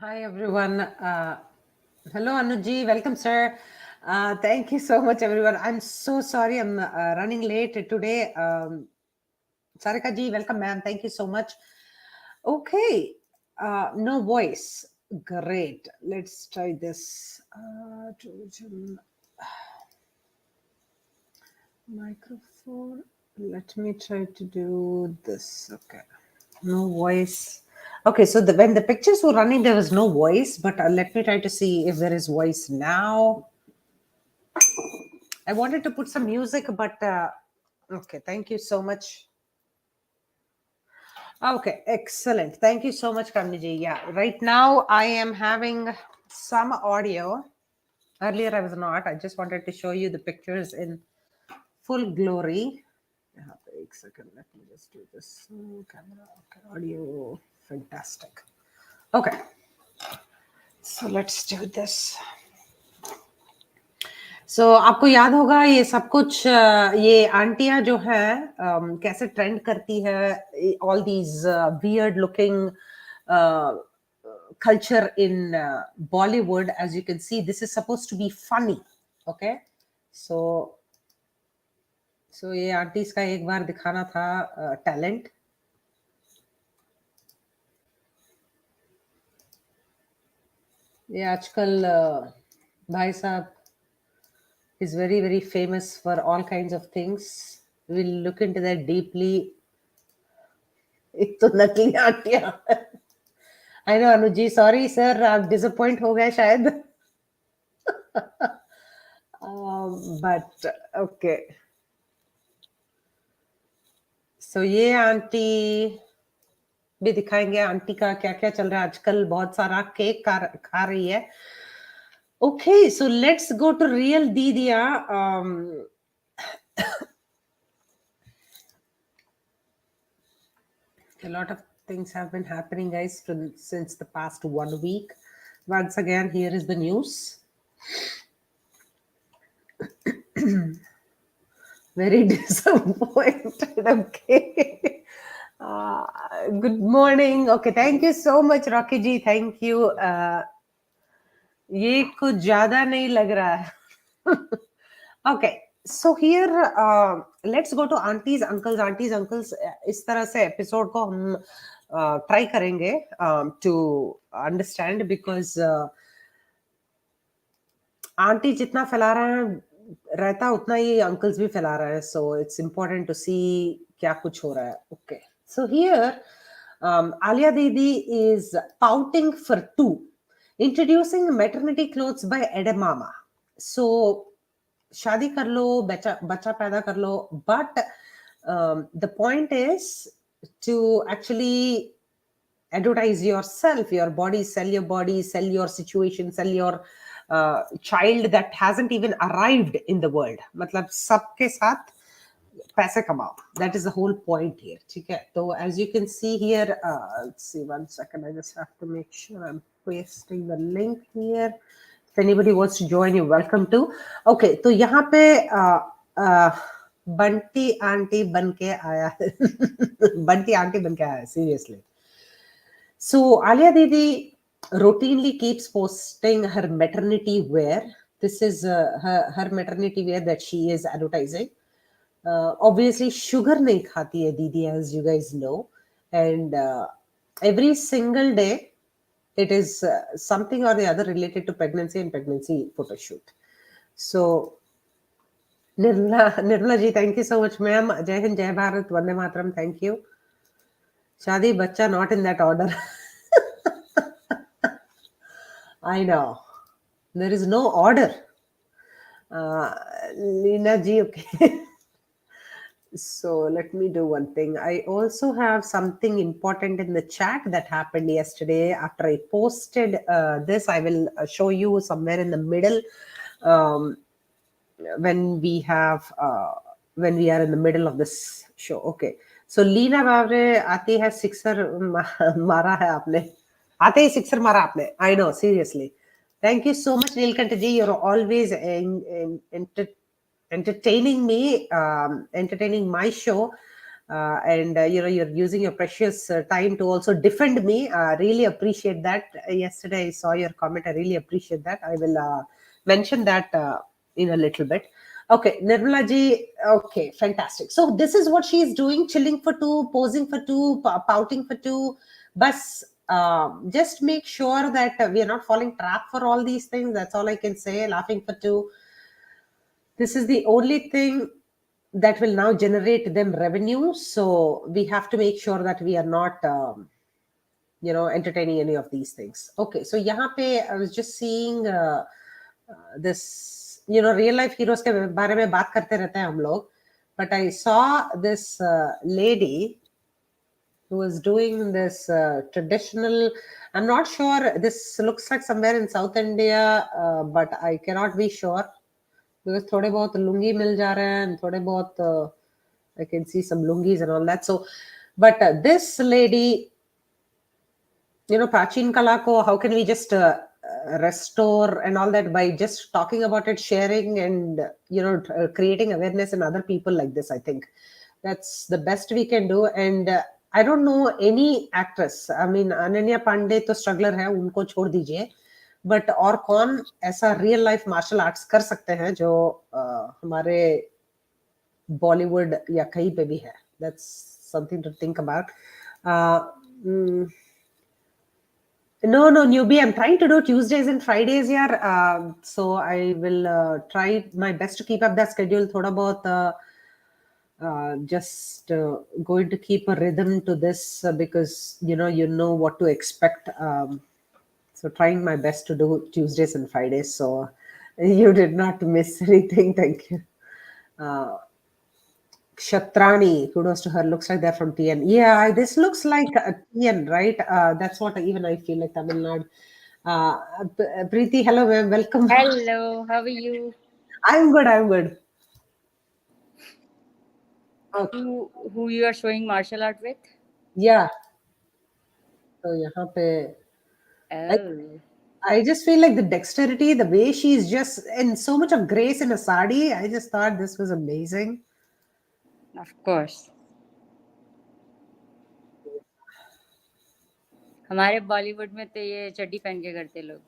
Hi everyone. Hello Anuji, welcome sir. Thank you so much everyone. I'm so sorry I'm running late today. Sarika ji, welcome ma'am. Thank you so much. Okay, no voice. Great. Let's try this. Trojan microphone. Let me try to do this. Okay, no voice. Okay, so when the pictures were running, there was no voice, but let me try to see if there is voice now. I wanted to put some music, but okay, thank you so much. Okay, excellent. Thank you so much, Kamniji. Yeah, right now I am having some audio. Earlier I was not. I just wanted to show you the pictures in full glory. Wait a second. Let me just do this. Camera, okay, audio, fantastic. Okay, so let's do this. सो आपको याद होगा ये सब कुछ ये आंटियां जो है कैसे ट्रेंड करती है all these weird looking culture in Bollywood. As you can see, this is supposed to be funny. Okay, so ये आंटीज का एक बार दिखाना था टैलेंट. ये आजकल भाई साहब is very famous for all kinds of things. We'll look into that deeply. एक तो नकली आंटियां. I know Anuji, sorry sir, आप disappoint हो गए शायद. But okay. So ये आंटी भी दिखाएंगे आंटी का क्या क्या चल रहा है आजकल. बहुत सारा केक खा रही है. Okay, so let's go to real Didiya. A lot of things have been happening, guys, since the past 1 week. Once again, here is the news. Very disappointed. Okay. Good morning. Okay, thank you so much, Rocky ji. Thank you. ये कुछ ज्यादा नहीं लग रहा है. Okay. So here, let's go to aunties, uncles. इस तरह से एपिसोड को हम ट्राई करेंगे to understand, because आंटी जितना फैला रहे हैं रहता उतना ही अंकल्स भी फैला रहे हैं. So it's important to see क्या कुछ हो रहा है. Okay. So here, Alia Didi is pouting for two, introducing maternity clothes by Edamama. So शादी कर लो, बच्चा पैदा कर लो, but the point is to actually advertise yourself, your body, sell your situation, sell your child that hasn't even arrived in the world. मतलब सबके साथ पैसे कमाओ. That is the whole point here. ठीक है. तो as you can see here, let's see, 1 second, I just have to make sure I'm pasting the link here. If anybody wants to join, you're welcome to. Okay, तो यहाँ पे Bunty aunty बन के आया. Bunty aunty बन के आया, seriously. So Alia Didi routinely keeps posting her maternity wear. This is her maternity wear that she is advertising. Obviously, sugar nahi khati hai Didi, as you guys know. And every single day, it is something or the other related to pregnancy and pregnancy photo shoot. So, Nirmala ji, thank you so much, ma'am. Jai Hind, Jai Bharat, Vande Mataram, thank you. Shadi Bacha, not in that order. I know. There is no order. Leena ji, okay. So let me do one thing. I also have something important in the chat that happened yesterday. After I posted this, I will show you somewhere in the middle, when we are in the middle of this show. Okay. So Leena Bavre, आती है sixer मारा है आपने. आते ही sixer मारा आपने. I know, seriously. Thank you so much, Nilkant ji. You're always entertaining me, entertaining my show. and you're using your precious time to also defend me. Really appreciate that. Yesterday I saw your comment. I really appreciate that. I will mention that in a little bit. Okay, Nirmala ji. Okay, fantastic. So this is what she is doing: chilling for two, posing for two, pouting for two. Bus. Just make sure that we are not falling trap for all these things. That's all I can say. Laughing for two. This is the only thing that will now generate them revenue. So we have to make sure that we are not, entertaining any of these things. Okay, so यहाँ पे I was just seeing this, real life heroes के बारे में बात करते रहते हैं हम लोग. But I saw this lady who was doing this traditional. I'm not sure. This looks like somewhere in South India, but I cannot be sure. Because थोड़े बहुत लुंगी मिल जा रहे हैं and थोड़े बहुत I can see some lungis and all that. So, but this lady, Prachin Kala ko, how can we just restore and all that by just talking about it, sharing and, creating awareness in other people like this, I think. That's the best we can do. And I don't know any actress. I mean, Ananya Pandey to struggler hai, unko chhod dijiye. But और कौन ऐसा real life martial arts कर सकते हैं जो हमारे बॉलीवुड या कहीं पे भी है. That's something to think about. No, newbie. I'm trying to do Tuesdays and Fridays here. So I will try my best to keep up that schedule. Thoda bahut just going to keep a rhythm to this because you know what to expect. So trying my best to do Tuesdays and Fridays. So you did not miss anything. Thank you. Kshatrani, kudos to her. Looks like they're from TN. Yeah, this looks like a TN, right? That's what even I feel like Tamil Nadu. Preeti, hello, ma'am. Welcome. Hello, how are you? I'm good. I'm good. Okay. Who you are showing martial art with? Yeah. So यहाँ पे, Oh, I just feel like the dexterity, the way she's just in so much of grace in a sari. I just thought this was amazing. of course. हमारे बॉलीवुड में तो ये चड्डी पहन के करते लोग.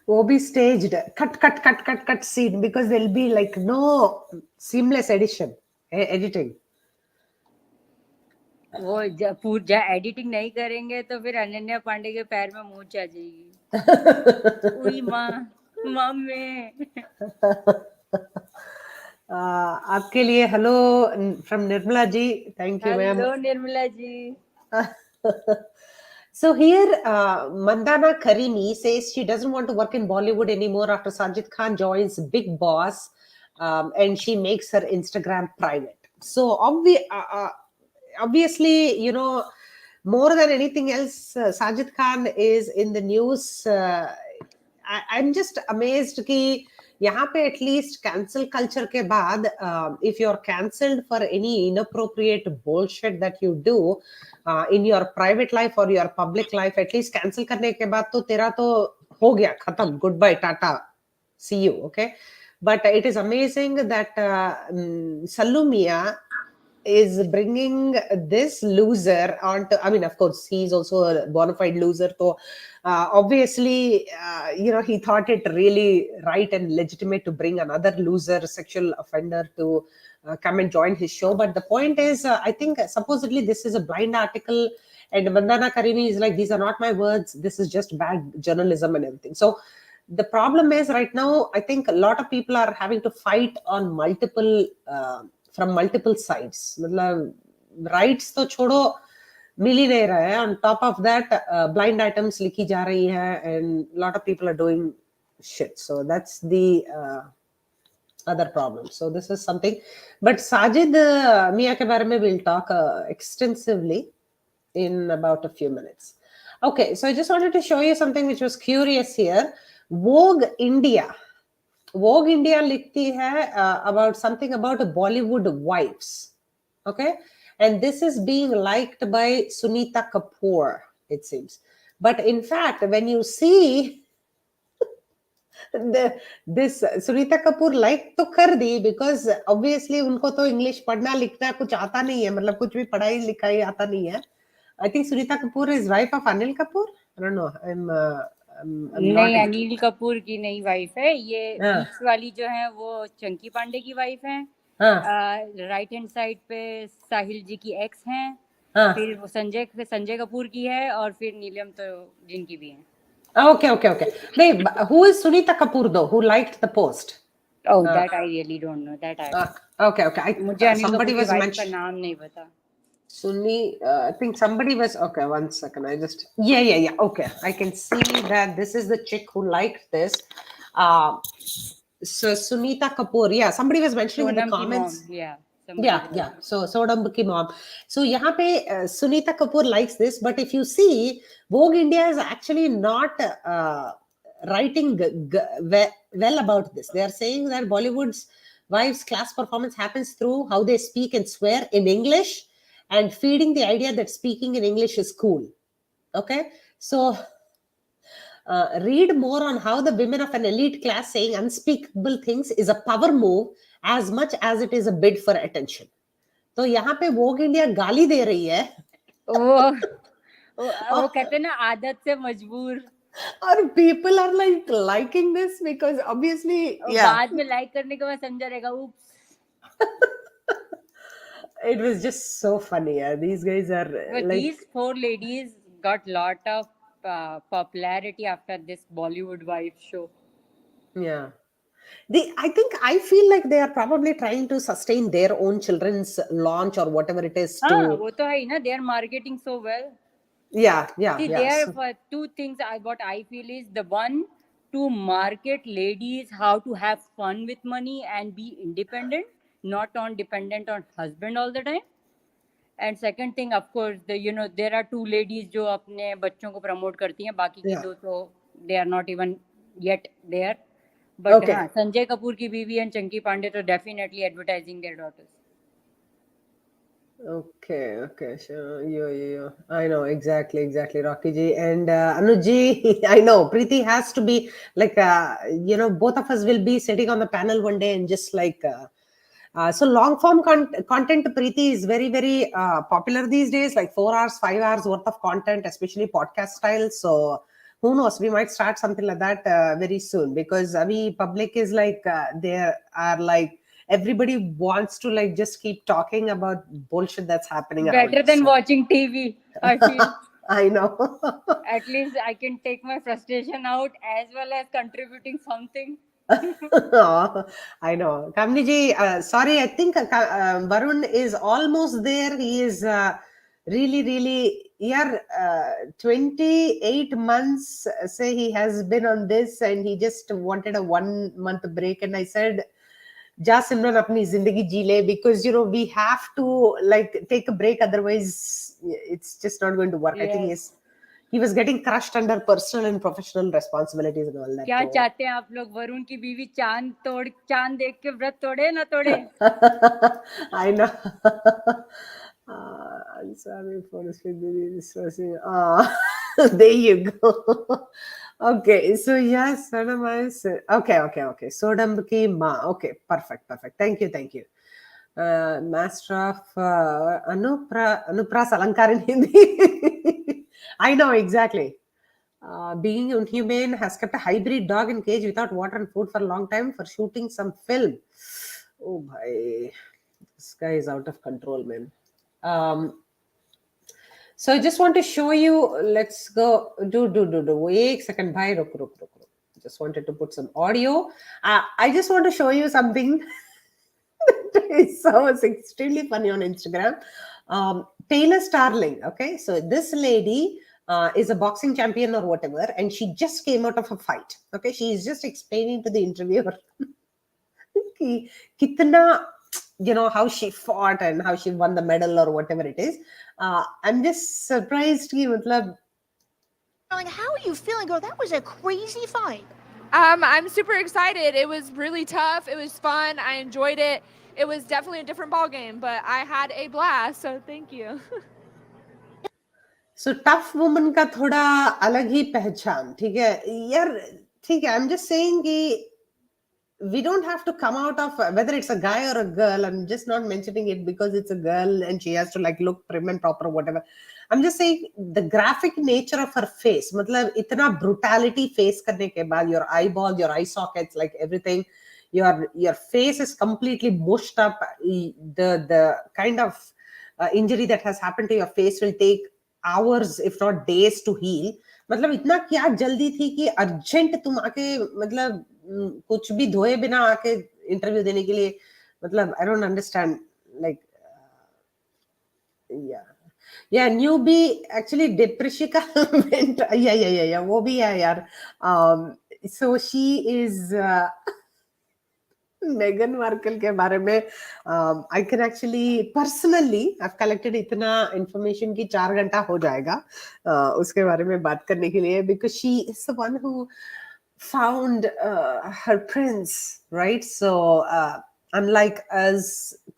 Will be staged cut scene because there'll be like no seamless editing. वो पूरा एडिटिंग नहीं करेंगे तो फिर अनन्या पांडे के पैर में मूंछ आ जाएगी. उई माँ मम्मी. आपके लिए hello from Nirmala ji. Thank you ma'am. Hello Nirmala ji. So here, Mandana Karimi says she doesn't want to work in Bollywood anymore after Sajid Khan joins Big Boss, and she makes her Instagram private. So obviously, more than anything else, Sajid Khan is in the news. I'm just amazed कि यहाँ पे at least cancel culture के बाद if you are cancelled for any inappropriate bullshit that you do in your private life और your public life, at least cancel करने के बाद तो तेरा तो हो गया, खत्म, good bye, tata, see you. Okay, but it is amazing that Sallu miya is bringing this loser onto. I mean, of course he's also a bona fide loser, so obviously he thought it really right and legitimate to bring another loser sexual offender to come and join his show. But the point is, I think supposedly this is a blind article and Mandana Karimi is like, these are not my words, this is just bad journalism and everything. So the problem is right now I think a lot of people are having to fight on multiple from multiple sides. मतलब rights तो छोड़ो, मिल ही नहीं रहा है. On top of that, blind items लिखी जा रही है and a lot of people are doing shit. So that's the other problem. So this is something. But Sajid Mia के बारे में we'll talk extensively in about a few minutes. Okay, so I just wanted to show you something which was curious here. Vogue India लिखती है about something about Bollywood wives. Okay, and this is being liked by Sunita Kapoor, it seems. But in fact, when you see This Sunita Kapoor like तो कर दी because obviously उनको तो English पढ़ना लिखना कुछ आता नहीं है, मतलब कुछ भी पढ़ाई लिखाई आता नहीं है. I think Sunita Kapoor is wife of Anil Kapoor. I don't know. I'm not. नहीं, अनिल कपूर की नहीं वाइफ है ये. हाँ बीच वाली जो है वो चंकी पांडे की वाइफ है. हाँ राइट हैंड साइड पे साहिल जी की एक्स हैं. हाँ. फिर वो संजय कपूर की है और फिर नीलम तो जिनकी भी है. Okay. नहीं, who is Sunita Kapoor though? Who liked the post? Oh, that I really don't know. That I Okay. मुझे अनिल Somebody कपूर की was वाइफ का mentioned. नाम नहीं पता. I think somebody was okay. One second, I just yeah. Okay, I can see that this is the chick who liked this. So Sunita Kapoor, yeah. Somebody was mentioning in the Sonam की mom. comments. Yeah. Yeah. So Sodam ki mom. So यहाँ पे Sunita Kapoor likes this, but if you see, Vogue India is actually not writing well about this. They are saying that Bollywood's wives' class performance happens through how they speak and swear in English, and feeding the idea that speaking in English is cool. Okay, so read more on how the women of an elite class saying unspeakable things is a power move as much as it is a bid for attention. तो यहाँ पे वोग India गाली दे रही है. वो कहते हैं ना आदत से मजबूर. और people are like liking this because obviously yeah. बाद में लाइक करने के बाद समझा रहेगा उप्स. It was just so funny. Yeah. These guys are But like these four ladies got lot of popularity after this Bollywood wife show. yeah. I feel like they are probably trying to sustain their own children's launch or whatever it is to. वो तो है ही ना. They are marketing so well. Yeah. See, there are two things. What I feel is the one to market ladies how to have fun with money and be independent, not on dependent on husband all the time. And second thing, of course, there are two ladies जो अपने बच्चों को promote करती हैं. बाकी की दो तो they are not even yet there. But Okay. हाँ, संजय कपूर की बीवी and चंकी पांडे तो definitely advertising their daughters. Okay, sure. Yeah. I know, exactly, Rocky ji. And Anuj ji, I know, Preeti has to be like, both of us will be sitting on the panel one day and just like, so long form content, Preeti, is very, very popular these days, like 4 hours, 5 hours worth of content, especially podcast style. So who knows, we might start something like that very soon because Abhi public is like, they are like, everybody wants to like just keep talking about bullshit that's happening around Better us. than watching TV, I feel. I know. At least I can take my frustration out as well as contributing something. I know. Kamini ji, sorry, I think Varun is almost there. He is really, 28 months say he has been on this and he just wanted a 1 month break. And I said, Ja Simran apni zindagi ji le, because we have to like take a break, otherwise it's just not going to work. Yes. I think he was getting crushed under personal and professional responsibilities and all that. क्या चाहते हैं आप लोग? वरुण की बीवी चांद देख के व्रत तोड़े ना तोड़े? I know. I'm sorry for this. There you go. Okay, so yes, okay. Sodam ki ma. Okay, perfect. Thank you. Master of Anupras Alankar in Hindi. I know, exactly. Being inhumane has kept a hybrid dog in cage without water and food for a long time for shooting some film. Oh, bhai. This guy is out of control, man. So I just want to show you. Let's go. Do. Wait a second. Bhai, ruk. Just wanted to put some audio. I just want to show you something. So it's extremely funny on Instagram. Taylor Starling. Okay, so this lady is a boxing champion or whatever, and she just came out of a fight. Okay, she is just explaining to the interviewer kitna, how she fought and how she won the medal or whatever it is. I'm just surprised ki, matlab, Like, how are you feeling, girl? That was a crazy fight. I'm super excited. It was really tough. It was fun. I enjoyed it. It was definitely a different ball game, but I had a blast. So thank you. So tough woman का थोड़ा अलग ही पहचान, ठीक है यार. ठीक है, I'm just saying कि we don't have to come out of whether it's a guy or a girl. I'm just not mentioning it because it's a girl and she has to like look prim and proper or whatever. I'm just saying the graphic nature of her face. मतलब इतना brutality face करने के बाद, your eyeball, your eye sockets, like everything, your face is completely mushed up. The kind of injury that has happened to your face will take hours, if not days, to heal. मतलब इतना क्या जल्दी थी कि urgent तुम आके मतलब कुछ भी धोए बिना आके इंटरव्यू देने के लिए, मतलब आई डोंट अंडरस्टैंड लाइक या न्यूबी एक्चुअली डिप्रेशिका या वो भी है यार. सो शी इज मेगन मार्कल के बारे में I can actually personally I collected इतना इंफॉर्मेशन की 4 घंटा हो जाएगा उसके बारे में बात करने के लिए, because she is the one who found her prince, right? So unlike us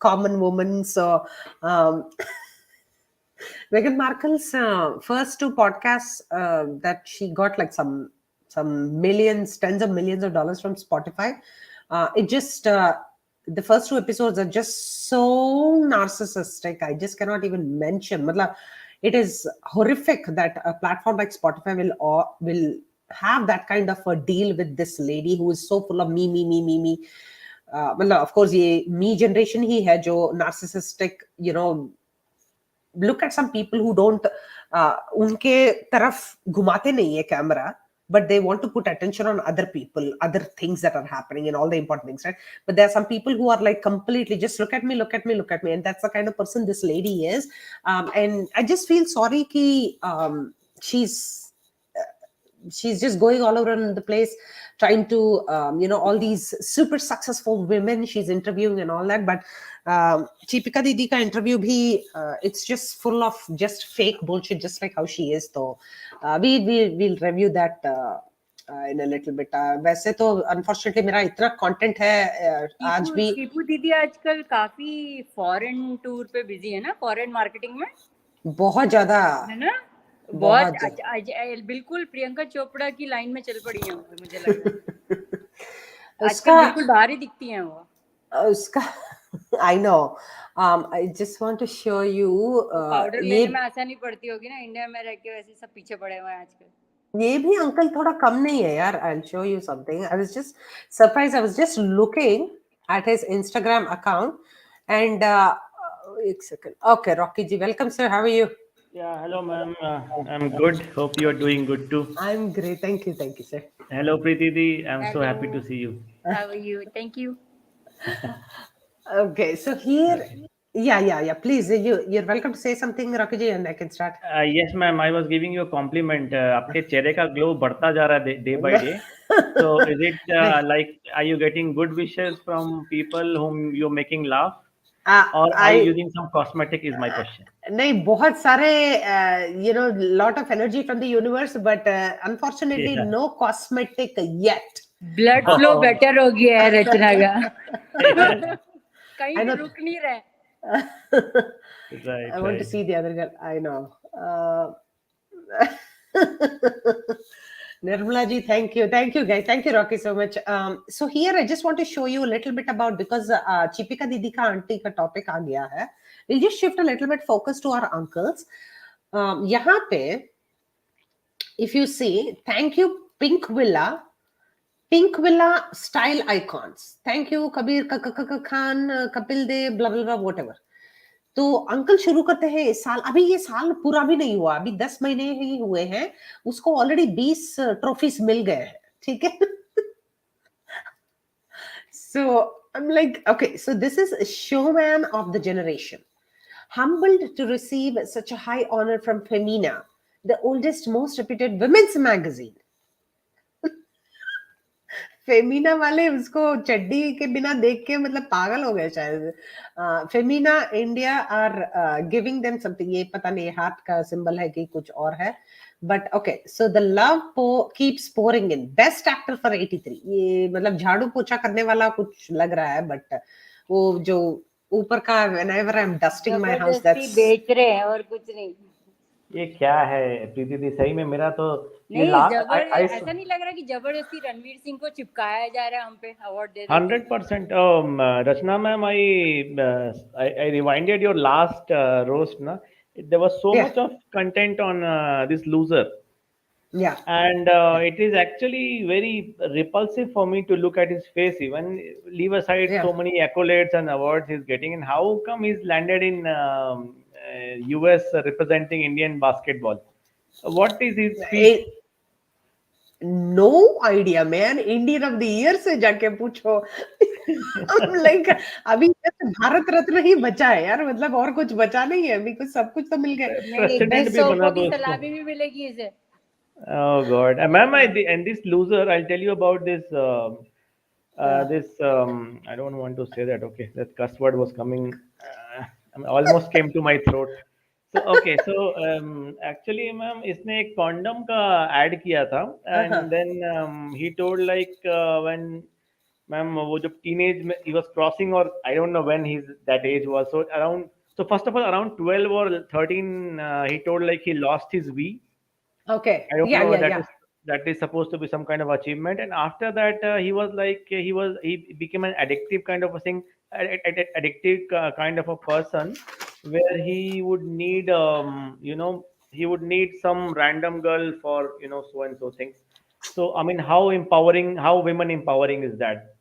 common women, so Meghan Markle's first 2 podcasts that she got like some millions, tens of millions of dollars from Spotify. It just the first 2 episodes are just so narcissistic. I just cannot even mention. Matlab, it is horrific that a platform like Spotify will have that kind of a deal with this lady who is so full of me. मतलब of course ये me generation ही है जो narcissistic, you know. Look at some people who don't उनके तरफ घुमाते नहीं है camera, but they want to put attention on other people, other things that are happening and all the important things, right? But there are some people who are like completely just look at me, and that's the kind of person this lady is. And I just feel sorry ki she's just going all around the place trying to all these super successful women she's interviewing and all that, but Deepika didi ka interview bhi it's just full of just fake bullshit, just like how she is. So we'll review that in a little bit. वैसे तो unfortunately मेरा इतना content है आज भी. टीपू दीदी आजकल काफी फॉरेन टूर पे बिजी है ना, फॉरेन मार्केटिंग में बहुत ज्यादा है ना. बहुत बिल्कुल प्रियंका चोपड़ा की लाइन में चल पड़ी है मुझे लग रहा है. आजकल बिल्कुल बाहर ही दिखती हैं वो उसका. I know. I just want to show you. Powder लेने में आसानी पड़ती होगी ना, इंडिया में रह के वैसे सब पीछे पड़े हुए हैं आजकल. ये भी अंकल थोड़ा कम नहीं है यार. I'll show you something. I was just surprised. I was just looking at his Instagram account and एक second. Okay, Rocky ji, welcome sir. How are you? Yeah, hello ma'am. I'm good. Hope you are doing good too. I'm great. Thank you sir. Hello Preeti di. I'm so happy to see you. How are you? Thank you. Okay, so here, yeah. Please, you're welcome to say something, Rocky ji, and I can start. Yes, ma'am. I was giving you a compliment. आपके चेहरे का glow बढ़ता जा रहा है day by day. So is it like, are you getting good wishes from people whom you're making laugh, or are you using some cosmetic? Is my question. नहीं, बहुत सारे lot of energy from the universe, but unfortunately no cosmetic yet. Blood flow better हो गया है रचना का. कहीं रुक नहीं रहा. I want to see the other girl. I know. Nirmala ji, thank you guys, thank you Rocky so much. So here I just want to show you a little bit about, because Deepika didi ka aunty ka topic aa gaya hai, we'll just shift a little bit focus to our uncles. Yahan pe if you see, thank you Pink Villa style icons. Thank you Kabir Khan, Kapil Dev, blah blah blah, whatever. तो uncle शुरू करते हैं इस साल. अभी ये साल पूरा भी नहीं हुआ, अभी 10 महीने ही हुए हैं, उसको ऑलरेडी 20 ट्रॉफीज मिल गए हैं. ठीक है. So I'm like, okay, so this is a showman of the generation, humbled to receive such a high honor from Femina, the oldest, most reputed women's magazine. Femina वाले उसको चड्डी के बिना देख के मतलब पागल हो गए शायद. Femina India are giving them something. ये पता नहीं हार्ट का सिंबल है कि कुछ और है, but okay. So the love keeps pouring in. Best actor for 83. ये मतलब झाड़ू पोछा करने वाला कुछ लग रहा है, बट वो जो ऊपर का whenever I'm dusting my house, that's बेच रहे हैं और कुछ नहीं. ये क्या है प्रीति दी, सही में मेरा तो ये नहीं लास्ट आई ऐसा नहीं लग रहा कि जबरदस्ती रणवीर सिंह को चिपकाया जा रहा है हम पे अवार्ड दे देते हैं। 100%. Rachna ma'am, I rewinded your last roast. Na, there was so Yeah. much of content on this loser, Yeah. and it is actually very repulsive for me to look at his face. Even leave aside Yeah. so many accolades and awards he's getting, and how come he's landed in US representing Indian basketball? What is his feat? No idea, man. Indian of the year से जाके पूछो. I'm like, अभी just Bharat Ratna ही बचा है यार, मतलब और कुछ बचा नहीं है, अभी कुछ सब कुछ तो मिल गए. नहीं, President बेस्ट भी बना सोफो दो की इसको. सलामी भी मिलेगी इसे। Oh God, ma'am, and this loser, I'll tell you about this. I don't want to say that. Okay, that cuss word was coming. Almost came to my throat. So okay, so actually, ma'am, इसने एक condom का ad किया था, and then he told like when ma'am वो जब teenage में he was crossing, or I don't know when he's that age was. So around, so first of all around 12 or 13, he told like he lost his V. Okay. I don't Yeah, know. yeah, yeah. That is supposed to be some kind of achievement. And after that, he was like he became an addictive kind of a thing, addictive kind of a person, where he would need he would need some random girl for so and so things. So I mean, how women empowering is that?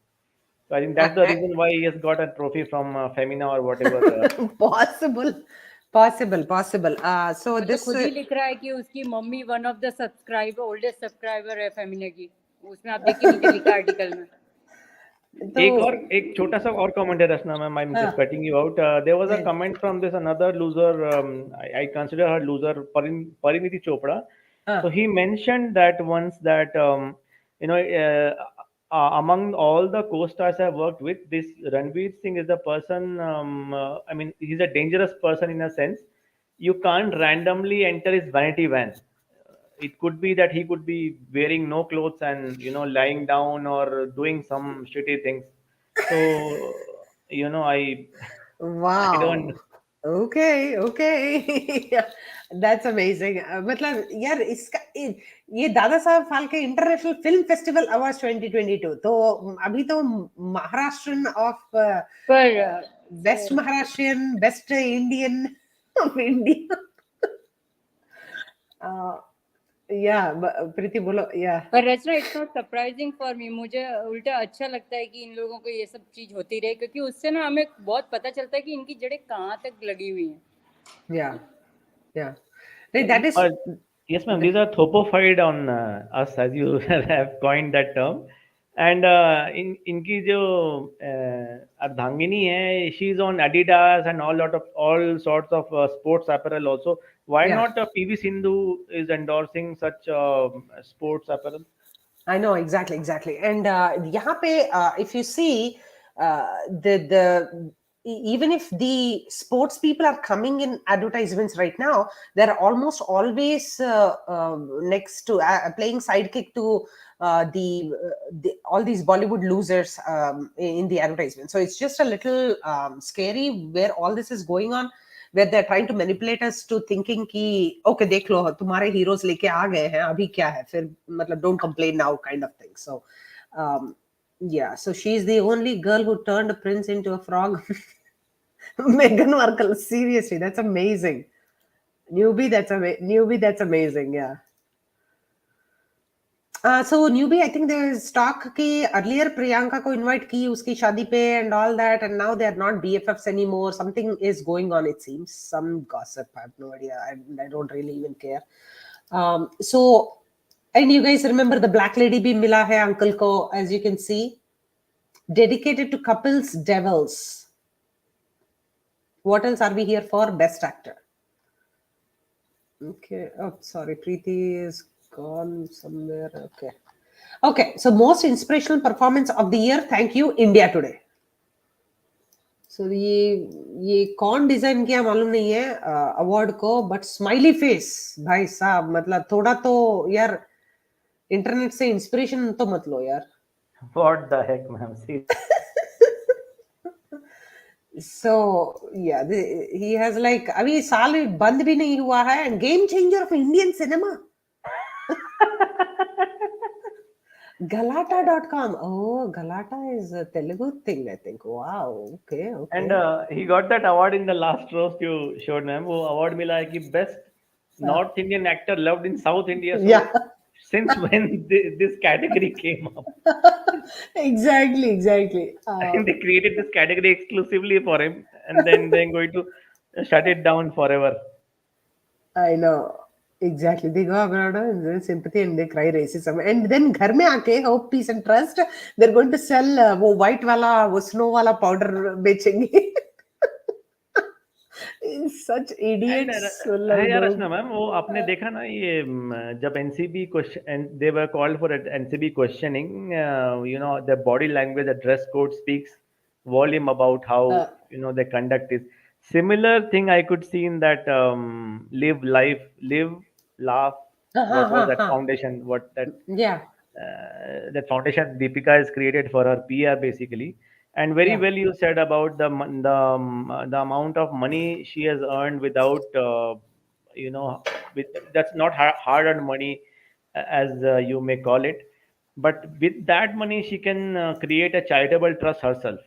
So I think that's the reason why he has got a trophy from Femina or whatever. Possible. Possible. So वो तो this खुद ही लिख रहा है कि उसकी mummy one of the oldest subscriber है फेमिना की। उसमें आप देखिए नीचे लिखा है आर्टिकल में। एक छोटा सा और comment है रचना ma'am, I'm just cutting you out. There was a comment from this another loser. I consider her loser, Pariniti Chopra. So he mentioned that once that you know among all the co-stars I've worked with, this Ranveer Singh is the person. I mean, he's a dangerous person in a sense. You can't randomly enter his vanity van. It could be that he could be wearing no clothes and lying down or doing some shitty things. So I don't. wow. Okay. That's amazing. मतलब यार इसका ये Dada Saheb Phalke international film festival awards 2022 तो अभी तो Maharashtrian of पर best Maharashtrian best Indian of India या प्रीति बोलो या पर Rachna it's not surprising for me. मुझे उल्टा अच्छा लगता है कि इन लोगों को ये सब चीज होती रहे, क्योंकि उससे ना हमें बहुत पता चलता है कि इनकी जड़ें कहाँ तक लगी हुई हैं। Yeah. That is. Yes, ma'am. These are thopofied on us, as you have coined that term. And इनकी जो अर्धांगिनी है, she's on Adidas and all sorts of sports apparel also. Why not PV Sindhu is endorsing such sports apparel? I know exactly, and यहाँ पे if you see the even if the sports people are coming in advertisements right now, they're almost always next to playing sidekick to all these Bollywood losers in the advertisement. So it's just a little scary where all this is going on, where they're trying to manipulate us to thinking कि okay देख लो तुम्हारे heroes लेके आ गए हैं अभी क्या है फिर मतलब don't complain now kind of thing. So yeah, so she's the only girl who turned a prince into a frog. Meghan Markle, seriously, that's amazing. Newbie, that's amazing. Yeah. So newbie, I think there is talk कि earlier Priyanka को invite की उसकी शादी पे and all that, and now they are not BFFs anymore. Something is going on, it seems. Some gossip. I have no idea. I don't really even care. So, and you guys remember the black lady भी मिला है uncle को, as you can see, dedicated to couples devils. What else are we here for? Best actor. Okay. Oh, sorry. Preeti is gone somewhere. Okay. So most inspirational performance of the year. Thank you, India Today. So ये कौन design किया मालूम नहीं है award को, but smiley face भाई साहब, मतलब थोड़ा तो यार इंटरनेट से इंस्पिरेशन तो मत लो यार. What the heck, ma'am? See. So yeah, he has like अभी साल बंद भी नहीं हुआ है and game changer of Indian cinema. Galata.com. Oh, Galata is a Telugu thing, I think. Wow. Okay. And he got that award in the last roast you showed, ma'am. वो award मिला है कि best North Indian actor loved in South India. So Yeah. since when this category came up? Exactly. And they created this category exclusively for him, and then they're going to shut it down forever. I know. Exactly. They go abroad and then sympathy and they cry racism. And then घर में आके hope, peace and trust, they're going to sell वो white वाला, वो snow वाला powder बेचेंगे. Such idiots. है यार रचना मैम, वो आपने देखा ना ये जब NCB question they were called for NCB questioning, you know, the body language, the dress code speaks volume about how you know the conduct is. Similar thing I could see in that live laugh, what was that foundation, what that Yeah. that foundation Deepika has created for her PR basically. And very Yeah. well you said about the amount of money she has earned without you know, with, that's not hard earned money, as you may call it, but with that money she can create a charitable trust herself,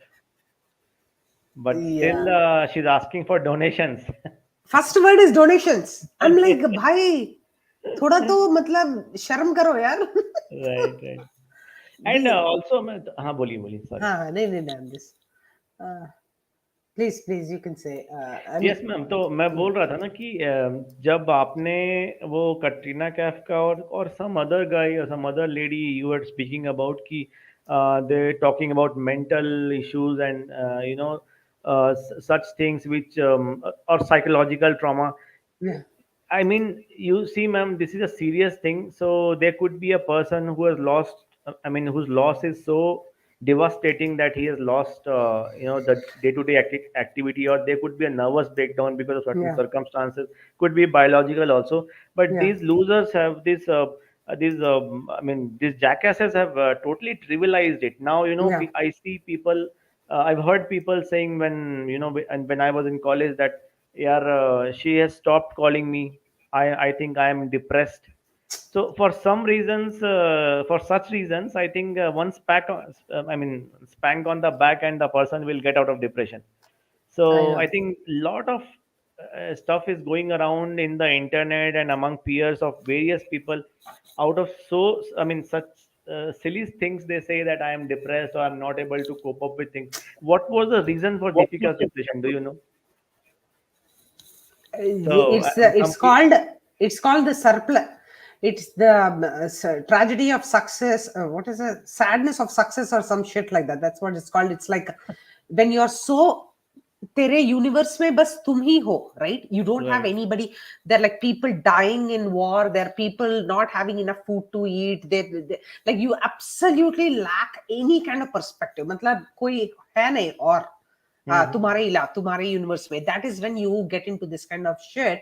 but still Yeah. she's asking for donations. First word is donations. I'm like, भाई थोड़ा तो मतलब शर्म करो यार. Right. And also मैं हाँ बोलिए sorry. हाँ नहीं I'm just please you can say. Yes ma'am, तो मैं बोल रहा था ना कि जब आपने वो कटरीना कैफ का और सम अदर गाय और some other lady you are speaking about कि they talking about mental issues and you know such things which or psychological trauma. Yeah. I mean, you see, ma'am, this is a serious thing. So there could be a person who has lost, I mean, whose loss is so devastating that he has lost, you know, the day-to-day activity, or there could be a nervous breakdown because of certain Yeah. circumstances. Could be biological also. But Yeah. these losers have this, I mean, these jackasses have totally trivialized it. Now, you know, Yeah. I see people. I've heard people saying when you know, and when I was in college that, yeah, she has stopped calling me. I think I am depressed. So for some reasons, for such reasons, I think one spank on the back and the person will get out of depression. So I know. I think lot of stuff is going around in the internet and among peers of various people out of such silly things. They say that I am depressed or I'm not able to cope up with things. What was the reason for Deepika's depression? Do you know? So It's called the surplus. It's the tragedy of success. What is it? Sadness of success or some shit like that. That's what it's called. It's like when you're so तेरे universe में बस तुम ही हो, right? You don't have Right. anybody. There are like people dying in war. There are people not having enough food to eat. They like you absolutely lack any kind of perspective. मतलब कोई है नहीं और तुम्हारे universe में. That is when you get into this kind of shit.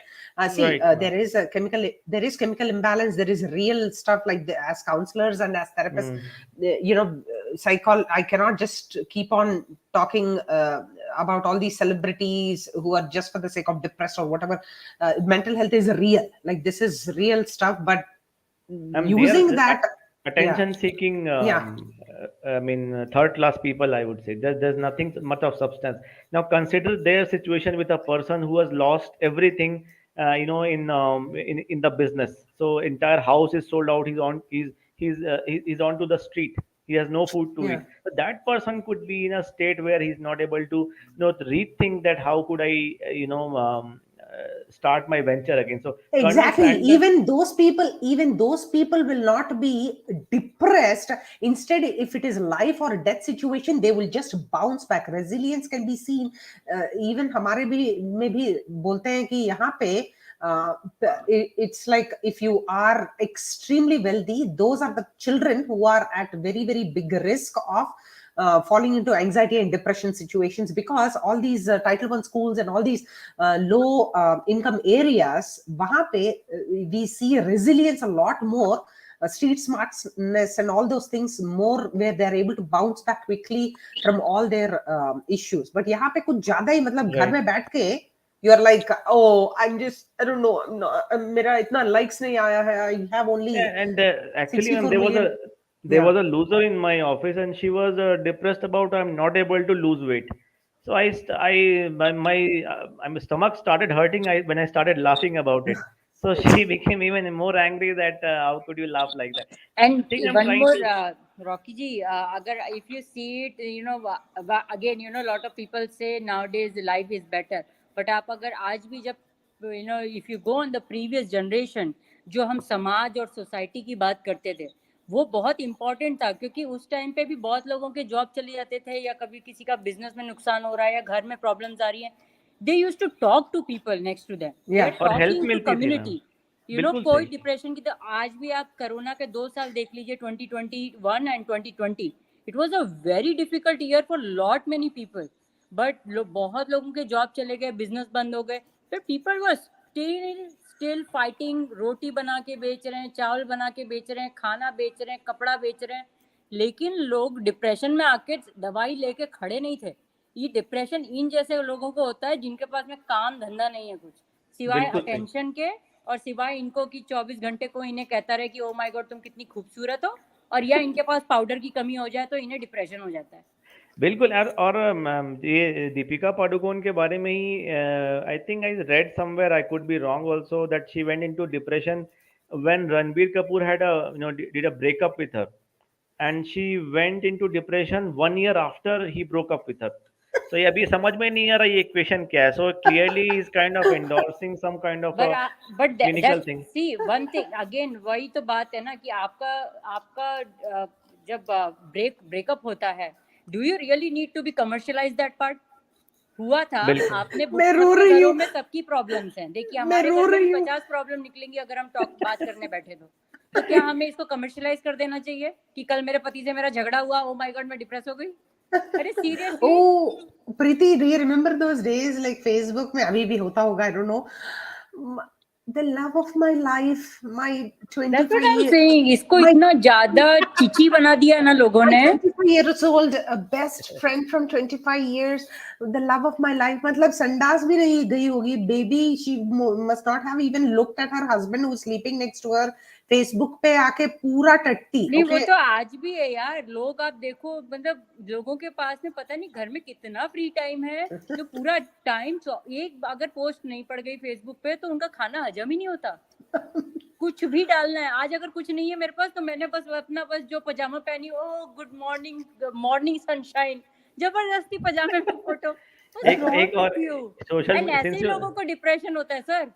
See, Right. there is chemical imbalance. There is real stuff like as counselors and as therapists, you know, I cannot just keep on talking about all these celebrities who are just for the sake of depressed or whatever. Mental health is real. Like this is real stuff, but using that attention seeking I mean third class people, I would say there's nothing much of substance. Now consider their situation with a person who has lost everything, you know, in the business. So entire house is sold out. He's onto the street. He has no food to eat. But that person could be in a state where he's not able to, you know, rethink that how could I start my venture again. So exactly, even those people will not be depressed. Instead, if it is life or death situation, they will just bounce back. Resilience can be seen. Even हमारे भी में भी बोलते हैं कि यहाँ पे it's like if you are extremely wealthy, those are the children who are at very, very big risk of falling into anxiety and depression situations, because all these Title I schools and all these low income areas, wahan pe we see resilience a lot more street smartness and all those things more, where they're able to bounce back quickly from all their issues. But यहाँ पे कुछ ज़्यादा ही मतलब घर में बैठ के you are like, oh, I'm just, I don't know, मेरा इतना likes नहीं आया है, I have only And actually, 64 there million. was a loser in my office, and she was depressed about I'm not able to lose weight. So my stomach started hurting when I started laughing about it. So she became even more angry that how could you laugh like that? And I think I'm one trying more, to. Rocky ji, agar if you see it, again, a lot of people say nowadays life is better. But आप अगर आज भी जब, if you go on the previous generation, जो हम समाज और society की बात करते थे, वो बहुत इंपॉर्टेंट था, क्योंकि उस टाइम पे भी बहुत लोगों के जॉब चले जाते थे, या कभी किसी का बिजनेस में नुकसान हो रहा है, या घर में प्रॉब्लम्स आ रही हैं. They used to talk to people next to them. Yeah. They're और हेल्प talking to मिलती थी ना. community. बिल्कुल कोई सही. डिप्रेशन की, तो आज भी आप कोरोना के 2 साल देख लीजिए, 2021 and 2020, it was a very difficult year for lot many people. But बहुत लोगों के जॉब चले गए, बिजनेस बंद हो गए, फिर पीपल वर स्टिल फाइटिंग. रोटी बना के बेच रहे हैं, चावल बना के बेच रहे हैं, खाना बेच रहे हैं, कपड़ा बेच रहे हैं. लेकिन लोग डिप्रेशन में आके दवाई लेके खड़े नहीं थे. ये डिप्रेशन इन जैसे लोगों को होता है जिनके पास में काम धंधा नहीं है कुछ सिवाय बिल्कुल सही. अटेंशन के, और सिवाय इनको कि 24 घंटे को इन्हें कहता रहे कि ओ माय गॉड तुम कितनी खूबसूरत हो, और या इनके पास पाउडर की कमी हो जाए तो इन्हें डिप्रेशन हो जाता है. बिल्कुल यार. और ये दीपिका पादुकोण के बारे में ही I think I read somewhere, I could be wrong also, that she went into depression when Ranbir Kapoor had did a breakup with her, and she went into depression 1 year after he broke up with her. So ये अभी समझ में नहीं आ रहा ये equation क्या है. So clearly is kind of endorsing some kind of a but clinical thing. see one thing again, वही तो बात है ना कि आपका जब ब्रेकअप होता है, do you really need to be commercialize that part. हुआ था, आपने मैं रो रही हूँ. में सबकी प्रॉब्लम्स हैं. देखिए हमारे घर में 50 प्रॉब्लम निकलेंगी अगर हम बात करने बैठे तो क्या हमें इसको कमर्शियलाइज कर देना चाहिए कि कल मेरे पति से मेरा झगड़ा हुआ, ओ माय गॉड मैं डिप्रेस हो गई. अरे seriously. Oh, Preeti, do you remember those days like Facebook में अभी भी होता होगा, I don't know. The love of my life, my 25 years. इसको इतना ज्यादा चिची बना दिया ना लोगों ने. 25 years old, a best friend from 25 years, the love of my life. मतलब संडास भी नहीं गई होगी. Baby, she must not have even looked at her husband who's sleeping next to her. Facebook पे आके पूरा टट्टी. नहीं वो तो आज भी है यार. लोग आप देखो, मतलब लोगों के पास में पता नहीं घर में कितना फ्री टाइम है, जो पूरा टाइम एक अगर पोस्ट नहीं पड़ गई फेसबुक पे तो उनका खाना हजम ही नहीं होता. कुछ भी डालना है. आज अगर कुछ नहीं है मेरे पास तो मैंने बस जो पजामा पहनी, ओ गुड मॉर्निंग सनशाइन, जबरदस्ती पजामे में फोटो. एक और सोशल, ऐसे लोगों को डिप्रेशन होता है सर.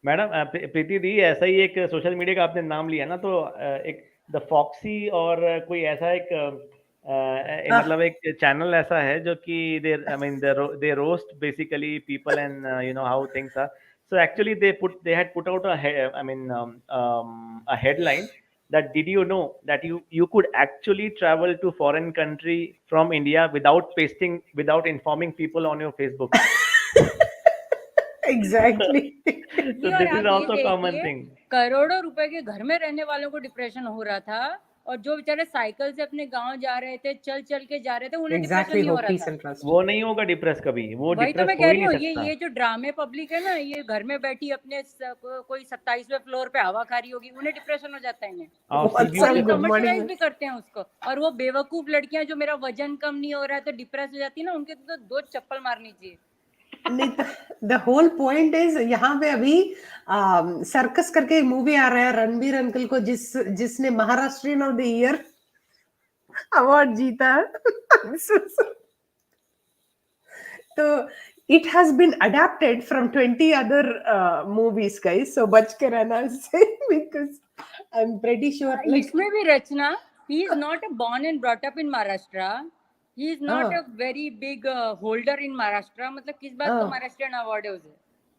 मैडम प्रीति दी, ऐसा ही एक सोशल मीडिया का आपने नाम लिया ना, तो एक द फॉक्सी और कोई ऐसा एक मतलब एक चैनल ऐसा है जो कि they roast basically people and you know how things are. So actually they had put out a headline that did you know that you could actually travel to foreign country from India without informing people on your Facebook. Exactly. So this is also a common thing. करोड़ों रुपए के घर में रहने वालों को depression हो रहा था, और जो बेचारे साइकिल से अपने गांव जा रहे थे, चल के जा रहे थे, उन्हें डिप्रेशन नहीं हो रहा था. वो नहीं होगा डिप्रेस कभी. वो वही तो मैं डिप्रेस कह हो ही रही हूँ. नहीं सकता. ये जो ड्रामे पब्लिक है ना, ये घर में बैठी अपने कोई 27वें फ्लोर पे हवा खा रही होगी, उन्हें डिप्रेशन हो जाता है. इन्हें कमर्शियलाइज भी करते हैं उसको. और वो बेवकूफ लड़कियां जो मेरा वजन कम नहीं हो रहा है तो डिप्रेस हो जाती है ना, उनके तो 2 चप्पल मारनी चाहिए. The whole point is यहाँ पे अभी सर्कस करके एक मूवी आ रहा है रणबीर अंकल को, जिसने Maharashtrian of the year award जीता. तो it has been adapted from 20 other movies, guys. So बच के रहना इससे, because I'm pretty sure. इसमें भी रचना, he is not born and brought up in Maharashtra. He is not a very big holder in Maharashtra. मतलब किस बात का महाराष्ट्रियन अवार्ड है उसे.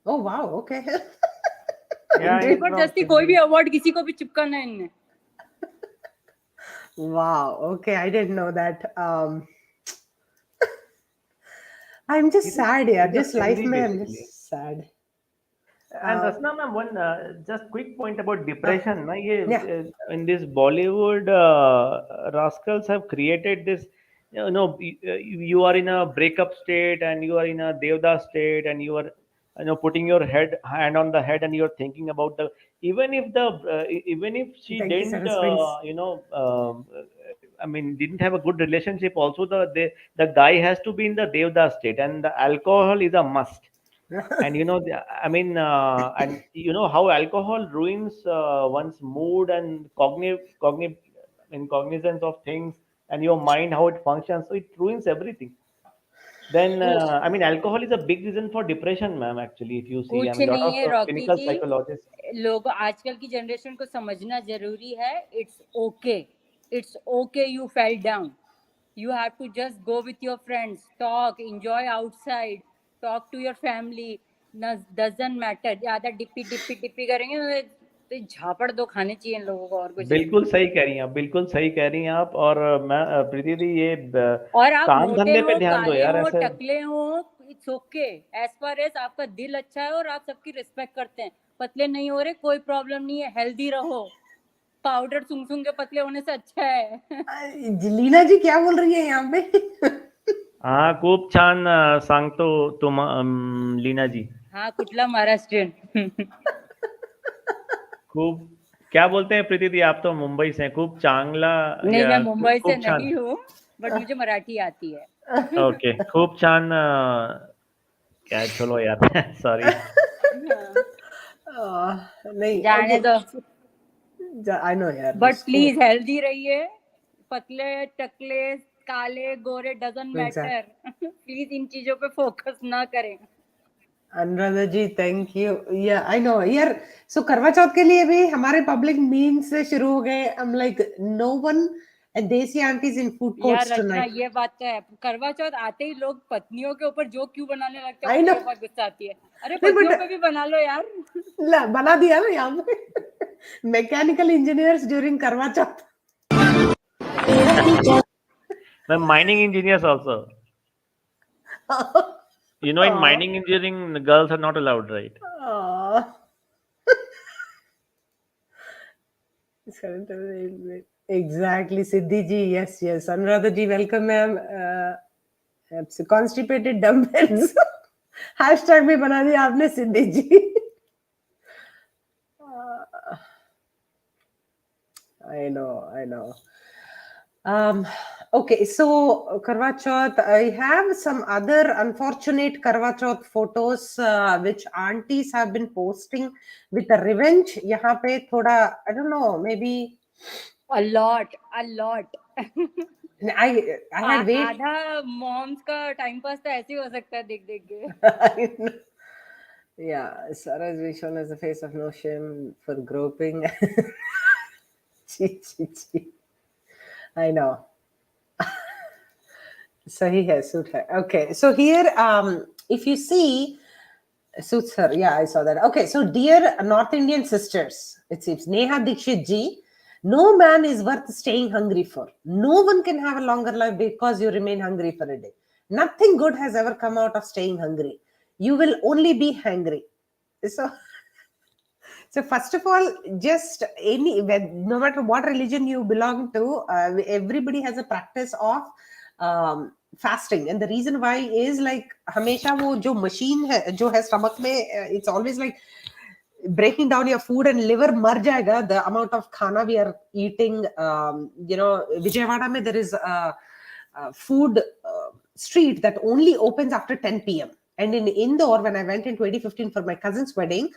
Oh wow, okay. जबरदस्ती कोई भी अवार्ड किसी को भी चिपकाना है इनने. Wow, okay, I didn't know that. I'm just sad, yaar. Just life mein I'm just sad. And Rasna ma'am, one just quick point about depression. Na, ye, Yeah. in this Bollywood, rascals have created this. You are in a breakup state, and you are in a devda state, and you are, putting your hand on the head, and you're thinking about the. Even if she Thank you, didn't, Sarah Springs. I mean, didn't have a good relationship. Also, the guy has to be in the devda state, and the alcohol is a must. And I mean, and you know how alcohol ruins one's mood and cognizance of things, and your mind, how it functions, so it ruins everything. Then I mean, alcohol is a big reason for depression, ma'am, actually, if you see. I कुछ mean, a lot नहीं of है Rocky clinical जी, psychologists. लोग आजकल की generation को समझना जरूरी है. It's okay you fell down. You have to just go with your friends, talk, enjoy outside, talk to your family. Doesn't matter. ज्यादा डिप्पी डिप्पी डिप्पी करेंगे तो झापड़ दो खाने चाहिए इन लोगों को, और कुछ नहीं. बिल्कुल सही कह रही हैं आप, बिल्कुल सही कह रही हैं आप। और मैं प्रीति दी, ये और आप काम मोटे धंधे पे हो, ध्यान दो काले यार हो, ऐसे। टकले हो, it's okay. As far as आपका दिल अच्छा है और आप सबकी रिस्पेक्ट करते हैं. पतले नहीं हो रहे, कोई प्रॉब्लम नहीं है, हेल्दी रहो. पाउडर सुंग सुंग के पतले होने से अच्छा है. लीना जी क्या बोल रही है यहाँ पे? हाँ, खूप छान सांगतो तुम लीना जी. हाँ, कुठला महाराष्ट्रीयन. खूप क्या बोलते हैं प्रीति दी, आप तो मुंबई से हैं. खूप चांगला नहीं, या मैं मुंबई से खूप छान. नहीं हूँ, बट मुझे मराठी आती है. ओके, खूप छान. क्या, चलो यार. सॉरी. नहीं, जाने दो. आई नो यार, बट प्लीज हेल्दी रहिए. पतले टकले काले गोरे डजंट मैटर. प्लीज इन चीजों पे फोकस ना करें. अनुराधा जी, थैंक यू. या आई नो यार. सो करवा चौथ के लिए भी हमारे पब्लिक मीम्स से शुरू हो गए. I am like no one and desi aunties in food यार कोर्ट्स रचना, टुनाइट. ये बात तो है. करवा चौथ आते ही लोग पत्नियों के ऊपर जो क्यों बनाने लगते हैं, I know. मुझे बहुत गुस्सा आती है. अरे नहीं, पत्नियों but- पे भी बना लो यार. बना दिया ना यहाँ पे. मैकेनिकल इंजीनियर्स ड्यूरिंग करवा चौथ. मैं mining engineers also. In mining engineering, girls are not allowed, right? Exactly, Siddhi ji. Yes, yes. Anuradha ji, welcome, ma'am. Constipated dumbheads. Hashtag भी बना दिया आपने, सिद्धि जी. I know. Okay, so Karwa Chauth, I have some other unfortunate Karwa Chauth photos which aunties have been posting with a revenge. यहाँ पे थोड़ा, I don't know, maybe a lot. I had wait. आधा moms का time pass तो ऐसे ही हो सकता है देख देख के. Yeah, Sarah is shown as the face of no shame for groping. Chi. I know. Sahi hai, suit hai. Okay, so here, if you see, suits her. Yeah, I saw that. Okay, so dear North Indian sisters, it seems Neha Dikshit ji, no man is worth staying hungry for. No one can have a longer life because you remain hungry for a day. Nothing good has ever come out of staying hungry. You will only be hangry. So first of all, just no matter what religion you belong to, everybody has a practice of fasting, and the reason why is like हमेशा वो जो machine है जो है stomach में, it's always like breaking down your food and liver मर जाएगा. The amount of khana we are eating, Vijayawada में there is a food street that only opens after 10 p.m. And in Indore, when I went in 2015 for my cousin's wedding,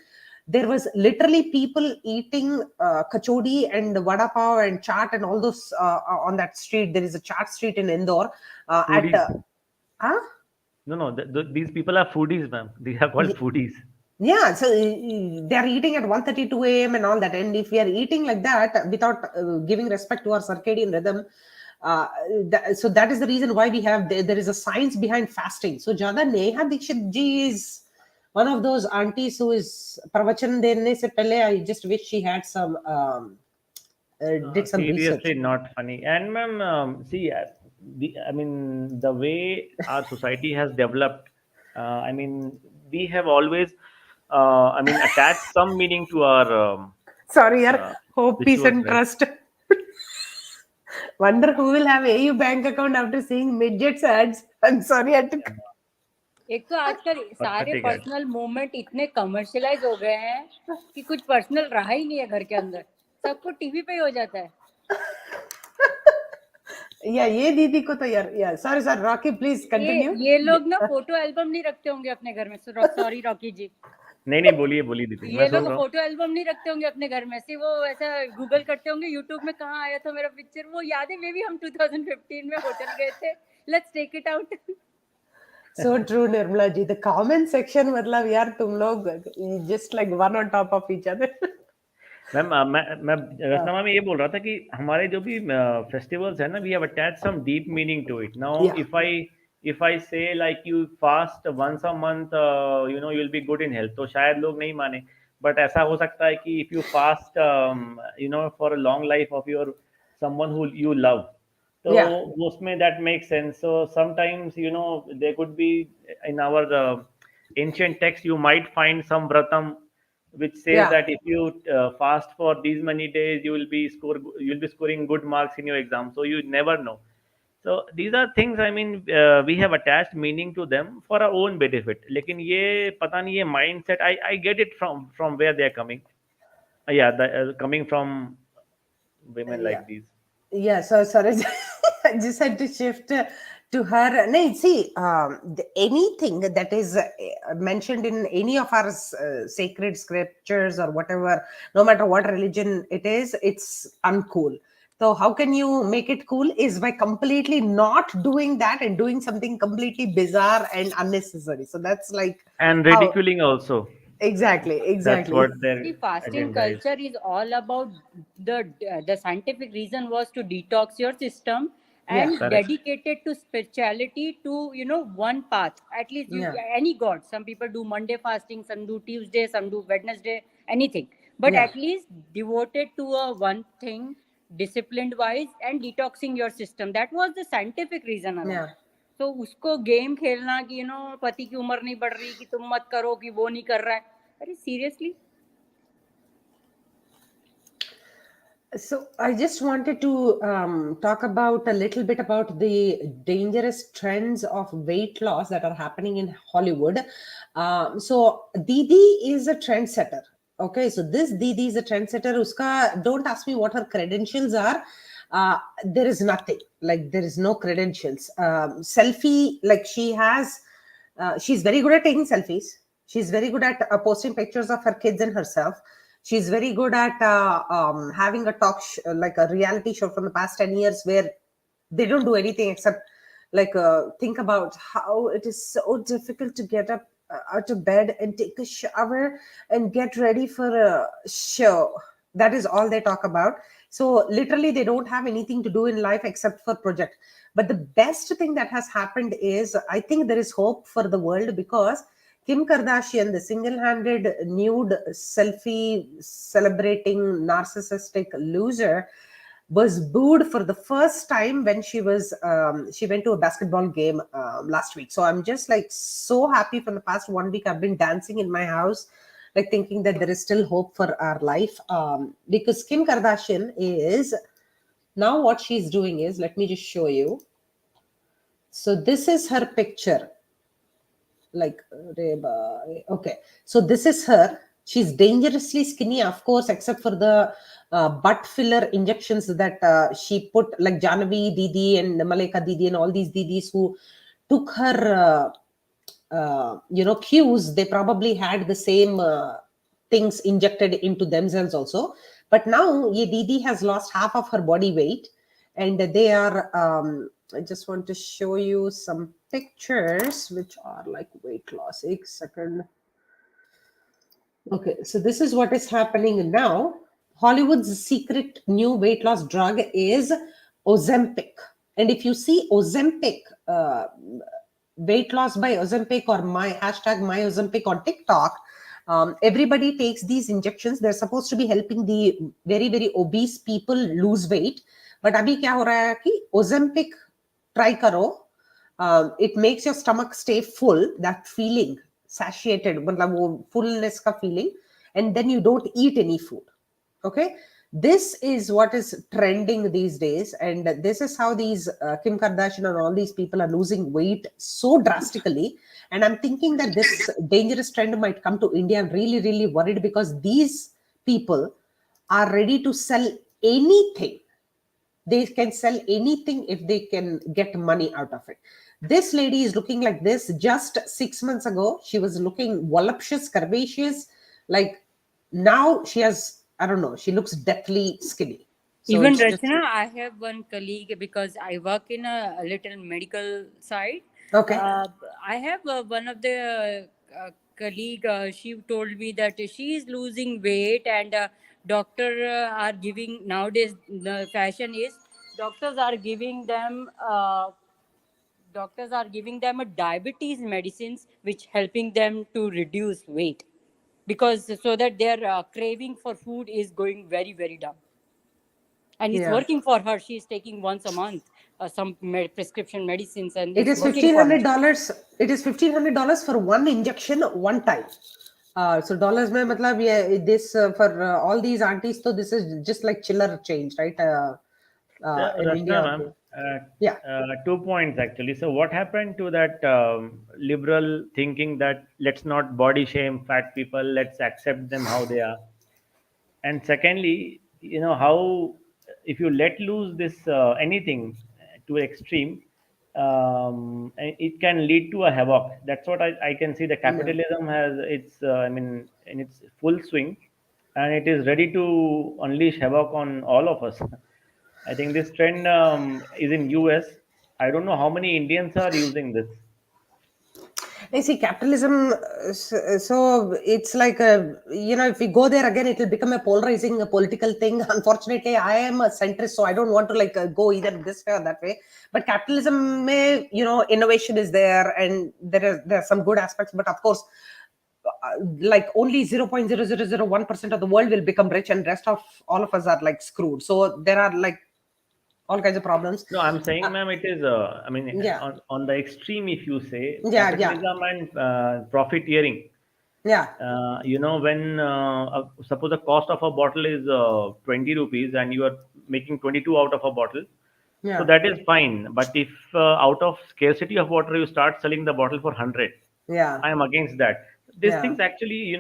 there was literally people eating kachori and vada pav and chaat and all those on that street. There is a chaat street in Indore. No, these people are foodies, ma'am. They are called foodies. Yeah, so they are eating at 1:32 a.m. and all that. And if we are eating like that without giving respect to our circadian rhythm, so that is the reason why we have there is a science behind fasting. So Jada Neha Dikshit ji is one of those aunties who is pravachan dene se pehle, I just wish she had some did some Seriously, research. not funny. And ma'am, see, I mean, the way our society has developed, I mean, we have always I mean, attach some meaning to our Sorry, yaar. Hope, peace, rituals, and right? trust. Wonder who will have AU bank account after seeing midgets ads. I'm sorry, I had to. एक तो आजकल सारे Pathetic ad. Personal moment इतने commercialise हो गए हैं कि कुछ पर्सनल रहा ही नहीं है घर के अंदर, सबको टीवी पे ही हो जाता है. Yeah, ये दीदी को तो यार, yeah. Sorry, sir. Rocky, please continue. ये लोग ना फोटो एल्बम नहीं रखते होंगे अपने घर में. सॉरी रॉकी जी, नहीं बोलिए दीदी, मैं ये सुन लोग रहा हूँ. फोटो एल्बम नहीं रखते होंगे अपने घर में. सिर्फ वो ऐसा गूगल करते होंगे यूट्यूब में कहाँ आया था मेरा पिक्चर. वो याद है, मे बी हम 2015 में होटल गए थे, let's take it out. So true, Nirmala ji. The comment section, मतलब यार तुम लोग just like one on top of each other. Ma'am मैं रत्ना मैम ये बोल रहा था कि हमारे जो भी फेस्टिवल्स है ना, we have attach some deep meaning to it. Now Yeah. if I say like you fast once a month, you know, you'll be good in health, तो शायद लोग नहीं माने. बट ऐसा हो सकता है कि if you fast, you know, for a long life of your someone who you love, तो Yeah. उसमें that makes sense. So sometimes, you know, there could be in our ancient text you might find some vratam which says Yeah. that if you fast for these many days, you'll be scoring good marks in your exam. So you never know. So these are things, I mean, we have attached meaning to them for our own benefit. लेकिन ये पता नहीं, ये mindset, I get it from where they are coming. Coming from women Yeah. like these. Yeah, so sorry, I just had to shift to her. No, see, anything that is mentioned in any of our sacred scriptures or whatever, no matter what religion it is, it's uncool. So how can you make it cool? Is by completely not doing that and doing something completely bizarre and unnecessary. So that's like And how ridiculing also. exactly. That's what their See, fasting agenda is. culture is all about the scientific reason was to detox your system Yeah. and Correct. dedicated to spirituality, to one path. At least Yeah. any god. Some people do Monday fasting, some do Tuesday, some do Wednesday, anything. But Yeah. at least devoted to a one thing, disciplined wise, and detoxing your system. That was the scientific reason around. Yeah. तो उसको game खेलना कि पति की उम्र नहीं बढ़ रही, कि तुम मत करो, कि वो नहीं कर रहा है. अरे seriously. So I just wanted to talk about a little bit about the dangerous trends of weight loss that are happening in Hollywood. So Didi is a trendsetter. Okay, so this Didi is a trendsetter. Uska, don't ask me what her credentials are. There is nothing. Like there is no credentials. Selfie, like she has. She's very good at taking selfies. She's very good at posting pictures of her kids and herself. She's very good at having a like a reality show from the past 10 years where they don't do anything except like think about how it is so difficult to get up out of bed and take a shower and get ready for a show. That is all they talk about. So literally they don't have anything to do in life except for project. But the best thing that has happened is I think there is hope for the world because Kim Kardashian, the single-handed nude selfie celebrating narcissistic loser, was booed for the first time when she went to a basketball game last week. So I'm just like so happy. For the past 1 week I've been dancing in my house, like thinking that there is still hope for our life, because Kim Kardashian is now, what she's doing is, let me just show you. So this is her picture. Like, okay, so this is her. She's dangerously skinny, of course, except for the butt filler injections that she put, like Janavi Didi and Malika Didi and all these Didis who took her cues. They probably had the same things injected into themselves also. But now ye Didi has lost half of her body weight, and they are I just want to show you some pictures which are like weight loss. Ek second. Okay, so this is what is happening now. Hollywood's secret new weight loss drug is Ozempic. And if you see Ozempic, weight loss by Ozempic, or my hashtag my Ozempic on TikTok, everybody takes these injections. They're supposed to be helping the very, very obese people lose weight. But abhi kya ho raha hai ki Ozempic try karo. It makes your stomach stay full, that feeling. satiated, मतलब वो fullness का feeling, and then you don't eat any food. Okay, this is what is trending these days, and this is how these Kim Kardashian and all these people are losing weight so drastically. And I'm thinking that this dangerous trend might come to India. I'm really, really worried because these people are ready to sell anything. They can sell anything if they can get money out of it. This lady is looking like this. Just 6 months ago, she was looking voluptuous, curvaceous. Like now, she has, I don't know, she looks deathly skinny. So Even it's just Rachna, I have one colleague because I work in a little medical side. okay. I have one of the colleague. She told me that she is losing weight, and doctor are giving nowadays. The fashion is doctors are giving them. Doctors are giving them a diabetes medicines which helping them to reduce weight, because so that their craving for food is going very, very down, and it's Yeah. working for her. She's taking once a month some prescription medicines, and It it's is working for her. $1,500. It is $1,500 for one injection, one time. So dollars mein matlab yeah, this for all these aunties, so this is just like chiller change, right? In Rachna, India. ma'am, Yeah. 2 points actually. So, what happened to that liberal thinking that let's not body shame fat people, let's accept them how they are? And secondly, how if you let loose this anything to extreme, it can lead to a havoc. That's what I can see. The Yeah. capitalism has its, in its full swing, and it is ready to unleash havoc on all of us. I think this trend is in US. I don't know how many Indians are using this. I see capitalism. So it's like a, if we go there again, it will become a polarizing, a political thing. Unfortunately, I am a centrist, so I don't want to like go either this way or that way. But capitalism, may innovation is there, and there are some good aspects. But of course, like only 0.0001% of the world will become rich, and rest of all of us are like screwed. So there are like all kinds of problems. No, I'm saying, ma'am, it is, Yeah, on the extreme, if you say yeah, capitalism and profiteering. yeah, When suppose the cost of a bottle is 20 rupees and you are making 22 out of a bottle, so yeah, that is fine. But if out of scarcity of water you start selling the bottle for 100, yeah, I am against that. These yeah. things actually,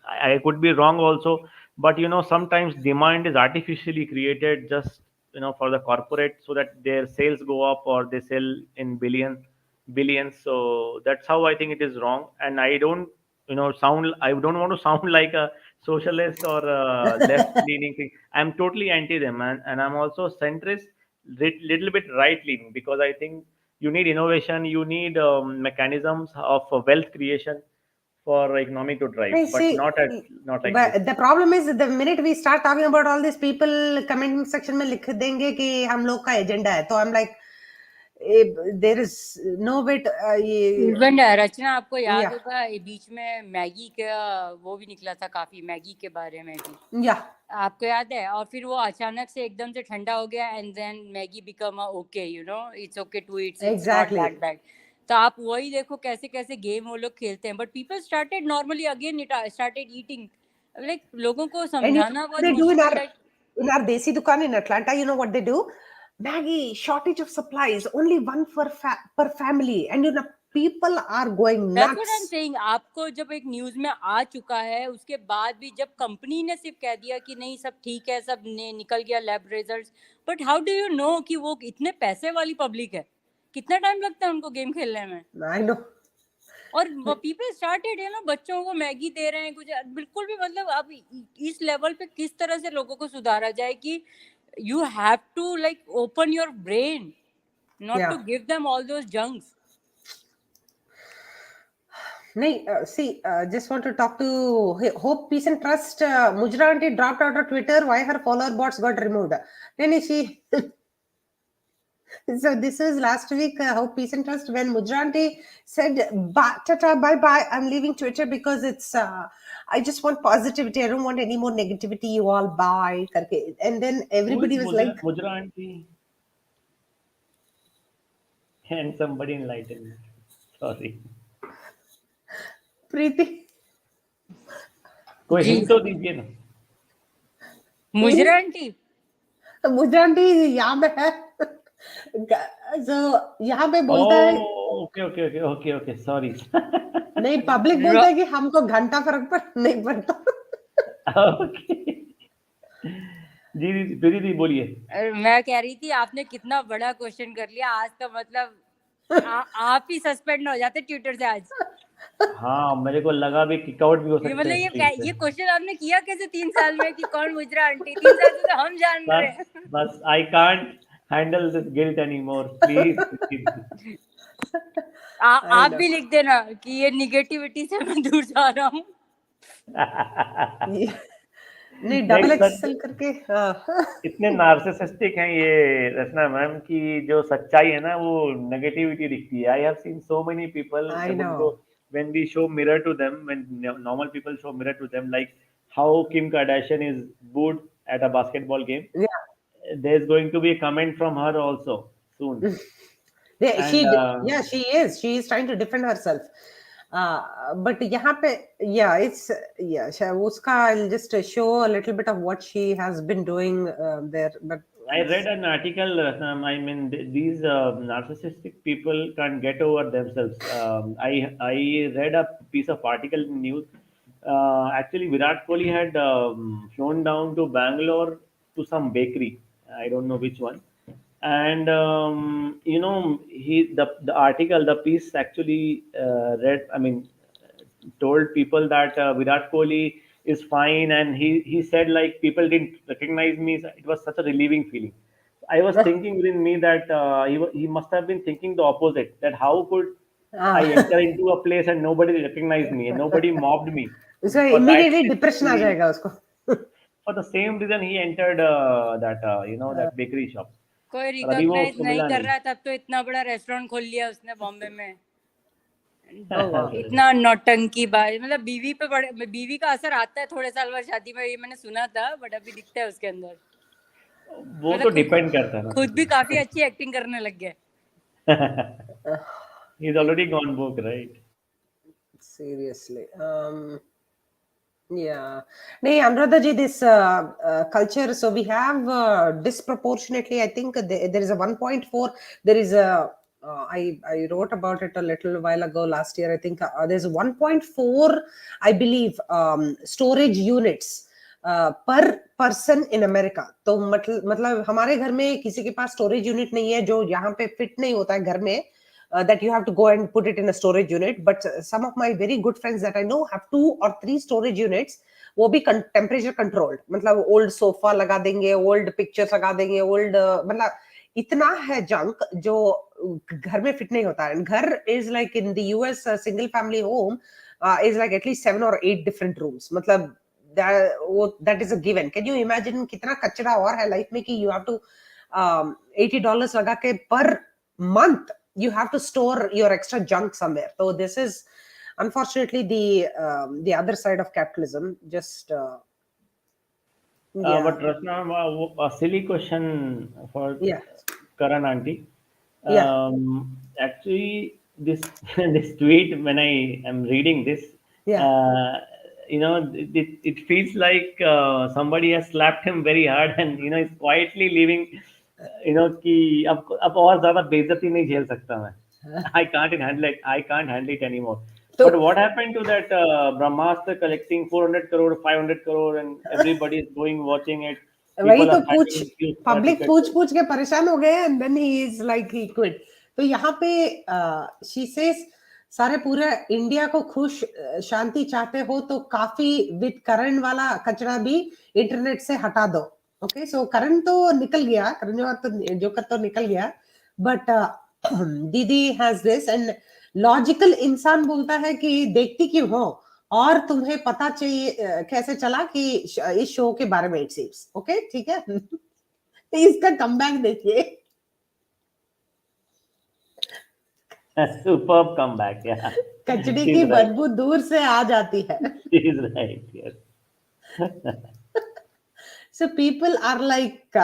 I could be wrong also, but sometimes demand is artificially created just for the corporate so that their sales go up or they sell in billions. So that's how I think it is wrong, and I don't sound. I don't want to sound like a socialist or a left leaning thing. I'm totally anti them, and I'm also centrist, little bit right leaning, because I think you need innovation, you need mechanisms of wealth creation for economy to drive, I but see. not like this. But the problem is that the minute we start talking about all these people, comment section में लिख देंगे कि हम लोग का agenda है. तो I'm like, there is no way to, even Rachna, आपको याद yeah, होगा ये बीच में मैगी का वो भी निकला था, काफी मैगी के बारे में भी yeah, आपको याद है, और फिर वो अचानक से एकदम से ठंडा हो गया, and then Maggi become okay, it's okay to it's, it's not exactly. That bad. तो आप वही देखो कैसे कैसे गेम वो लोग खेलते हैं, but people started normally again started eating. Like लोगों को And समझाना what बहुत they do in मुश्किल है. our desi dukan in Atlanta, you know what they do? Maggie, shortage of supplies, only one per family, and people are going That's what I'm nuts. saying. आपको जब एक news में आ चुका है, उसके बाद भी जब कंपनी ने सिर्फ कह दिया कि नहीं सब ठीक है, सब ने निकल गया lab results, but how do you know कि वो इतने पैसे वाली पब्लिक है, कितना टाइम लगता है उनको गेम खेलने में. I know. और पीपल स्टार्टेड बच्चों को मैगी दे रहे हैं कुछ, बिल्कुल भी मतलब अब इस लेवल पे किस तरह से लोगों को सुधारा जाए कि you have to like open your brain, not to Yeah. Give them all those junks. See, just want to talk to Hope, Peace and Trust. Mujra auntie dropped out of Twitter. Why her follower bots got removed? Then she. So this was last week. Hope, Peace and Trust. When Mujra auntie said, "Tata, bye bye. I'm leaving Twitter because it's. I just want positivity. I don't want any more negativity. You all bye." करके. And then Who is everybody was like, Mujra auntie? And somebody enlightened me. Sorry. प्रीति कोई जी hint तो दीजिए ना। मुजरा aunty मुझे aunty यहाँ पे है। So, यहाँ पे बोलता है okay okay okay okay okay sorry. नहीं, पब्लिक बोलता है कि हमको घंटा फर्क नहीं पड़ता। ओके जी जी प्रीति जी बोलिए। मैं कह रही थी आपने कितना बड़ा क्वेश्चन कर लिया आज, तो मतलब आप ही सस्पेंड हो जाते ट्विटर से आज। हाँ मेरे को लगा भी किकआउट भी हो ये सकते मतलब हैं इस चीज ये से। क्वेश्चन आपने किया कैसे 3 साल में कि कौन मुजरा आंटी? 3 साल से तो हम जान रहे बस हैं। बस I can't handle this guilt anymore please. आप भी लिख देना कि ये निगेटिविटी से मैं दूर जा रहा हूँ। नहीं, डबल नहीं, एक्सएल करके। इतने नार्सिसिस्टिक हैं ये रचना मैम की जो सच्चाई है ना वो नेगेटिविटी दिखती है। I have seen so many people I जब उनको know. when we show mirror to them, when normal people show mirror to them, like how Kim Kardashian is booed at a basketball game, Yeah. there's going to be a comment from her also soon. And She is. She is trying to defend herself. But यहाँ पे, उसका I'll just show a little bit of what she has been doing there. But I read an article. I mean, these narcissistic people can't get over themselves. I read a piece of article in news. Actually, Virat Kohli had flown down to Bangalore to some bakery. I don't know which one. And you know, the article, the piece actually read. I mean, told people that Virat Kohli is fine, and he said like people didn't recognize me. It was such a relieving feeling. I was thinking within me that he must have been thinking the opposite. That how could I enter into a place and nobody recognized me and nobody mobbed me? उसका For that immediately depression आ जाएगा उसको. for the same reason he entered that that bakery shop. कोई और अभी वो recognise उसको नहीं मिला कर नहीं। रहा, तब तो इतना बड़ा रेस्टोरेंट खोल लिया उसने बॉम्बे में। Oh wow. इतना नौटंकी बाज, मतलब बीवी पे बड़े, बीवी का असर आता है थोड़े साल बाद शादी में, ये मैंने सुना था, बट अभी दिखता है उसके अंदर। वो तो मतलब डिपेंड करता है ना। खुद भी काफी अच्छी एक्टिंग करने लग गया। He's already gone broke, right? Seriously. Yeah. Nee, Anuradha ji, this culture, so we have disproportionately, I think there is a 1.4, there is a, I wrote about it a little while ago last year, I think there's a 1.4, I believe, storage units per person in America. तो मतलब हमारे घर में किसी के पास storage unit नहीं है जो यहाँ पे fit नहीं होता है घर में. That you have to go and put it in a storage unit, but some of my very good friends that I know have 2 or 3 storage units. वो भी temperature controlled, मतलब old sofa लगा देंगे, old pictures लगा देंगे, old मतलब इतना है junk जो घर में fit नहीं होता है. And घर is like in the US single family home is like at least 7 or 8 different rooms. मतलब that is a given. Can you imagine कितना कचरा और है life में कि you have to $80 लगा के per month you have to store your extra junk somewhere. So this is unfortunately the other side of capitalism. Just But Ratna, a silly question for Karan aunty. Actually, this this tweet, when I am reading this, it feels like somebody has slapped him very hard, and is quietly leaving. कि अब और ज्यादा बेइज्जती नहीं झेल सकता मैं. I can't handle it anymore. But what happened to that Brahmastra collecting 400 crore, 500 crore, and everybody is going watching it. वही तो पब्लिक पूछ के परेशान हो गए, and then he is like he quit. तो यहाँ पे she says सारे पूरे इंडिया को खुश शांति चाहते हो तो काफी विद करण वाला कचरा भी इंटरनेट से हटा दो. ओके, सो करण तो निकल गया, करण जोकर तो निकल गया, बट दीदी हैज दिस. एंड लॉजिकल इंसान बोलता है कि देखती क्यों हो और तुम्हें पता चाहिए कैसे चला कि इस शो के बारे में. इट सीम्स ओके, ठीक है. इसका कमबैक देखिए. Superb comeback, yeah. कचड़ी की बदबू दूर से आ जाती है. He is right, yes. So people are like,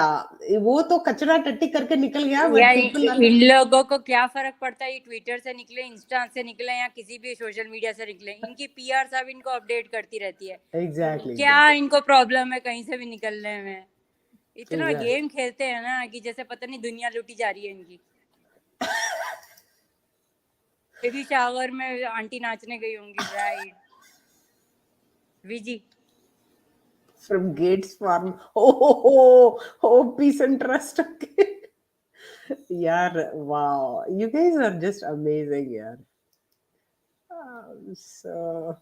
वो तो कचरा टट्टी करके निकल गया, but या people are इन लोगों को क्या फर्क पड़ता है ये ट्विटर से निकले, इंस्टा से निकले या किसी भी सोशल मीडिया से निकले, इनकी पीआर सब इनको अपडेट करती रहती है। exactly. क्या इनको प्रॉब्लम है कहीं से भी निकलने में? इतना Exactly. गेम खेलते हैं ना कि जैसे पता नहीं दुनिया लूटी जा रही है इनकी। बेबी शावर में आंटी नाचने गई होंगी, right? Vizzy From Gates Farm. Oh, peace and trust. Okay. Yaar, wow. You guys are just amazing, yaar. So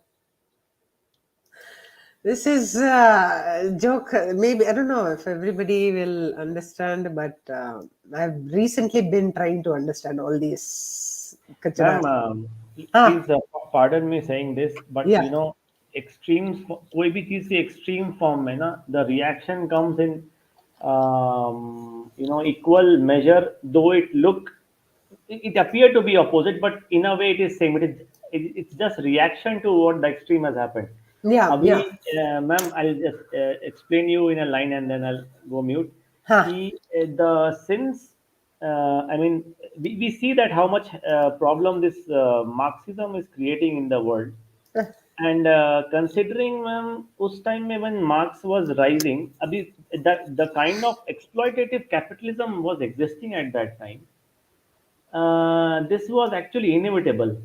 this is a joke. Maybe I don't know if everybody will understand, but I've recently been trying to understand all these kachara. Ma'am, Ah. please pardon me saying this, but Yeah. you know, extremes, कोई भी चीज की extreme form में ना, the reaction comes in, equal measure. Though it appear to be opposite, but in a way it is same. It's just reaction to what the extreme has happened. Yeah, अभी, yeah. ma'am, I'll just explain you in a line and then I'll go mute. Huh. Since I mean, we see that how much problem this Marxism is creating in the world. And considering, ma'am, उस time में when Marx was rising, अभी the kind of exploitative capitalism was existing at that time. This was actually inevitable.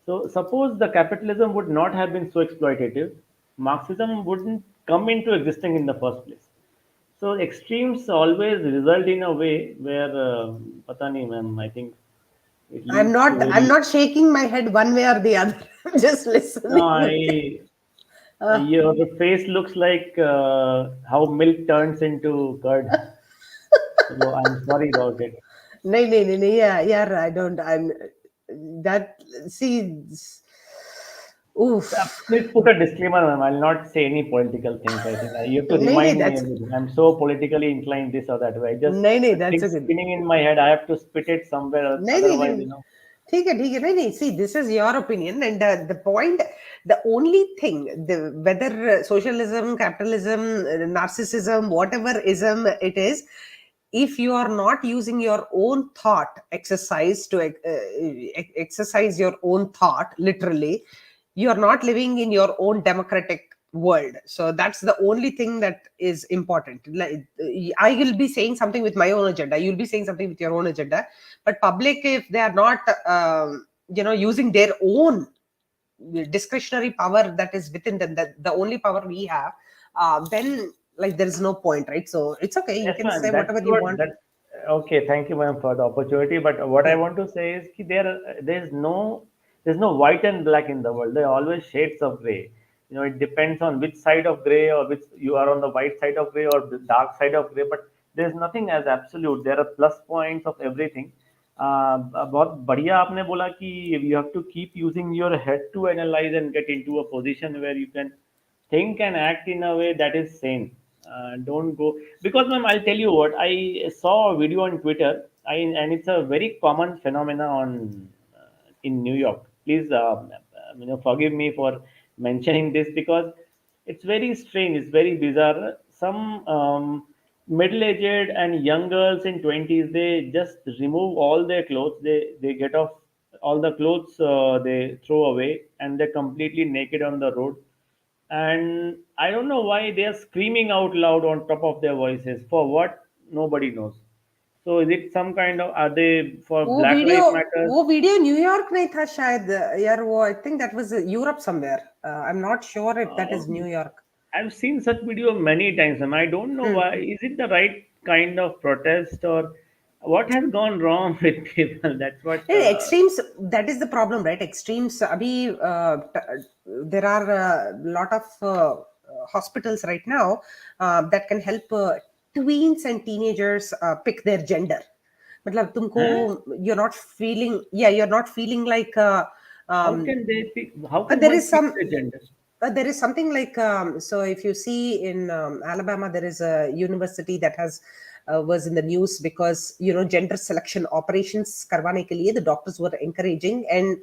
So, suppose the capitalism would not have been so exploitative, Marxism wouldn't come into existing in the first place. So, extremes always result in a way where, pata nahi, ma'am, I think it I'm leads to I'm very. not shaking my head one way or the other. I'm just listening. No, your face looks like how milk turns into curd. So, I'm sorry about it. No. Yeah, I don't. I'm that. See, oof. Please put a disclaimer, ma'am. I'll not say any political things. I think you have to remind me That's everything. I'm so politically inclined this or that way. I just that's things okay. spinning in my head. I have to spit it somewhere. Otherwise, you know. ठीक है नहीं see this is your opinion and the point the only thing whether socialism capitalism narcissism whatever ism it is if you are not using your own thought exercise to exercise your own thought literally you are not living in your own democratic world so that's the only thing that is important like, I will be saying something with my own agenda you'll be saying something with your own agenda but public if they are not using their own discretionary power that is within them that the only power we have then like there is no point right so it's okay you Yes, can ma'am. say That's whatever you what want. that. Okay, thank you, ma'am, for the opportunity. But what I want to say is that there's no white and black in the world. There are always shades of gray. You know, it depends on which side of gray or which you are on the white side of gray or the dark side of gray. But there's nothing as absolute. There are plus points of everything. बहुत बढ़िया आपने बोला कि you have to keep using your head to analyze and get into a position where you can think and act in a way that is sane. Don't go because, ma'am, I'll tell you what I saw a video on Twitter. And it's a very common phenomena on in New York. Please, forgive me for mentioning this because it's very strange. It's very bizarre. Some middle-aged and young girls in 20s they just remove all their clothes. They get off all the clothes they throw away and they're completely naked on the road and I don't know why they are screaming out loud on top of their voices. For what? Nobody knows. So is it some kind of are they for Black Lives Matter? वो video New York में था शायद यार वो I think that was Europe somewhere I'm not sure if that is New York. I've seen such video many times and I don't know why. Is it the right kind of protest or what has gone wrong with people? That's what Extremes that is the problem right extremes abhi there are a lot of hospitals right now that can help tweens and teenagers pick their gender मतलब तुमको you're not feeling like how can they pick how can there one is pick some the gender? there is something like so if you see in Alabama there is a university that has was in the news because gender selection operations करवाने के लिए the doctors were encouraging and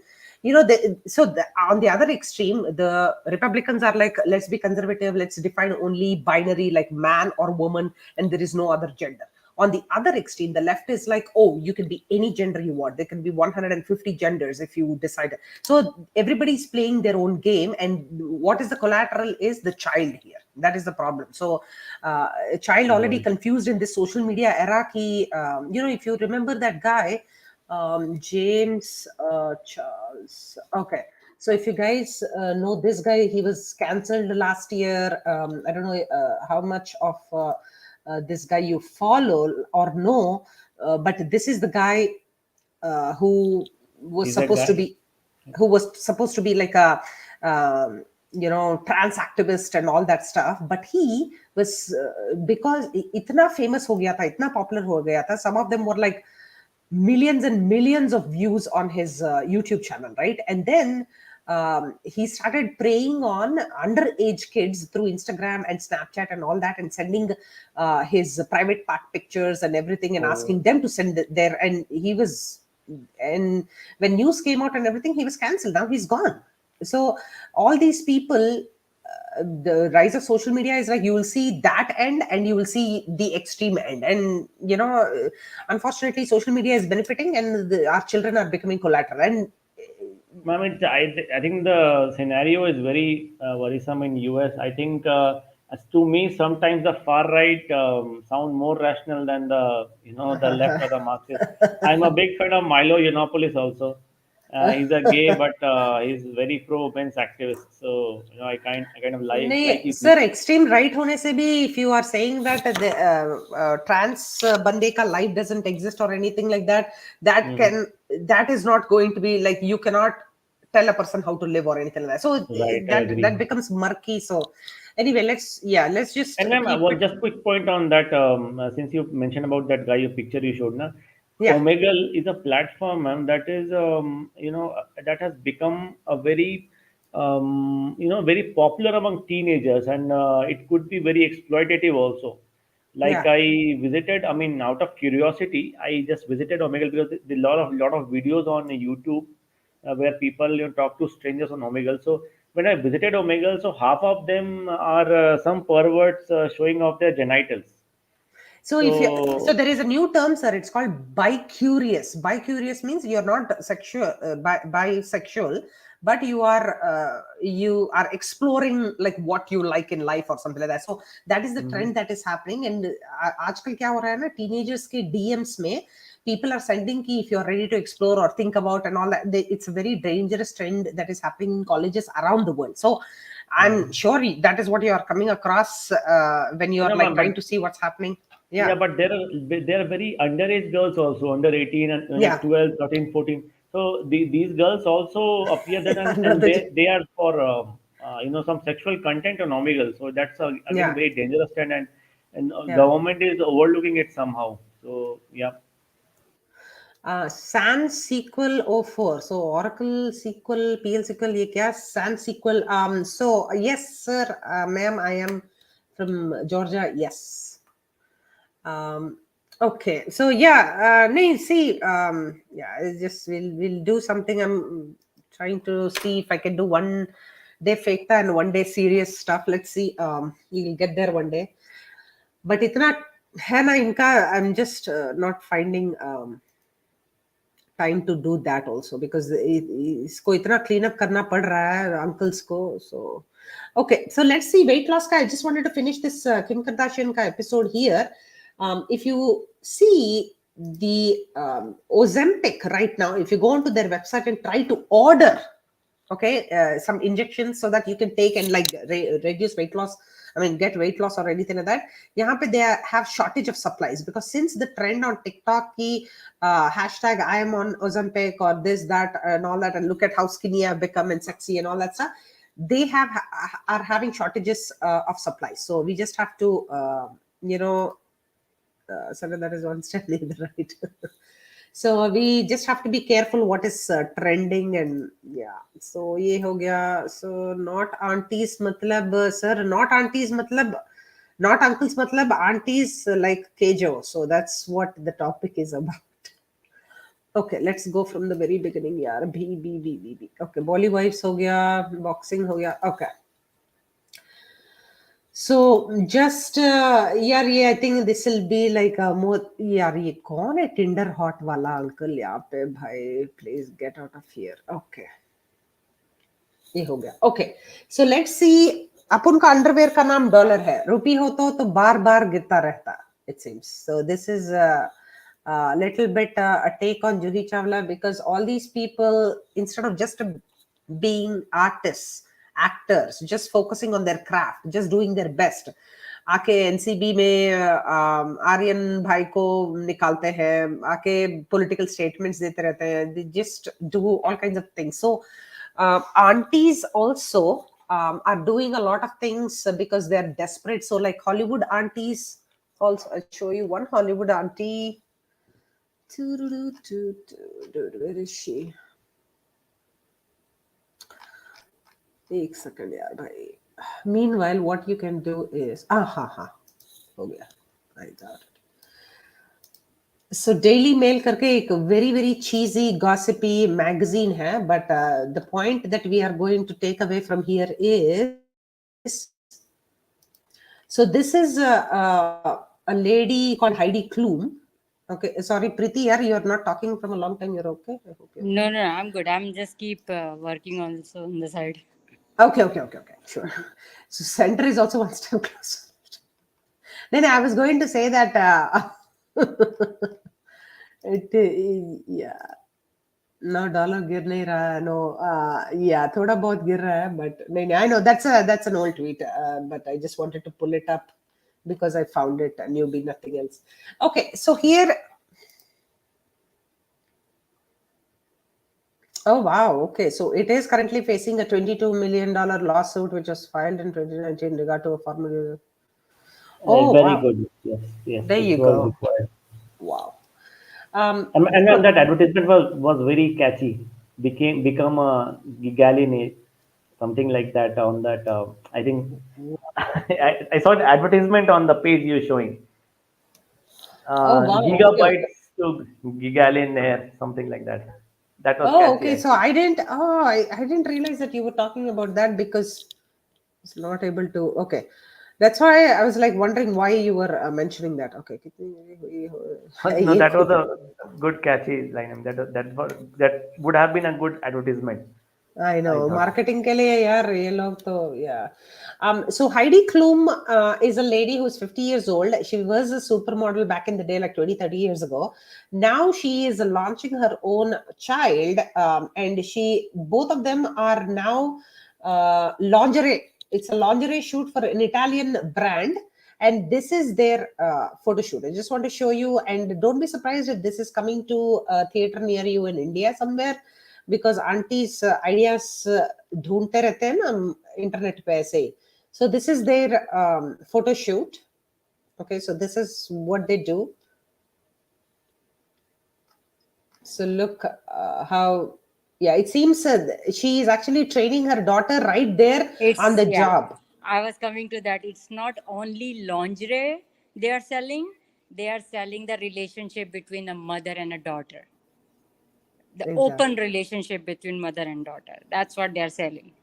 on the other extreme, the Republicans are like, let's be conservative, let's define only binary, like man or woman, and there is no other gender. On the other extreme, the left is like, oh, you can be any gender you want. There can be 150 genders if you decide. So everybody's playing their own game, and what is the collateral is the child here. That is the problem. So a child already confused in this social media era. If you remember that guy, James Charles. Okay. So if you guys know this guy, he was cancelled last year. I don't know how much of this guy you follow or know, but this is the guy who was He's that supposed to guy? be like a trans activist and all that stuff, but he was because itna famous ho gaya tha, itna popular ho gaya tha, some of them were like millions and millions of views on his YouTube channel, right? And then he started preying on underage kids through Instagram and Snapchat and all that, and sending his private part pictures and everything, and asking them to send their. And when news came out and everything, he was cancelled. Now he's gone. So all these people, the rise of social media is like, you will see that end and you will see the extreme end, and unfortunately social media is benefiting, and our children are becoming collateral. And I mean, I think the scenario is very worrisome in US. I think, as to me, sometimes the far right sound more rational than the left or the Marxist. I'm a big fan of Milo Yiannopoulos also. He's a gay, but he's very pro men's activist. So I kind of like नहीं his. Sir, extreme right होने से भी, if you are saying that the trans बंदे का life doesn't exist or anything like that, that is not going to be like, you cannot tell a person how to live or anything like that. So Right, I agree. that becomes murky. So anyway, let's just And ma'am, keep well, it. just quick point on that. Since you mentioned about that guy, your picture you showed, na, Yeah. Omegle is a platform, ma'am, that is, that has become a very, very popular among teenagers, and it could be very exploitative also. Like Yeah. I visited, I mean, out of curiosity, I just visited Omegle because there are lot of videos on YouTube where people talk to strangers on Omegle. So when I visited Omegle, so half of them are some perverts showing off their genitals. So So there is a new term, sir. It's called bi-curious. Bi-curious means you're not sexual, bisexual, but you are exploring like what you like in life or something like that. So that is the trend that is happening. And आजकल क्या हो रहा है ना, teenagers के DMs में people are sending ki if you're ready to explore or think about and all that. It's a very dangerous trend that is happening in colleges around the world. So I'm sure that is what you are coming across when you are no, like ma'am, trying but to see what's happening. yeah, Yeah. but there are very underage girls also, under 18 and Yeah. 12, 13, 14. So these girls also appear that, and they are for some sexual content on Omegle. So that's again Yeah. very dangerous trend, and Yeah. government is overlooking it somehow. So yeah. Sans SQL 04. So Oracle SQL, PL SQL, ये क्या? Sans SQL. So yes, sir, ma'am, I am from Georgia. Yes. Okay. So yeah, no, see, yeah, it's just we'll do something. I'm trying to see if I can do one day Fekta and one day serious stuff. Let's see. We'll get there one day. But इतना है ना इनका, I'm just not finding time to do that also, because इसको इतना clean up करना पड़ रहा है uncles को. So okay, so let's see weight loss ka. I just wanted to finish this Kim Kardashian ka episode here. If you see the Ozempic right now, if you go onto their website and try to order some injections so that you can take and like reduce weight loss, I mean get weight loss or anything like that, yahan pe they have shortage of supplies, because since the trend on TikTok ki hashtag I am on Ozempic or this that and all that, and look at how skinny I've become and sexy and all that stuff, they are having shortages of supplies. So we just have to so that is one step in the right. So we just have to be careful what is trending, and yeah. So ye ho gaya. So not aunties matlab, sir, not aunties matlab, not uncles matlab aunties like Kejo. So that's what the topic is about. Okay, let's go from the very beginning. यार B. Okay, Bolly wives हो गया, boxing हो गया. Okay. So just यार ये I think this will be like a more यार ये कौन है Tinder hot वाला uncle यहाँ पे भाई, please get out of here. Okay, ये हो गया. Okay, so let's see. अपन का अंडरवेयर का नाम डॉलर है, रुपी हो तो बार बार गिरता रहता. It seems so. This is a little bit a take on Juhi Chawla, because all these people, instead of just being artists, actors, just focusing on their craft, just doing their best, आके NCB में आर्यन भाई को निकालते हैं, आके political statements देते रहते हैं. They just do all kinds of things. So aunties also are doing a lot of things because they're desperate. So like Hollywood aunties, also I'll show you one Hollywood auntie. Where is she? एक second यार भाई. Meanwhile, what you can do is हो गया. I got it. So Daily Mail करके एक very very cheesy gossipy magazine है, but the point that we are going to take away from here is, so this is a lady called Heidi Klum. Okay, sorry Preeti, yaar, you're not talking from a long time. You're okay? I hope you're No, I'm good. I'm just keep working also on the side. okay, sure. So center is also one step closer. Then I was going to say that yeah, no dollar गिर नहीं रहा है, no yeah थोड़ा बहुत गिर रहा है, but नहीं, I know that's an old tweet, but I just wanted to pull it up because I found it a newbie, nothing else. Okay, so here, oh wow, okay, so it is currently facing a $22 million lawsuit which was filed in 2019 in regard to a former. Oh very wow. good. Yes. There it you was go. required. Wow. And that advertisement was very catchy. Become a galley, something like that on that. I think I saw the advertisement on the page you're showing. Oh wow. Gigabytes Okay. to gigalin air, something like that. That was Oh, catchy. okay. So I didn't. Oh, I didn't realize that you were talking about that because it's not able to. Okay, that's why I was like wondering why you were mentioning that. Okay. No, that was a good catchy line. That would have been a good advertisement. I know, I thought. marketing के लिए यार ये लोग तो, yeah. So Heidi Klum is a lady who's 50 years old. She was a supermodel back in the day, like 20-30 years ago. Now she is launching her own child, and both of them are now lingerie. It's a lingerie shoot for an Italian brand, and this is their photo shoot. I just want to show you, and don't be surprised if this is coming to a theater near you in India somewhere, because aunties ideas ढूंढते रहते हैं ना internet पे ऐसे ही. So this is their photo shoot. Okay, so this is what they do. So look how, yeah, it seems she is actually training her daughter right there on the job. I was coming to that. It's not only lingerie they are selling the relationship between a mother and a daughter. The open relationship between mother and daughter. That's what they are selling.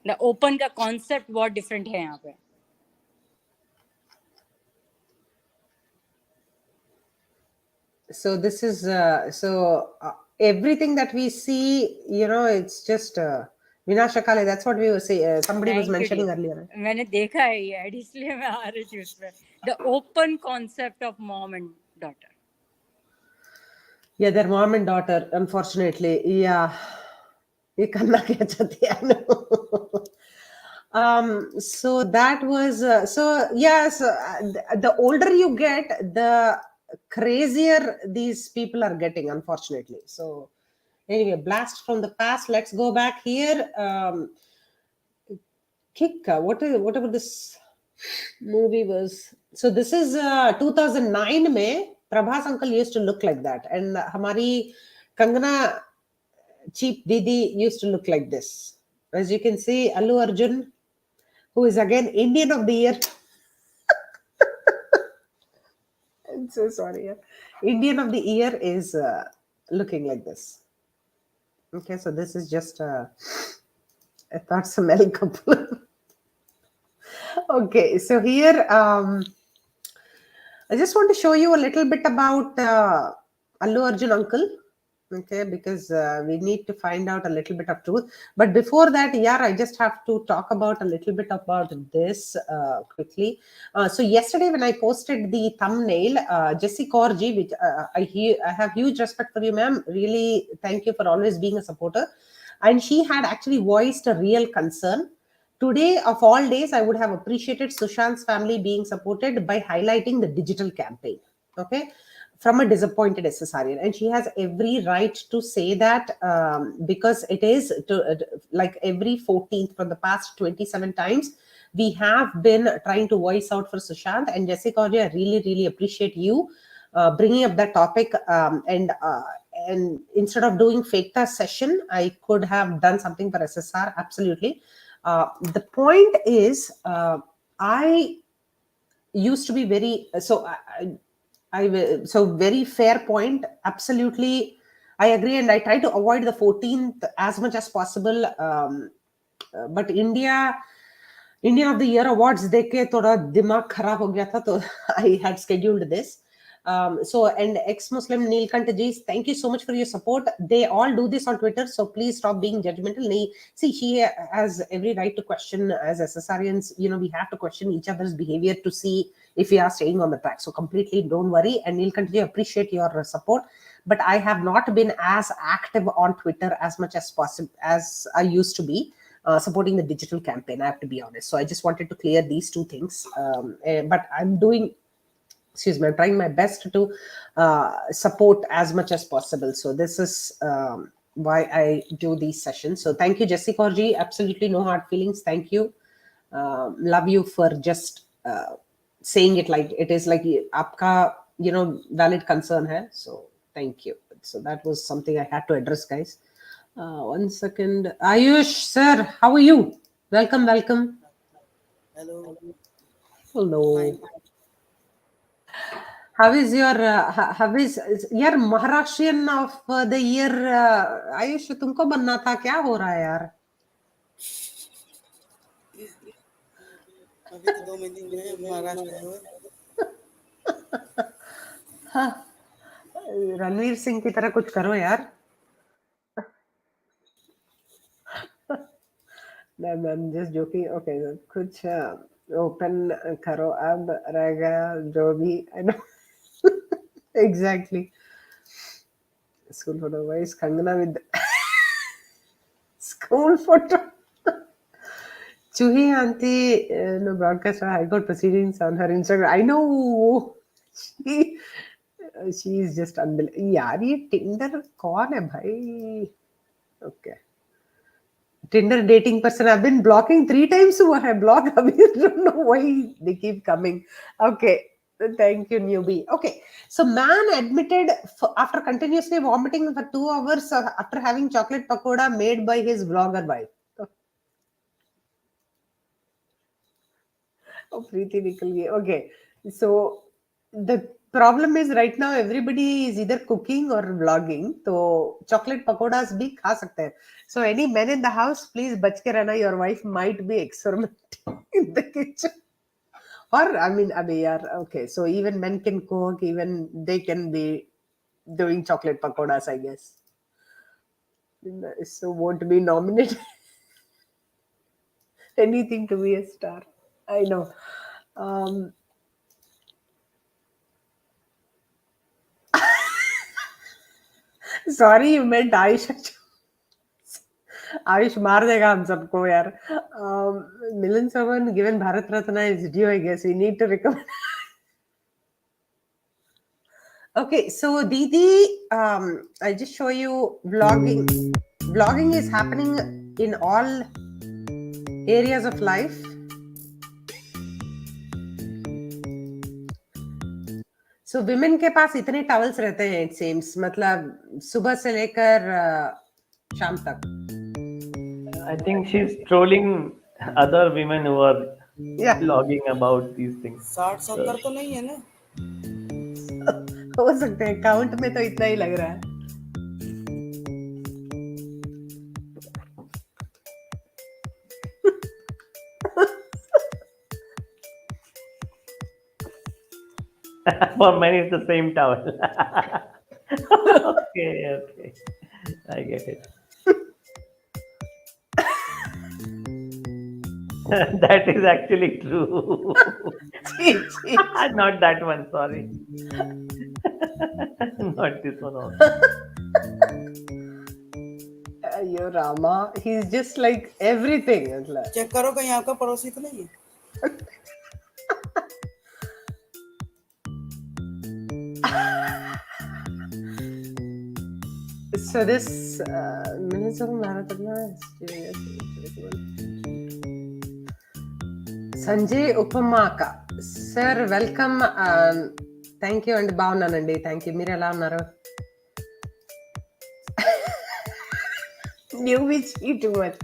The open का concept बहुत different है यहाँ पे. So this is everything that we see, it's just Vinashakale. That's what we were saying. Somebody was mentioning earlier. मैंने देखा है ये ad, इसलिए मैं आ रही थी उस पे. The open concept of mom and daughter. Yeah, their mom and daughter, unfortunately. Yeah. ये करना क्या चाहती है, so that was so yes, the older you get, the crazier these people are getting, unfortunately. So anyway, blast from the past. Let's go back here. Whatever this movie was. So this is 2009 mein Prabhas uncle used to look like that, and hamari Kangana cheap Didi used to look like this. As you can see, Allu Arjun, who is again Indian of the Year. I'm so sorry. Indian of the Year is looking like this. Okay, so this is just I thought smell couple. Okay, so here I just want to show you a little bit about Allu Arjun uncle. Okay, because we need to find out a little bit of truth. But before that, yeah, I just have to talk about a little bit about this quickly. So yesterday when I posted the thumbnail, Jessie Corgi, which I have huge respect for you, ma'am. Really, thank you for always being a supporter. And she had actually voiced a real concern. Today, of all days, I would have appreciated Sushant's family being supported by highlighting the digital campaign. Okay, from a disappointed SSRian, and she has every right to say that because it is like every 14th from the past 27 times we have been trying to voice out for Sushant. And Jessica, I really appreciate you bringing up that topic, and instead of doing Fekta session, I could have done something for SSR. Absolutely. The point is, I used to be very so very fair point. Absolutely, I agree, and I try to avoid the 14th as much as possible. But Indian of the Year awards देके थोड़ा दिमाग खराब हो गया था, तो I had scheduled this. So, and ex-Muslim Neelkant ji, thank you so much for your support. They all do this on Twitter, so please stop being judgmental. See, she has every right to question. As SSRians, we have to question each other's behavior to see if we are staying on the track. So completely don't worry. And Neelkant ji, appreciate your support. But I have not been as active on Twitter as much as possible as I used to be. Supporting the digital campaign, I have to be honest. So I just wanted to clear these two things. But I'm trying my best to support as much as possible. So this is why I do these sessions. So thank you, Jessie Corgi. Absolutely no hard feelings. Thank you. Love you for just saying it like it is, like aapka, valid concern hai. So thank you. So that was something I had to address, guys. 1 second. Ayush, sir, how are you? Welcome. Hello. Hello. How is your Maharashtrian of the year? Ayush, तुमको बनना था, क्या हो रहा है यार? अभी तो 2 महीने में महाराष्ट्र में। हाँ, रणवीर सिंह की तरह कुछ करो यार. I'm just joking. Okay, कुछ open करो, अब रह गया जो भी. I know. Exactly. School photo wise, Kangana with school photo. Chuhi auntie no broadcast High Court proceedings on her Instagram. I know. She is just unbelievable. यार ये Tinder कौन है भाई? Okay. Tinder dating person. I've been blocking 3 times. हुआ है block अभी. I don't know why they keep coming. Okay. Thank you, newbie. Okay. So man admitted after continuously vomiting for 2 hours after having chocolate pakoda made by his vlogger wife. Oh, Preeti nikal gayi. Okay. So the problem is right now everybody is either cooking or vlogging. So chocolate pakodas bhi kha sakte hain. So any men in the house, please bach ke rehna. Your wife might be experimenting in the kitchen. Or I mean, okay. So even men can cook. Even they can be doing chocolate pakodas, I guess. So won't be nominated. Anything to be a star. I know. Sorry, you meant Ayush. Ayush मार देगा हम सबको यार. Milan Savan given Bharat Ratna is due, I guess. We need to recommend. Okay, so Didi, I just show you vlogging. Vlogging is happening in all areas of life. So women के पास इतने towels रहते हैं, it seems. मतलब सुबह से लेकर शाम तक. I think she's trolling other women who are blogging about these things. 60-70 तो नहीं है ना? हो सकते हैं, काउंट में तो इतना ही लग रहा है. For many, it's the same towel. Okay. I get it. That is actually true. Not that one, sorry. Not this one also. Yo Rama, he's just like everything. मतलब. चेक करो कहीं आपका पड़ोसी तो नहीं है. So this minutes of Maratona. Sanjay Upamaka. Sir, welcome. Thank you and బాగున్నానండి. Thank you. మీరు ఎలా ఉన్నారు? Knew me cheat too much.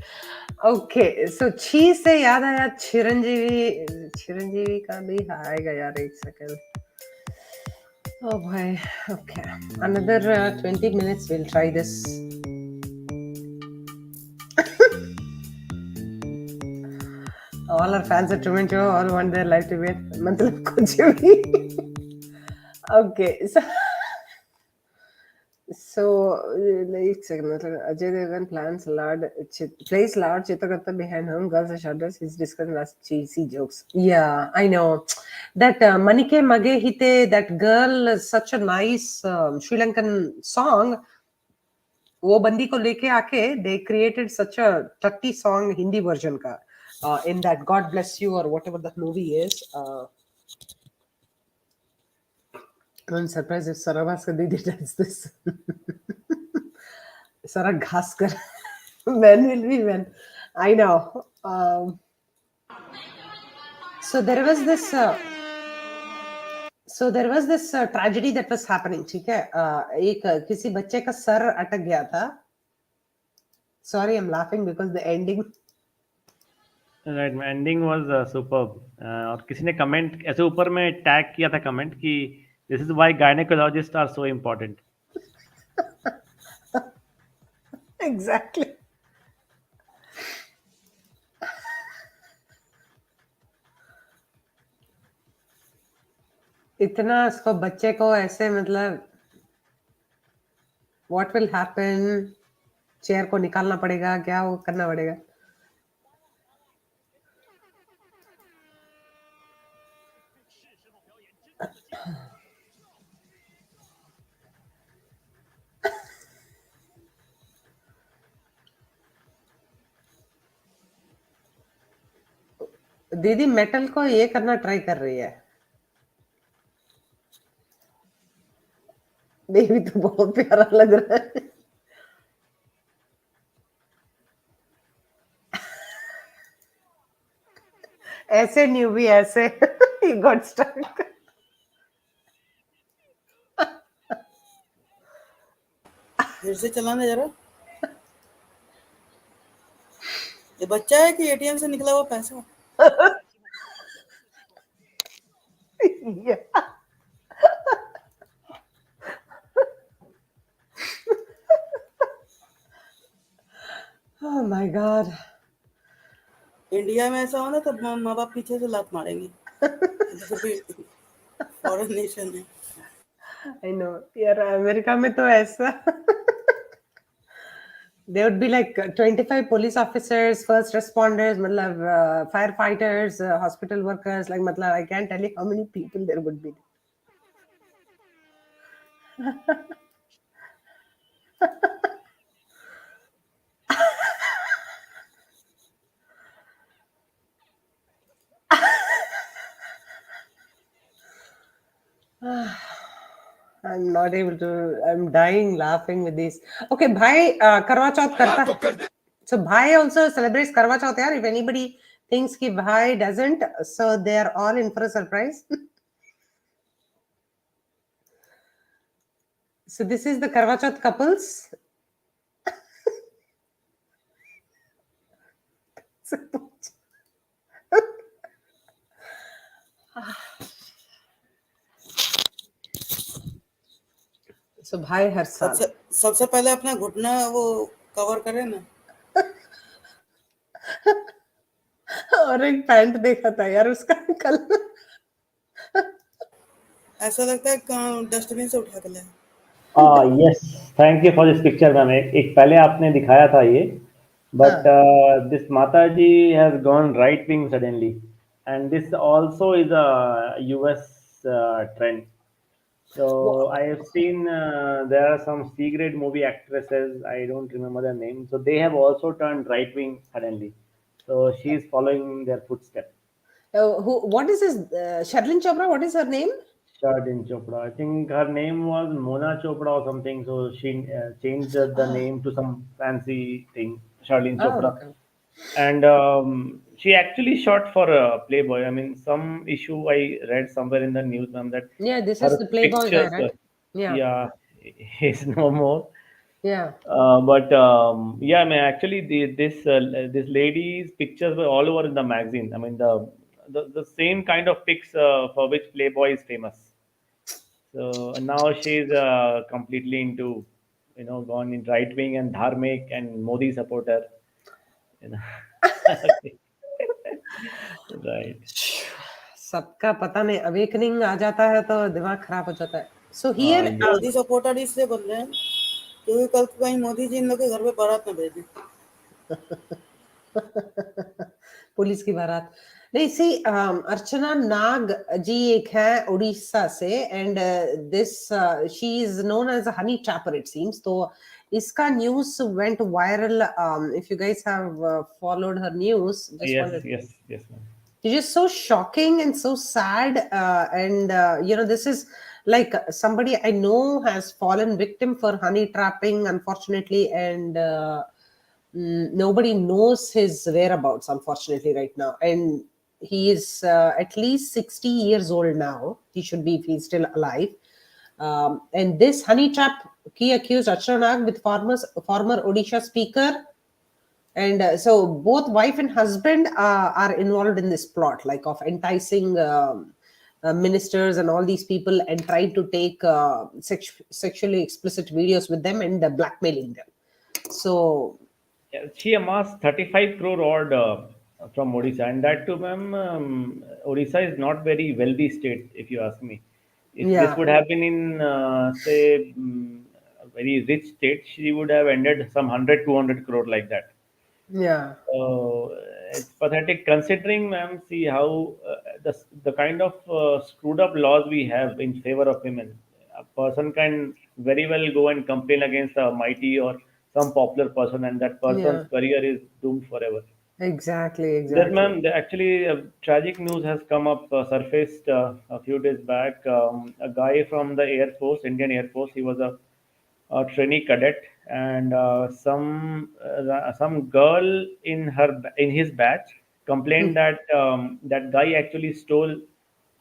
Okay, so cheese से याद आया चिरंजीवी का भी आएगा यार, एक second. Oh boy. Okay, another 20 minutes. We'll try this. All our fans at Truman Show all want their life to be. मतलब कुछ भी. Okay, so like second, Ajay Devgan plays large Chitakata behind home. Girls are shudders. He's discussing last cheesy jokes. Yeah, I know that Manike Mage Hite. That girl is such a nice Sri Lankan song. वो बंदी को लेके आके they created such a touchy song Hindi version का in that God Bless You or whatever that movie is. I'm surprised if Sarah Bhaskar Didi does this. Sarah Ghaskar. Men will be men. I know. So there was this tragedy that was happening. ठीक है, एक किसी बच्चे का sir अटक गया था. Sorry, I'm laughing because the ending. Right, ending was superb. और किसी ने कमेंट ऐसे ऊपर में टैग किया था कमेंट कि this is why gynecologists are so important. Exactly. इतना इसको बच्चे को ऐसे मतलब what will happen, चेयर को निकालना पड़ेगा, क्या वो करना पड़ेगा. दीदी मेटल को ये करना ट्राई कर रही है. बेबी तो बहुत प्यारा लग रहा है. ऐसे न्यू भी ऐसे he got stuck. फिर से चलाना जरा. ये बच्चा है कि एटीएम से निकला हुआ पैसा? Yeah. Oh my God. India में ऐसा हो ना तो माँ बाप पीछे से लात मारेंगे. फॉरेन नेशन है. I know. यार अमेरिका में तो ऐसा there would be like 25 police officers, first responders, मतलब firefighters, hospital workers, like मतलब I can't tell you how many people there would be. I'm not able to. I'm dying laughing with this. Okay, Bhai, Karwa Chauth karta. So Bhai also celebrates Karwa Chauth. Yaar. If anybody thinks ki Bhai doesn't, so they are all in for a surprise. So this is the Karwa Chauth couples. So Bhai हर साल सबसे पहले अपना घुटना वो cover करे ना. और एक पैंट देखा था यार उसका कल. ऐसा लगता है डस्टबिन से उठा के लाए। Yes, thank you for this picture, ma'am. एक पहले आपने दिखाया था ये, but हाँ. this Mataji has gone right wing suddenly, and this also is a US trend. So I have seen there are some C-grade movie actresses. I don't remember their name. So they have also turned right wing suddenly. So she is following their footsteps. What is this? Sharlin Chopra, what is her name? Shardin Chopra. I think her name was Mona Chopra or something. So she changed the Ah, name to some fancy thing, Shardin oh, Chopra. okay. And she actually shot for Playboy. I mean, some issue I read somewhere in the news, ma'am, that Yeah, this is her the Playboy guy, pictures, right? Yeah, yeah, is no more. yeah. But yeah, I mean, actually, this lady's pictures were all over in the magazine. I mean, the same kind of pics for which Playboy is famous. So now she's completely into, gone in right wing and dharmic and Modi supporter. You know. Okay. Right. सबका पता नहीं awakening आ जाता है तो दिमाग खराब हो जाता है. So here, Yes. Modi supporter इसलिए बन रहे हैं क्योंकि कल को कहीं मोदी जी इन लोग के घर पे बारात में भेजें। पुलिस की बारात नहीं. सी अर्चना नाग जी एक है उड़ीसा से, and this she is known as a honey trapper it seems. तो इसका news went viral. If you guys have followed her news, just Yes. Wanted. Yes. Yes, ma'am. It's just so shocking and so sad. And this is like somebody I know has fallen victim for honey trapping, unfortunately, and nobody knows his whereabouts, unfortunately, right now. And he is at least 60 years old now. He should be, if he's still alive. And this honey trap, he accused Archana Nag with former Odisha speaker. And so both wife and husband are involved in this plot, like of enticing ministers and all these people, and trying to take sexually explicit videos with them, and blackmailing them. So Yeah, she amassed 35 crore odd from Odisha, and that too, ma'am. Odisha is not very wealthy state, if you ask me. If this yeah, would have been in, say, a very rich state, she would have ended some 100, 200 crore like that. yeah, So it's pathetic considering, ma'am. See how the kind of screwed up laws we have in favor of women. A person can very well go and complain against a mighty or some popular person, and that person's yeah, career is doomed forever. exactly, Yes, exactly. ma'am. Actually, tragic news has come up, surfaced a few days back. A guy from the Air Force, Indian Air Force, he was a trainee cadet, and some girl in his batch complained Hmm. that that guy actually stole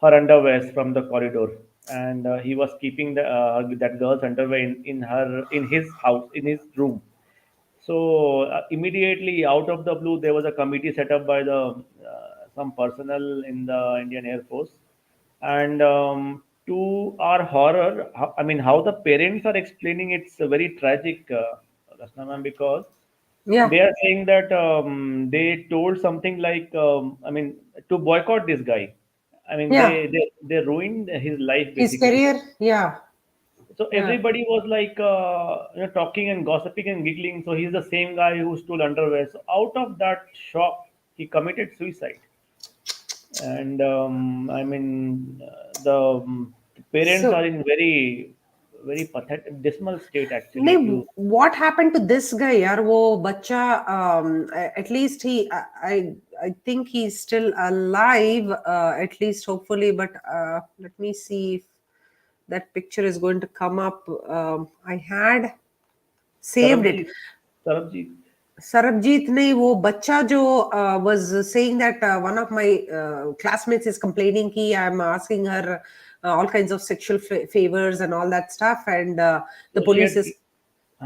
her underwears from the corridor, and he was keeping that girl's underwear in his house, in his room. So immediately out of the blue, there was a committee set up by the some personnel in the Indian Air Force, and to our horror, I mean, how the parents are explaining it's very tragic, Rasna ma'am, because Yeah, they are saying that they told something like, I mean, to boycott this guy. I mean, yeah. they ruined his life His basically. career, yeah, So yeah. everybody was like, talking and gossiping and giggling. So he's the same guy who stole underwear. So out of that shock, he committed suicide. And I mean, the parents So are in very, very pathetic, dismal state actually. If नहीं, you, what happened to this guy यार? वो बच्चा, at least I think he's still alive, at least hopefully. But let me see if that picture is going to come up. I had saved it. Sarabjit, Sarabjit, Sarabjit नहीं, वो बच्चा जो was saying that one of my classmates is complaining कि I'm asking her all kinds of sexual favors and all that stuff, and the so she police had, is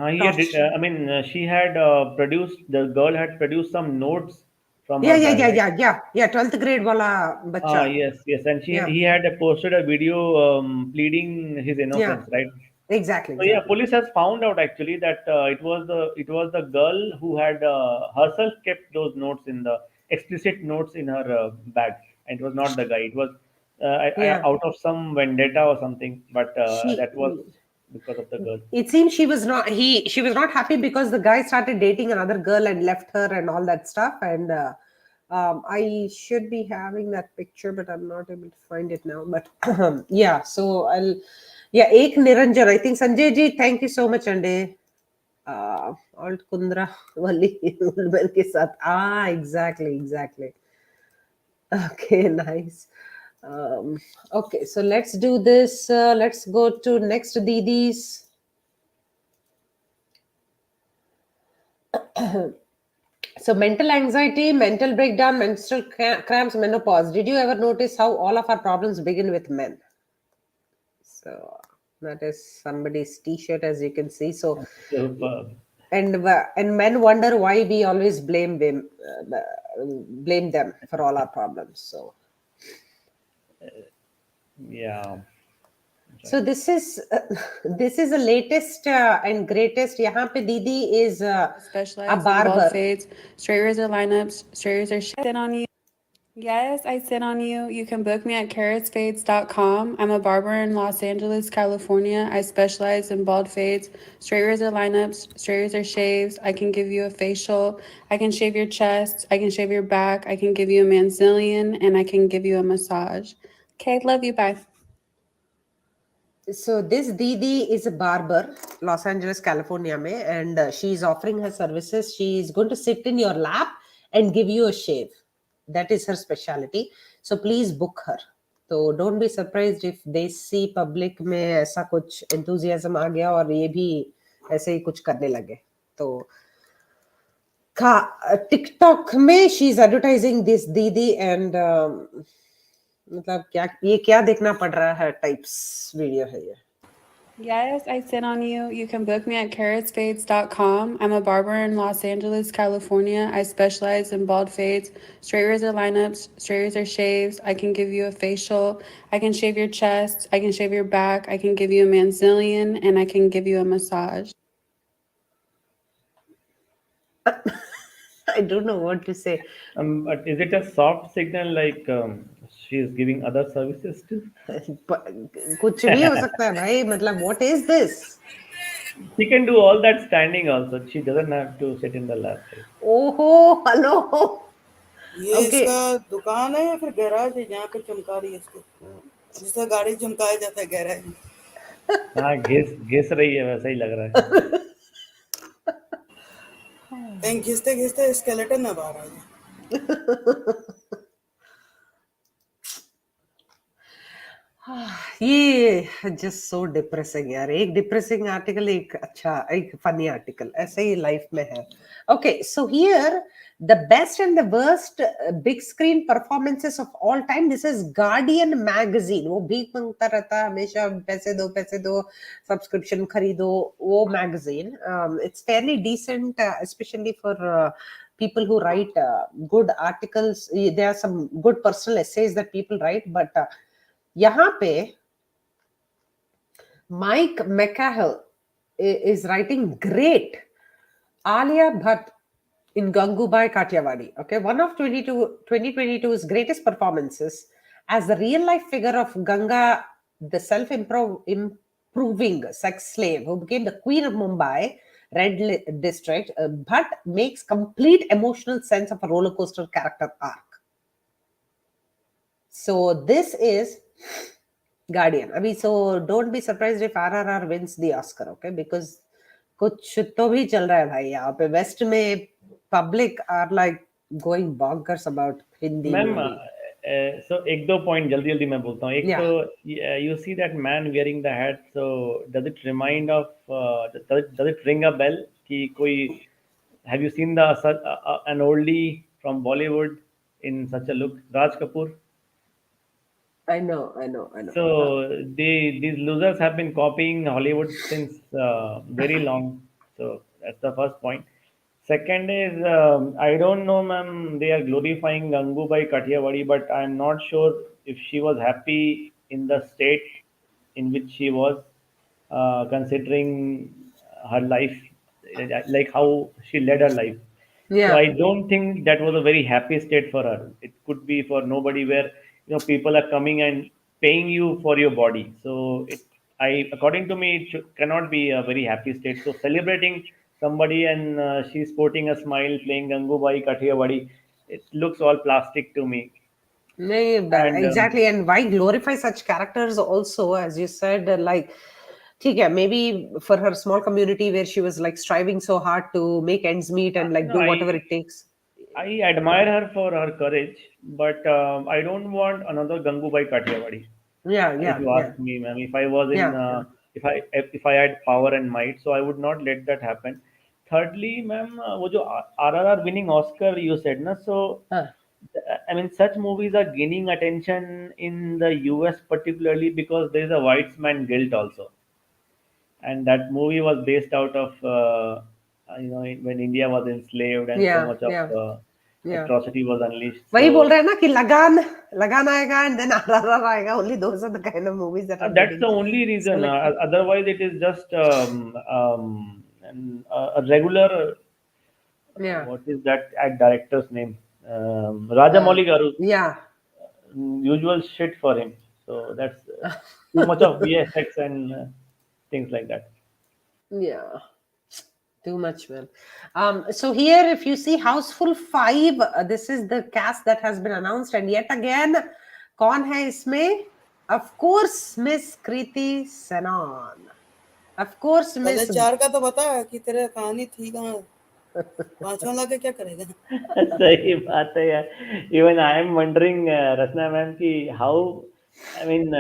he had, torch. I mean, she had produced, the girl had produced some notes from Yeah, her yeah, bag, yeah, right? yeah, yeah, yeah. 12th grade wala Ah, bacha. yes, yes, and Yeah, he had posted a video pleading his yeah, innocence, right? exactly, So yeah, exactly. police has found out actually that it was the girl who had herself kept those notes in the explicit notes in her bag, and it was not the guy. It was Yeah. out of some vendetta or something, but She. that was because of the girl. It seems she was not happy because the guy started dating another girl and left her and all that stuff. And I should be having that picture, but I'm not able to find it now. But yeah, so I'll yeah, Ek Niranjan. I think Sanjay ji, thank you so much, Ande. Alt Kundra Wali Ulmer ke sath. Ah, exactly. Okay, nice. Okay, so let's do this. Let's go to next Didis. So mental anxiety, mental breakdown, menstrual cramps, menopause. Did you ever notice how all of our problems begin with men? So that is somebody's T-shirt, as you can see. So So, and men wonder why we always blame them for all our problems. So yeah. so this is this is the latest and greatest. यहाँ पे Didi is a Specialize in bald barber. fades, straight razor lineups, straight razor sit on you. Yes, I sit on you. You can book me at carrotsfades.com. I'm a barber in Los Angeles, California. I specialize in bald fades, straight razor lineups, straight razor shaves. I can give you a facial. I can shave your chest. I can shave your back. I can give you a manzillion, and I can give you a massage. Okay, love you. Bye. So this Didi is a barber, Los Angeles, California, mein, and she is offering her services. She is going to sit in your lap and give you a shave. That is her specialty. So please book her. So don't be surprised if they see public में ऐसा कुछ enthusiasm आ गया और ये भी ऐसे ही कुछ करने लगे. तो TikTok में she is advertising this Didi and मतलब क्या देखना पड़ रहा है types वीडियो है ये. Yes, I sit on you. You can book me at carrotsfades.com. I'm a barber in Los Angeles, California. I specialize in bald fades, straight razor lineups, straight razor shaves. I can give you a facial. I can shave your chest. I can shave your back. I can give you a manzillion, and I can give you a massage. I don't know what to say. But is it a soft signal like she is giving other services too? कुछ भी हो सकता है भाई मतलब what is this? She can do all that standing also. She doesn't have to sit in the lap. Right? Oh, hello. ये Okay. इसका दुकान है या फिर गैराज है जहाँ पे चमका रही है इसको, जिससे गाड़ी चमकाया जाता है गैराज में. हाँ घिस रही है वैसा ही लग रहा है. कहीं घिसते घिसते स्केलेटन ना बाहर आ जाए. ये just so depressing यार. एक depressing article, एक अच्छा, एक funny article. ऐसे ही life में है. Okay, so here the best and the worst big screen performances of all time. This is Guardian magazine. वो भीख मांगता रहता है हमेशा, पैसे दो subscription खरीदो, वो magazine. It's fairly decent, especially for people who write good articles. There are some good personal essays that people write, but यहाँ पे Mike McCahill is writing great Alia Bhatt in Gangubai Kathiawadi. Okay, one of 2022's greatest performances as the real life figure of Ganga, the self-improving sex slave who became the queen of Mumbai Red District. Bhatt makes complete emotional sense of a roller coaster character arc. So this is Guardian. I mean, so don't be surprised if RRR wins the Oscar, okay? Because कुछ तो भी चल रहा है भाई यहाँ पे. Waste में public are like going bonkers about Hindi ma'am movie. so एक दो पॉइंट जल्दी मैं बोलता हूँ. एक Yeah. तो you see that man wearing the hat, so does it remind of does it ring a bell कि कोई, have you seen an oldie from Bollywood in such a look, Raj Kapoor? I know. So these losers have been copying Hollywood since very long. So that's the first point. Second is I don't know, ma'am. They are glorifying Gangubai Kathiawadi, but I'm not sure if she was happy in the state in which she was, considering her life, like how she led her life. So Yeah. I don't think that was a very happy state for her. It could be for nobody, where people are coming and paying you for your body. So according to me, cannot be a very happy state. So celebrating somebody and she's sporting a smile, playing Gangubai Kathiyawadi, it looks all plastic to me. And Exactly. And why glorify such characters also, as you said, like, okay, maybe for her small community where she was like striving so hard to make ends meet and like no, do whatever it takes. I admire her for her courage, but I don't want another Gangubai Kathiyawadi. Yeah, If yeah, you yeah, ask me, ma'am, if I was in, yeah, yeah. if I had power and might, so I would not let that happen. Thirdly, ma'am, वो जो RRR winning Oscar you said ना, so Huh. I mean such movies are gaining attention in the US particularly because there is a white man guilt also, and that movie was based out of when India was enslaved and so Yeah, much of yeah, yeah. atrocity was unleashed. वही बोल So रहे हैं ना कि लगान आएगा and then RRR आएगा. Only those are the kind of movies that are that's getting the only reason. selected. Otherwise, it is just a regular. Yeah, What is that director's name? Rajamouli Garu. yeah. Usual shit for him. So that's too much of VFX and things like that. Yeah, too much, man. So here, if you see Houseful 5, this is the cast that has been announced, and yet again, कौन है इसमें? Of course, Miss Kriti Sanon. Of course, पहले Miss. 4 का तो बता कि तेरे कहानी थी कहाँ, 5वां लाके क्या करेगा? सही बात है यार. Even I am wondering, Ratna ma'am, ki how. I mean,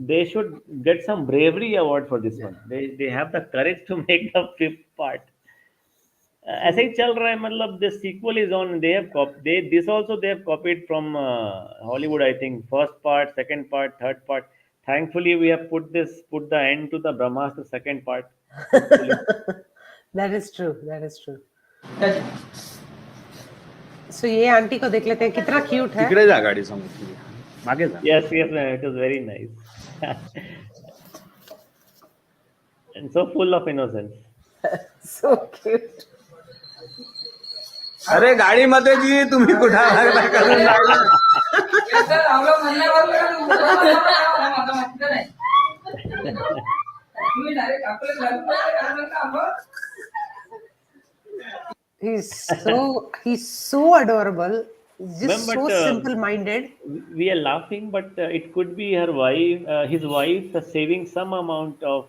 they should get some bravery award for this one. They have the courage to make the 5th part. ऐसे ही चल रहा है, मतलब the sequel is on. They have this also they have copied from Hollywood, I think. First part, second part, third part. Thankfully, we have put the end to the Brahmastra second part. Hopefully. That is true. That is true. So ये aunty को देख लेते हैं, कितना cute है. तिकडे जा गाडी समोर, मागे जा. Yes, it was very nice. And so full of innocence. So cute. अरे गाडीमध्ये जी तुम्ही कुठं लागला करून राहिला. He's so adorable. He's just Ma'am, so but, simple-minded. We are laughing, but it could be his wife, saving some amount of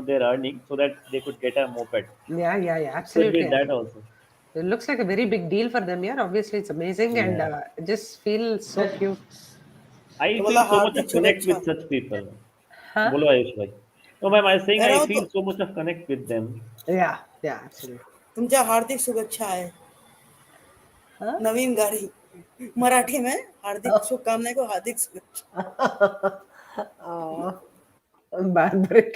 their earnings so that they could get a moped. Yeah, Could absolutely. be that also. It looks like a very big deal for them. Yeah, obviously it's amazing, and it just feels so cute. I feel so much of connect with such people. Huh? Bolo Ayush bhai. No, ma'am, I was saying I feel so much of connect with them. Yeah, absolutely. तुमच्या हार्दिक शुभेच्छा आहे. Huh? नवीन गाडी मराठी में हार्दिक शुभकामनाएं को हार्दिक शुभेच्छा. Oh, barbaric.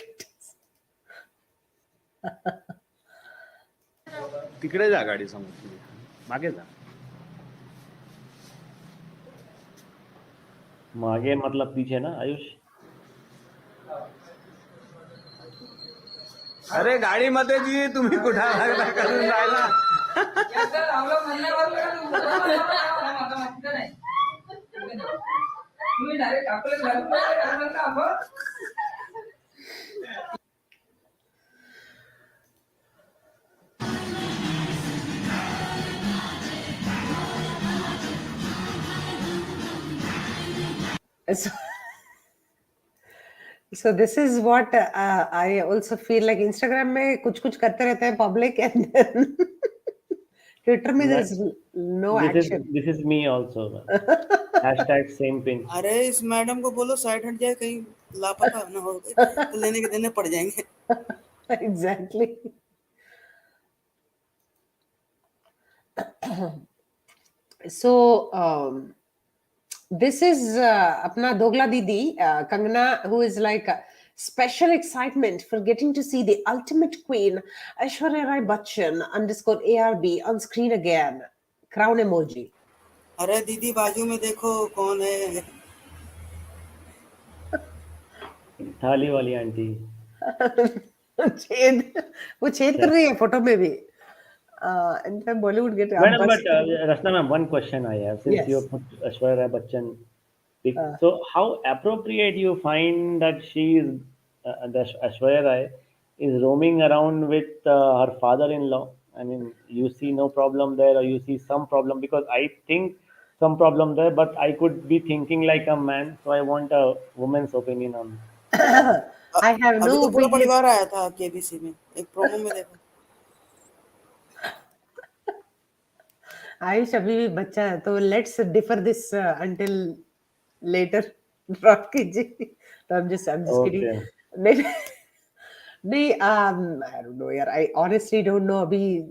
तिकडे जा गाडी समोर, मागे जा. मागे मतलब पीछे ना आयुष. अरे गाडीमध्ये जी तुम्ही कुठं लागला करून राहिला. So this is what I also feel like. Instagram में कुछ करते रहते हैं public, and then Twitter में there's no action. This is me also. Hashtag same pin. अरे इस मैडम को बोलो साइड हट जाए, कहीं लापता ना हो तो लेने के देने पड़ जाएंगे. Exactly. So this is apna Dogla Didi, Kangana, who is like special excitement for getting to see the ultimate queen, Aishwarya Rai Bachchan _ARB on screen again. Crown emoji. अरे दीदी बाजू में देखो कौन है. थाली वाली आंटी. वो छेद कर रही है फोटो में भी. And then Bollywood get. Madam, but Ratna ma'am, one question I have. Since Yes. you have put Aishwarya Rai Bachchan So how appropriate you find that she is, the Aishwarya Rai is roaming around with her father-in-law? I mean, you see no problem there, or you see some problem? Because I think some problem there, but I could be thinking like a man, so I want a woman's opinion on. I have अभी no तो पूरा opinion. परिवार आया था KBC में, एक promo में देखा. आयुष अभी भी बच्चा है, तो let's differ this until later. Drop कीजिए. तो I'm just kidding. Okay. नहीं, नहीं, I don't know यार. I honestly don't know. अभी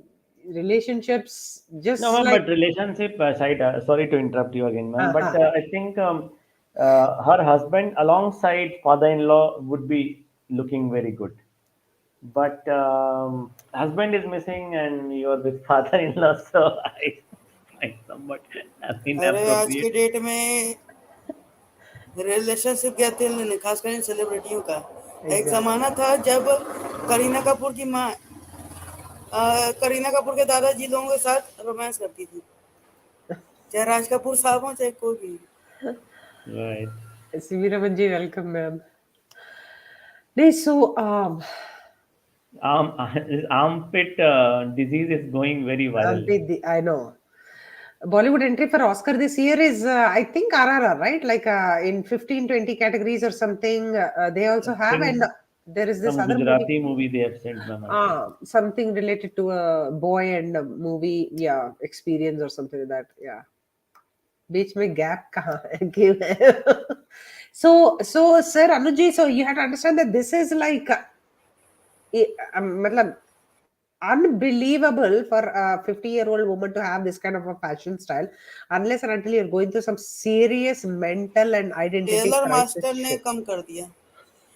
relationships No, just ma'am, like but relationship side, sorry to interrupt you again, ma'am, but हाँ. I think her husband alongside father-in-law would be looking very good. But husband is missing and you're with father-in-law, so I find somewhat अरे आज के inappropriate. Date में relationship कहते हैं, खासकर इन सेलिब्रिटियों का. एक Exactly. जमाना था जब करीना कपूर की माँ करीना कपूर के दादाजी लोगों के साथ रोमांस करती थी, चाहे राज कपूर साहब हो चाहे कोई भी. Right. Siviraman ji, welcome, ma'am. नहीं, so Armpit disease is going very viral. I know. Bollywood entry for Oscar this year is, I think, RRR, right? Like in 15-20 categories or something. They also I have, think and there is this some other movie, Gujarati movie they have sent, ma'am, I think. something related to a boy and a movie, yeah, experience or something like that. Yeah. बीच में gap कहाँ है? क्यों है? So, sir, Anuj ji, so you have to understand that this is like, मतलब, unbelievable for a 50-year-old woman to have this kind of a fashion style, unless and until you're going through some serious mental and identity Taylor crisis master ने shit. कम कर दिया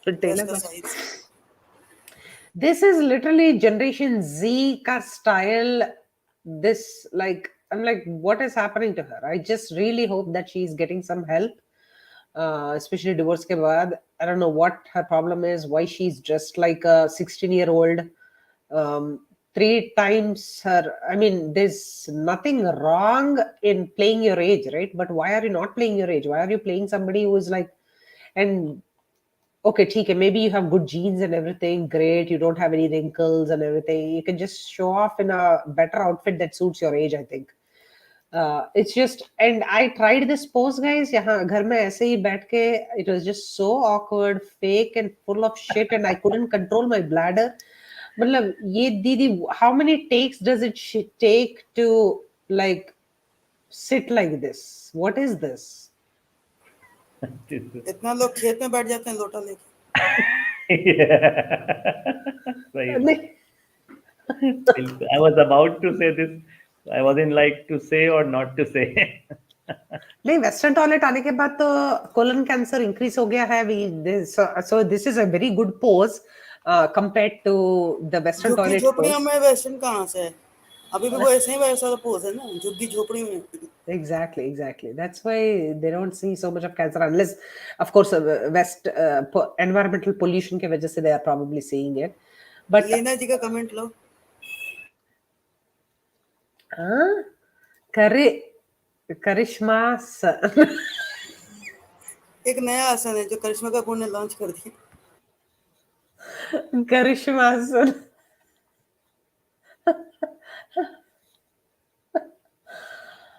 So dress Taylor का Swift. Size. This is literally Generation Z ka style. This, like, I'm like, what is happening to her? I just really hope that she's getting some help, especially divorce ke baad. I don't know what her problem is, why she's dressed like a 16-year-old. Three times her. I mean, there's nothing wrong in playing your age, right? But why are you not playing your age? Why are you playing somebody who is like, and okay, ठीक है, maybe you have good genes and everything, great, you don't have any wrinkles and everything, you can just show off in a better outfit that suits your age, I think. It's just, and I tried this pose, guys, यहाँ घर में ऐसे ही बैठ के, it was just so awkward, fake and full of shit, and I couldn't control my bladder. मतलब ये दीदी, how many takes does it take to like sit like this? What is this? इतना लोग खेत में बैठ जाते हैं लोटा लेके. Right. I was about to say this. I wasn't like to say or not to say. नहीं, वेस्टर्न टॉयलेट आने के बाद तो कोलन कैंसर इंक्रीज हो गया है. So this is a very good pose compared to the western झुग्गी toilet झोपड़ियों pose. में वेस्टर्न कहाँ से है? अभी भी वो ऐसे ही वैसा पोज है ना, झुग्गी झोपड़ी में. Exactly. That's why they don't see so much of cancer unless, of course, environmental pollution के वजह से they are probably seeing it. But Leena जी का कमेंट लो. करिश्मा एक नया आसन है जो करिश्मा कपूर ने लॉन्च कर दिया. करिश्मा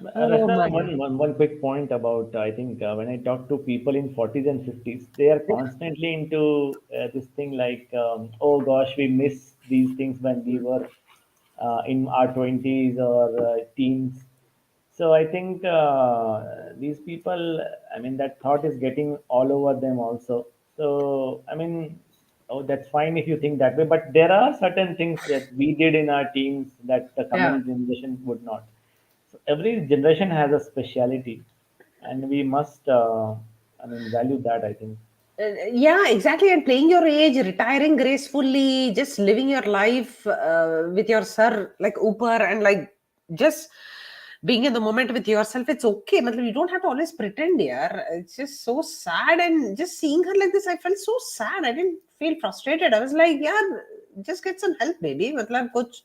Ratna, my God. one quick point about I think when I talk to people in 40s and 50s, they are constantly into this thing like, oh gosh, we miss these things when we were in our 20s or teens. So I think these people, I mean, that thought is getting all over them also. So I mean, oh, that's fine if you think that way, but there are certain things that we did in our teens that the Yeah. coming generation would not. So every generation has a speciality, and we must, I mean, value that. I think. Yeah, exactly. And playing your age, retiring gracefully, just living your life with your sir, like Upar, and like just being in the moment with yourself. It's okay. Matlab, you don't have to always pretend, yeah. It's just so sad. And just seeing her like this, I felt so sad. I didn't feel frustrated. I was like, yeah, just get some help, baby. Matlab, kuch,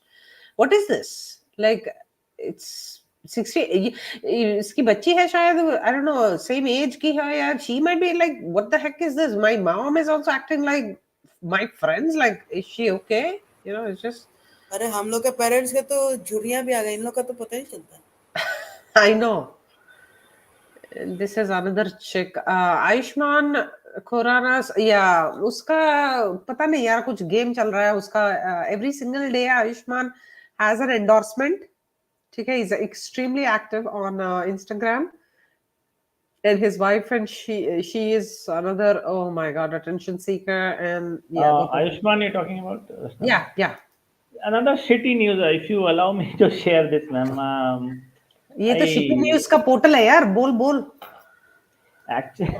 what is this? Like, it's 60 इसकी बच्ची है शायद, I don't know, same age की है या she might be like, what the heck is this? My mom is also acting like my friends. Like, is she okay? You know, it's just. अरे हम लोग के पेरेंट्स के तो झुर्रियां भी आ गई, इन लोग का तो पता ही चलता। I know. This is another chick. Ayushmann Khurrana's, yeah, उसका पता नहीं यार, कुछ गेम चल रहा है उसका। Every single day Ayushmann has an endorsement. ठीक है, he's extremely active on Instagram. And his wife, and she is another, oh my god, attention seeker. And yeah, Ayushmann, you're talking about? yeah. Another shitty news, if you allow me to share this, ma'am. ये तो shipping news का portal है यार, बोल। Actually,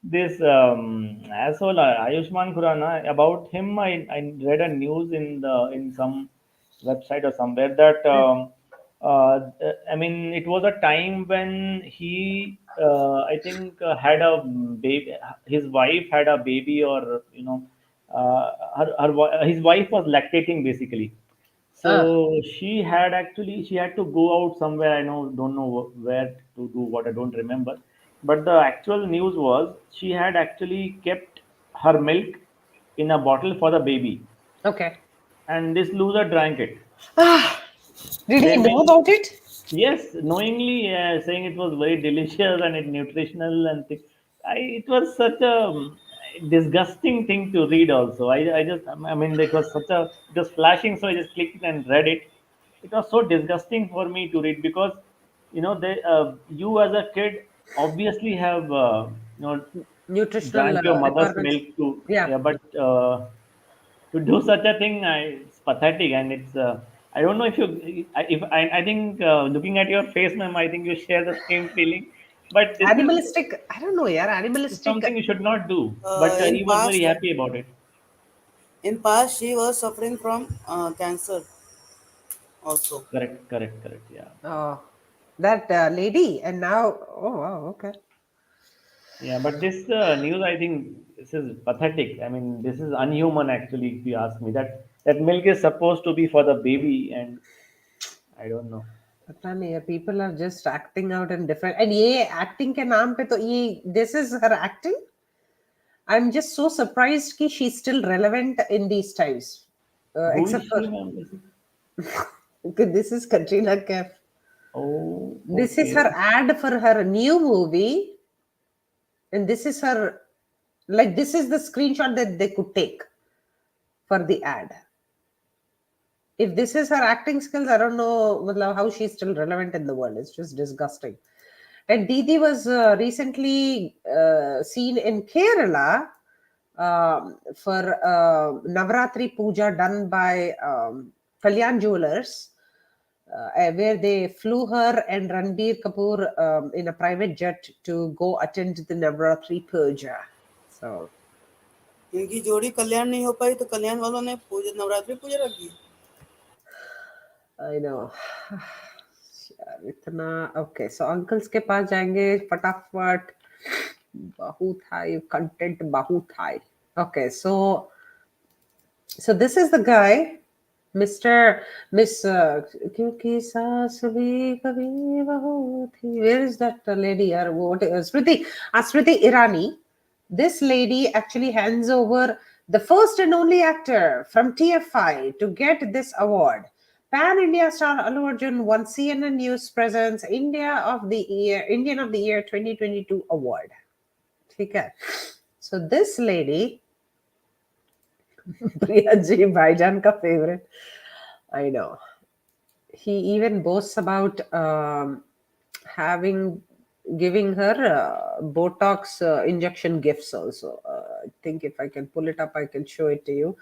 this asshole Ayushmann Khurrana, about him, I read a news in some website or somewhere that I mean, it was a time when he I think had a baby. His wife had a baby, or his wife was lactating basically. So she had to go out somewhere. I don't know where to do what. I don't remember. But the actual news was she had actually kept her milk in a bottle for the baby, Okay. and this loser drank it. Did he Then know about it? yes, knowingly saying it was very delicious and it nutritional and it was such a disgusting thing to read. Also, I mean, it was just flashing, so I just clicked and read it. It was so disgusting for me to read because you as a kid obviously have Nutritional drank your mother's requirements. milk too. Yeah. Yeah, but to do such a thing, it's pathetic, and it's. I don't know I think looking at your face, ma'am, I think you share the same feeling. But this Animalistic. I don't know, yeah. is Animalistic. something you should not do. But in he was past, very happy about it. In past, she was suffering from cancer also. Correct. Yeah. Oh, that lady, and now, oh wow, okay. Yeah, but this news, I think this is pathetic. I mean, this is unhuman, actually, if you ask me. That milk is supposed to be for the baby, and I don't know. पता नहीं, people are just acting out in different. And ये acting के नाम पे तो ये, this is her acting. I'm just so surprised कि she's still relevant in these times. Who is Except for she, ma'am? this is Katrina Kaif. Oh, This is okay. her ad for her new movie, and this is her, like, this is the screenshot that they could take for the ad. If this is her acting skills, I don't know how she's still relevant in the world. It's just disgusting. And Didi was recently seen in Kerala for Navratri Puja done by Kalyan Jewelers, where they flew her and Ranbir Kapoor in a private jet to go attend the Navratri Puja. So, इनकी जोड़ी कल्याण नहीं हो पाई तो कल्याण वालों ने नवरात्रि पूजा रख दी। I know. यार इतना, okay, so uncles के पास जाएंगे फटाफट। बहुत high content, बहुत high. Okay, so this is the guy, Miss क्योंकि सास भी कभी बहू थी। Where is that lady? यार वो Smriti Irani. This lady actually hands over the first and only actor from TFI to get this award. Pan India star Allu Arjun won CNN News Presents Indian of the Year 2022 award. Okay. So this lady, Priyaji Bhaijan ka favorite, I know. He even boasts about giving her Botox injection gifts also. I think if I can pull it up, I can show it to you.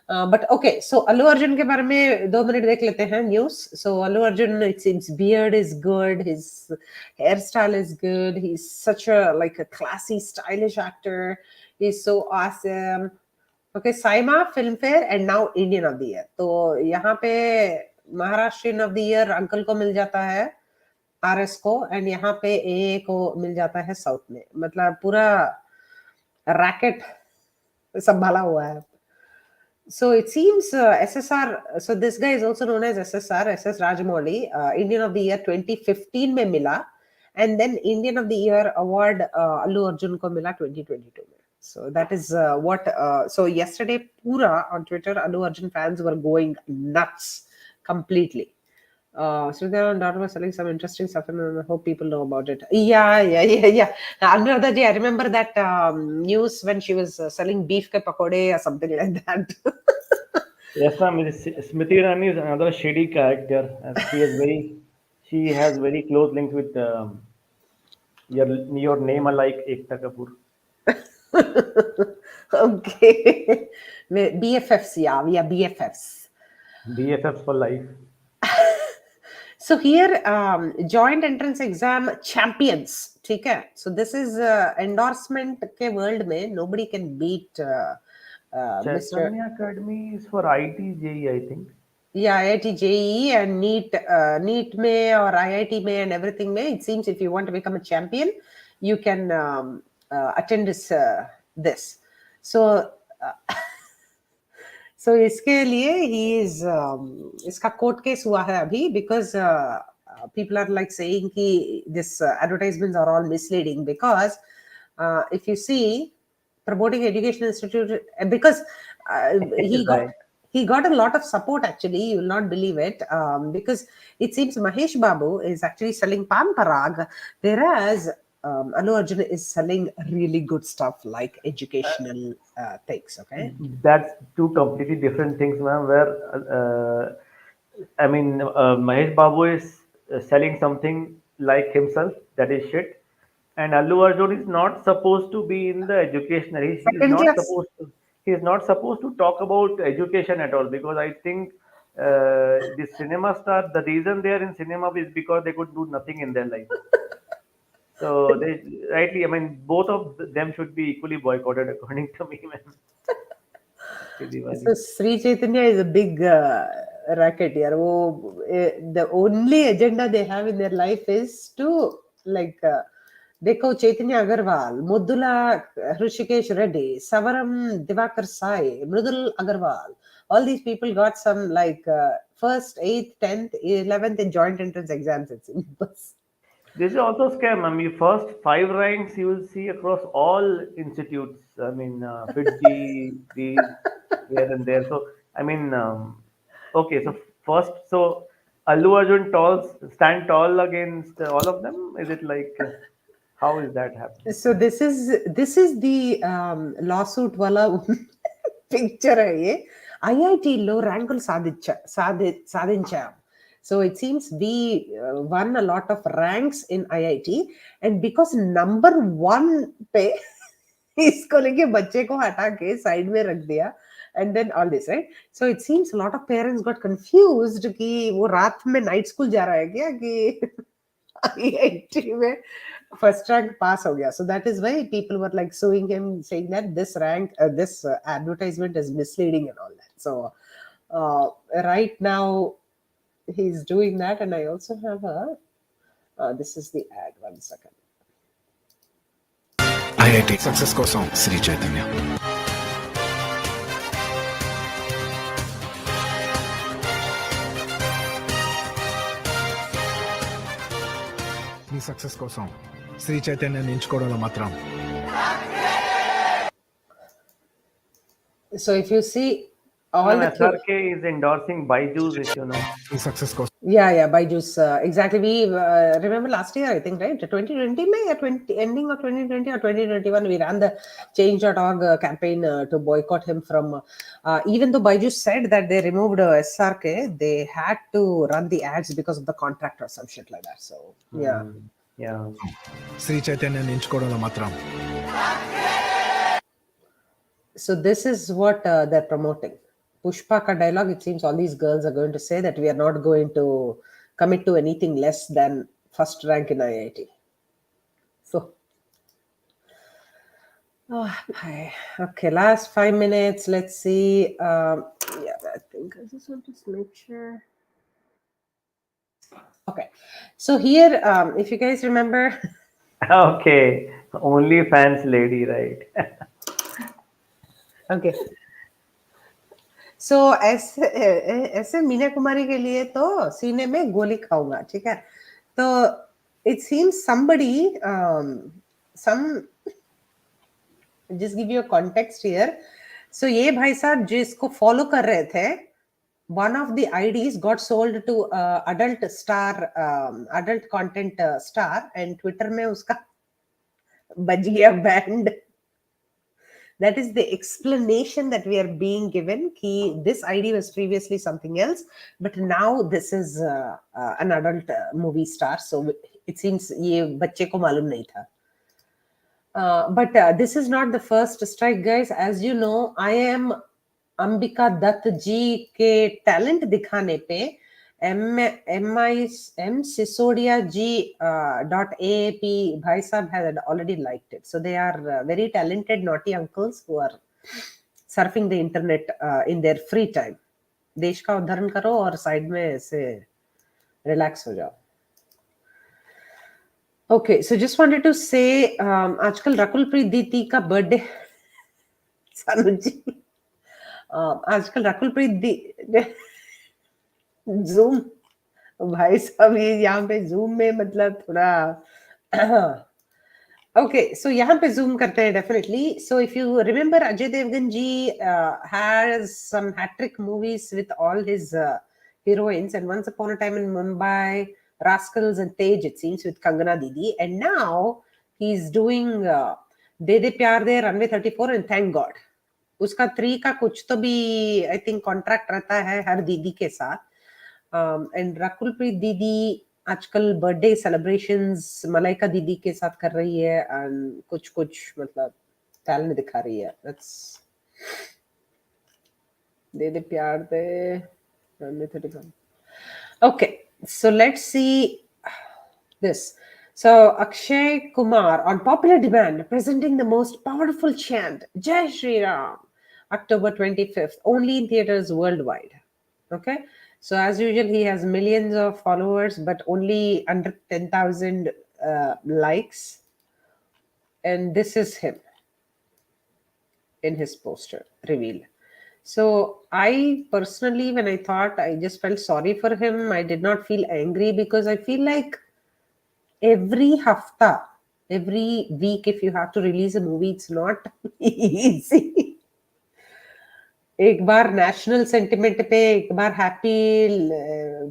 But okay, so Allu Arjun के बारे में 2 minute देख लेते हैं news. So Allu Arjun, it seems beard is good, his hairstyle is good, he's such a classy, stylish actor. He's so awesome. Okay, Saima Filmfare and now Indian of the Year. तो यहाँ पे Maharashtrian of the Year uncle को मिल जाता है, RS को, and यहाँ पे AA को मिल जाता है साउथ में. मतलब पूरा रैकेट संभाला हुआ है. So it seems SSR. So this guy is also known as SSR, SS Rajamouli, Indian of the Year 2015 में मिला, and then Indian of the Year award Allu Arjun को मिला 2022 में. So that is what. So yesterday, pura on Twitter, Allu Arjun fans were going nuts completely. So they were selling some interesting stuff, and I hope people know about it. Yeah. Anuradha ji, I remember that news when she was selling beef ke pakode or something like that. Yes, ma'am. Smriti Irani is another shady character. She has very close links with your name alike Kkkkkapur. Okay. BFFs, yeah, we are BFFs. BFFs for life. So here, joint entrance exam champions. ठीक है? So this is endorsement के world में nobody can beat Mr. Chaitanya Academy is for IT JEE, I think. Yeah, IIT JEE and NEET में or IIT में and everything में. It seems if you want to become a champion, you can attend this. So so इसके लिए he is इसका court case हुआ है अभी because people are like saying कि this advertisements are all misleading because if you see promoting educational institute because he got a lot of support actually, you will not believe it, because it seems Mahesh Babu is actually selling Pan Parag, whereas Allu Arjun is selling really good stuff like educational things. Okay, That's two completely different things, ma'am. Where Mahesh Babu is selling something like himself, that is shit, and Allu Arjun is not supposed to be in the educational. Second class. He is not supposed to talk about education at all, because I think the cinema star, the reason they are in cinema is because they could do nothing in their life. So they rightly, both of them should be equally boycotted, according to me, man. So Sri Chaitanya is a big racket here. The only agenda they have in their life is to like देखो चैतन्य Agarwal, Mudula Hrishikesh Reddy, Savaram Divakar Sai, Mridul Agarwal. All these people got some like first, 8th, 10th, 11th in joint entrance exams. It seems. This is also scam. First 5 ranks you will see across all institutes. FITG, these, here and there. So, okay. So Allu Arjun stand tall against all of them. Is it like how is that happening? So this is the lawsuit wala picture है ये. IIT low rank साधिंचा. So it seems we won a lot of ranks in IIT, and because number 1 पे इसको लेके बच्चे को हटा के side में रख दिया, and then all this, right? So it seems a lot of parents got confused कि वो रात में night school जा रहा है क्या कि IIT में first rank pass ho gaya. So that is why people were like suing him, saying that this advertisement is misleading and all that. So right now he's doing that, and I also have this is the ad. 1 second. IIT success కోసం శ్రీ చైతన్య. మీ success కోసం శ్రీ చైతన్యాన్ని ఎంచుకోవడంలో మాత్రం. So if you see all the SRK is endorsing Byju's, if you know. Me success కోసం. Yeah, Byju's. Exactly. We remember last year, I think, right? 2020, ending of 2020 or 2021, we ran the change.org campaign to boycott him from, even though Byju said that they removed SRK, they had to run the ads because of the contract or some shit like that. So, yeah. Sri చైతన్యాన్ని ఎంచుకోవడంలో మాత్రం. So this is what they're promoting. Pushpa ka dialogue, it seems all these girls are going to say that we are not going to commit to anything less than first rank in IIT. So, okay, last 5 minutes. Let's see. I think I just want to make sure. Okay, so here, if you guys remember. Okay, only fans lady, right? Okay. So ऐसे ऐसे मीना कुमारी के लिए तो सीने में गोली खाऊंगा, ठीक है? तो it seems somebody some just give you a context here. So ये भाई साहब जिसको फॉलो कर रहे थे, one of the IDs got sold to adult content star, and Twitter में उसका बज गया band. That is the explanation that we are being given. Ki this ID was previously something else, but now this is an adult movie star. So it seems ये बच्चे को मालूम नहीं था. But this is not the first strike, guys. As you know, I am Ambika Dutt जी के talent दिखाने पे M Sisodia G .aap भाई साहब had already liked it. So they are very talented naughty uncles who are surfing the internet in their free time. देश का उद्धारण करो और side में ऐसे रिलैक्स हो जाओ. Okay, so just wanted to say आजकल रकुल प्रीत दीदी का बर्थडे सानू जी आजकल रकुल प्रीत जूम भाई साहब ये यहाँ पे जूम में मतलब थोड़ा okay, so यहाँ पे zoom करते हैं definitely. So if you remember, Ajay Devgan ji has some hat-trick movies with all his heroines, and Once Upon a Time in Mumbai, Rascals and Tej, it seems, with Kangana Didi, and now he's doing De De Pyar De, Runway 34, and Thank God. उसका 3 का कुछ तो भी I think contract रहता है हर दीदी के साथ. And रकुल प्रीत दीदी आजकल बर्थडे सेलिब्रेशंस मलाइका दीदी के साथ कर रही है एंड कुछ मतलब टैलेंट दिखा रही है. दैट्स दे दे प्यार दे. Okay, so let's see this. So Akshay Kumar on popular demand presenting the most powerful chant Jai Shri Ram, October 25th, only in theaters worldwide. Okay, so as usual he has millions of followers but only under 10,000 likes, and this is him in his poster reveal. So I personally, when I thought, I just felt sorry for him. I did not feel angry because I feel like every hafta, every week, if you have to release a movie, it's not easy. एक बार national sentiment पे, एक बार happy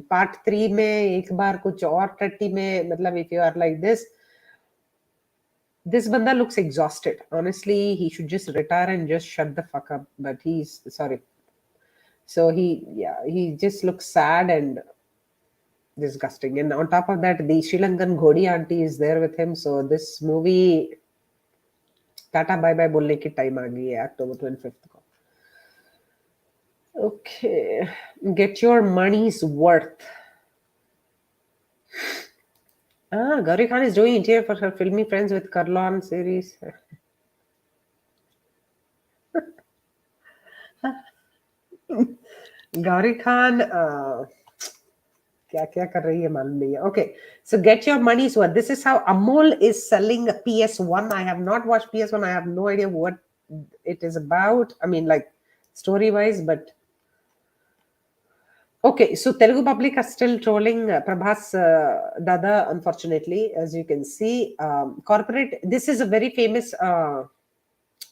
part 3 में, एक बार कुछ और टट्टी में, मतलब if you are like this banda looks exhausted. Honestly, he should just retire and just shut the fuck up. But he's sorry. So he just looks sad and disgusting. And on top of that, the Sri Lankan Ghodi auntie is there with him. So this movie, Tata bye bye bolne ki time aa gayi hai, October 25th ko. Okay, get your money's worth. Gauri Khan is doing interior for her filmy Friends with Karlon series. Gauri Khan क्या कर रही है मालूम नहीं है. Okay, so get your money's worth. This is how Amol is selling a PS1. I have not watched PS1. I have no idea what it is about. I mean, like story wise, but okay, so Telugu public are still trolling Prabhas Dada, unfortunately, as you can see. Corporate, this is a very famous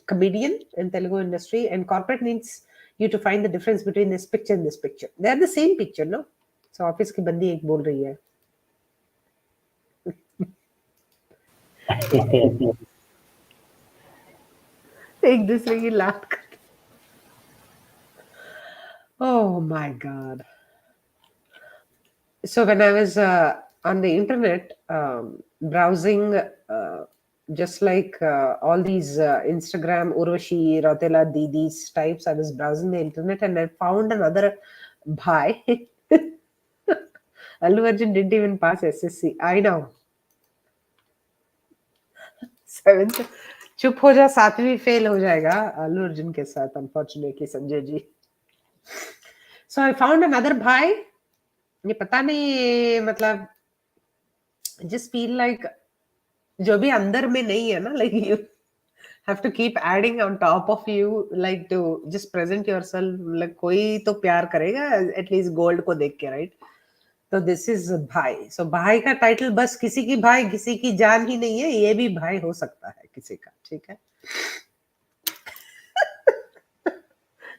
comedian in Telugu industry, and corporate needs you to find the difference between this picture and this picture. They are the same picture, no? So office की बंदी एक बोल रही है. एक दूसरे की लात कर. Oh my God. So when I was on the internet browsing, just like all these Instagram Urvashi, Rautela, Didis types, I was browsing the internet and I found another bhai. Allu Arjun didn't even pass SSC. I know. 7th. चुप हो जा, 7वीं fail हो जाएगा अल्लू अर्जुन के साथ, unfortunately, Sanjay ji. So I found another bhai. ये पता नहीं, मतलब just feel like जो भी अंदर में नहीं है ना, like have to keep adding on top of you, like to just present yourself like कोई तो प्यार करेगा at least gold को देख के, right? तो this is भाई. So भाई का टाइटल बस किसी की भाई किसी की जान ही नहीं है, ये भी भाई हो सकता है किसी का, ठीक है?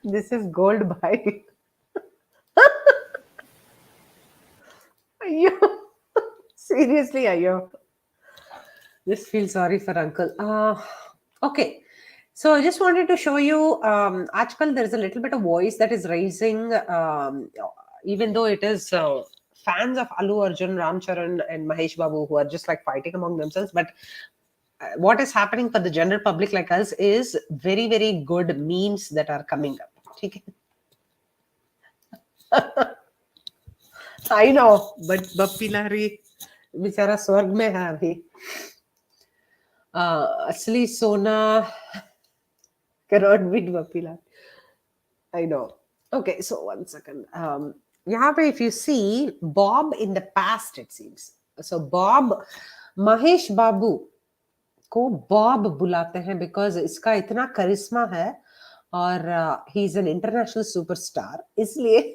This is gold भाई. Ayyo. Seriously, ayyo. Just feel sorry for uncle. Okay. So I just wanted to show you, Ajkal there's a little bit of voice that is raising, even though it is fans of Allu Arjun, Ram Charan and Mahesh Babu who are just like fighting among themselves. But what is happening for the general public like us is very, very good memes that are coming up. Okay? I know, but Bappi Lahiri बेचारा स्वर्ग में है अभी. असली सोना cannot beat Bappi Lahiri. I know. Okay, so one second. यहाँ पे if you see Bob in the past, it seems. So Bob, Mahesh बाबू को Bob बुलाते हैं because इसका इतना करिश्मा है और he is an international superstar. इसलिए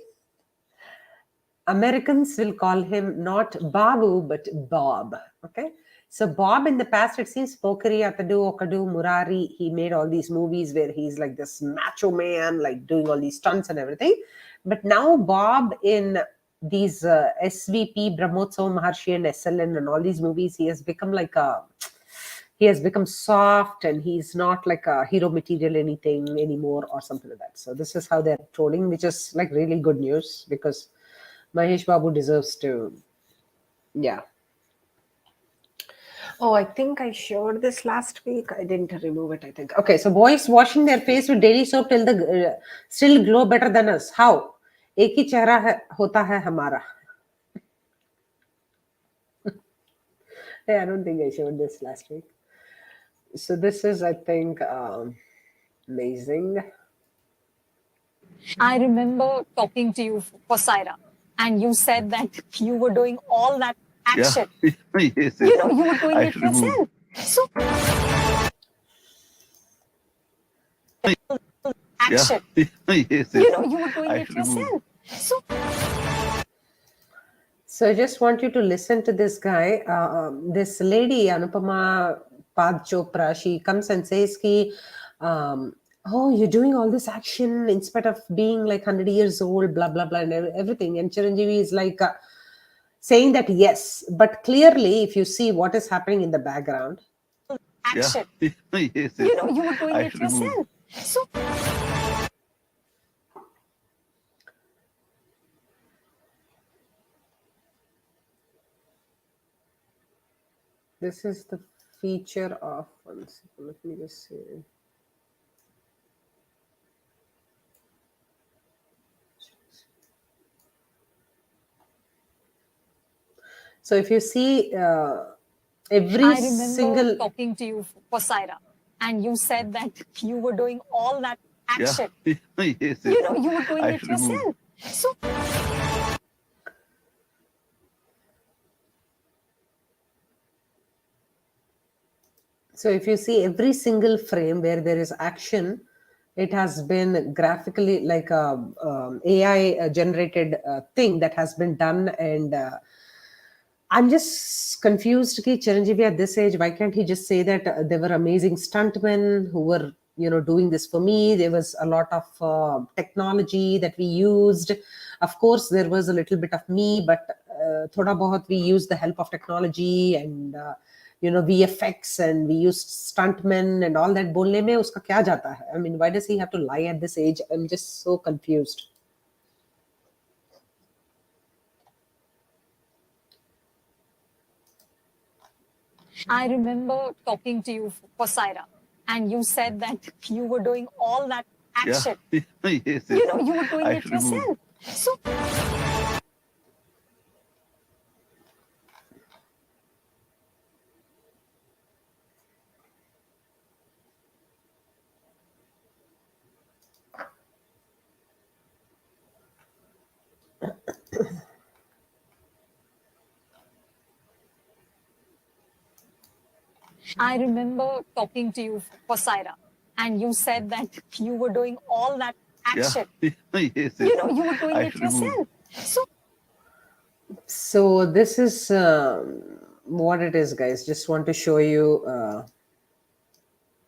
Americans will call him not Babu, but Bob. Okay. So Bob in the past, it seems Pokeri, Atadu, Okadu, Murari, he made all these movies where he's like this macho man, like doing all these stunts and everything. But now Bob in these SVP, Brahmotsav, Maharshi and SLN and all these movies, he has become soft and he's not like a hero material anything anymore or something like that. So this is how they're trolling, which is like really good news because Mahesh Babu deserves to, yeah. Oh, I think I showed this last week. I didn't remove it, I think. Okay, so boys washing their face with daily soap till the still glow better than us. How? एक ही चेहरा है होता है हमारा. I don't think I showed this last week. So this is, I think, amazing. I remember talking to you for Saira, and you said that you were doing all that action. Yeah. Yes, You know, you were doing I it yourself. So, action. Yeah. Yes, You know, you were doing I it yourself. So I just want you to listen to this guy. This lady, Anupama Pad Chopra, she comes and says ki, oh, you're doing all this action in spite of being like 100 years old, blah, blah, blah, and everything. And Chiranjeevi is like saying that yes, but clearly if you see what is happening in the background. Action. Yeah. Yes, You know, you were doing I it yourself. So, This is the feature of, one second, let me just see. So if you see every I remember single talking to you for Saira, and you said that you were doing all that action. Yeah. Yes, You know, you were doing I it yourself. So, So if you see every single frame where there is action, it has been graphically like a AI generated thing that has been done. And I'm just confused. Ki Chiranjeevi at this age, why can't he just say that there were amazing stuntmen who were, you know, doing this for me? There was a lot of technology that we used. Of course, there was a little bit of me, but thoda bahut we used the help of technology and you know, VFX, and we used stuntmen and all that. Bolne mein uska kya jata hai? I mean, why does he have to lie at this age? I'm just so confused. I remember talking to you for Saira, and you said that you were doing all that action. Yeah. Yes, You know, you were doing I it yourself. So, I remember talking to you for Saira, and you said that you were doing all that action. Yes. You know, you were doing I it remember. yourself. So this is what it is, guys. Just want to show you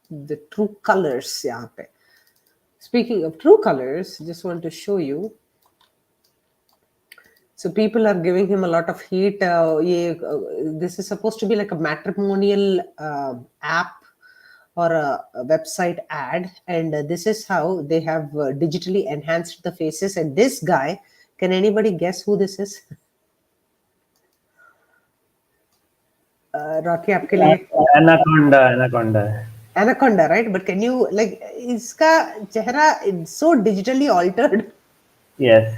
the true colors. यहाँ पे. Speaking of true colors, just want to show you. So people are giving him a lot of heat. This is supposed to be like a matrimonial app or a website ad, and this is how they have digitally enhanced the faces. And this guy, can anybody guess who this is? Rocky, आपके लिए Anaconda, right? But can you, like, इसका चेहरा is so digitally altered. Yes.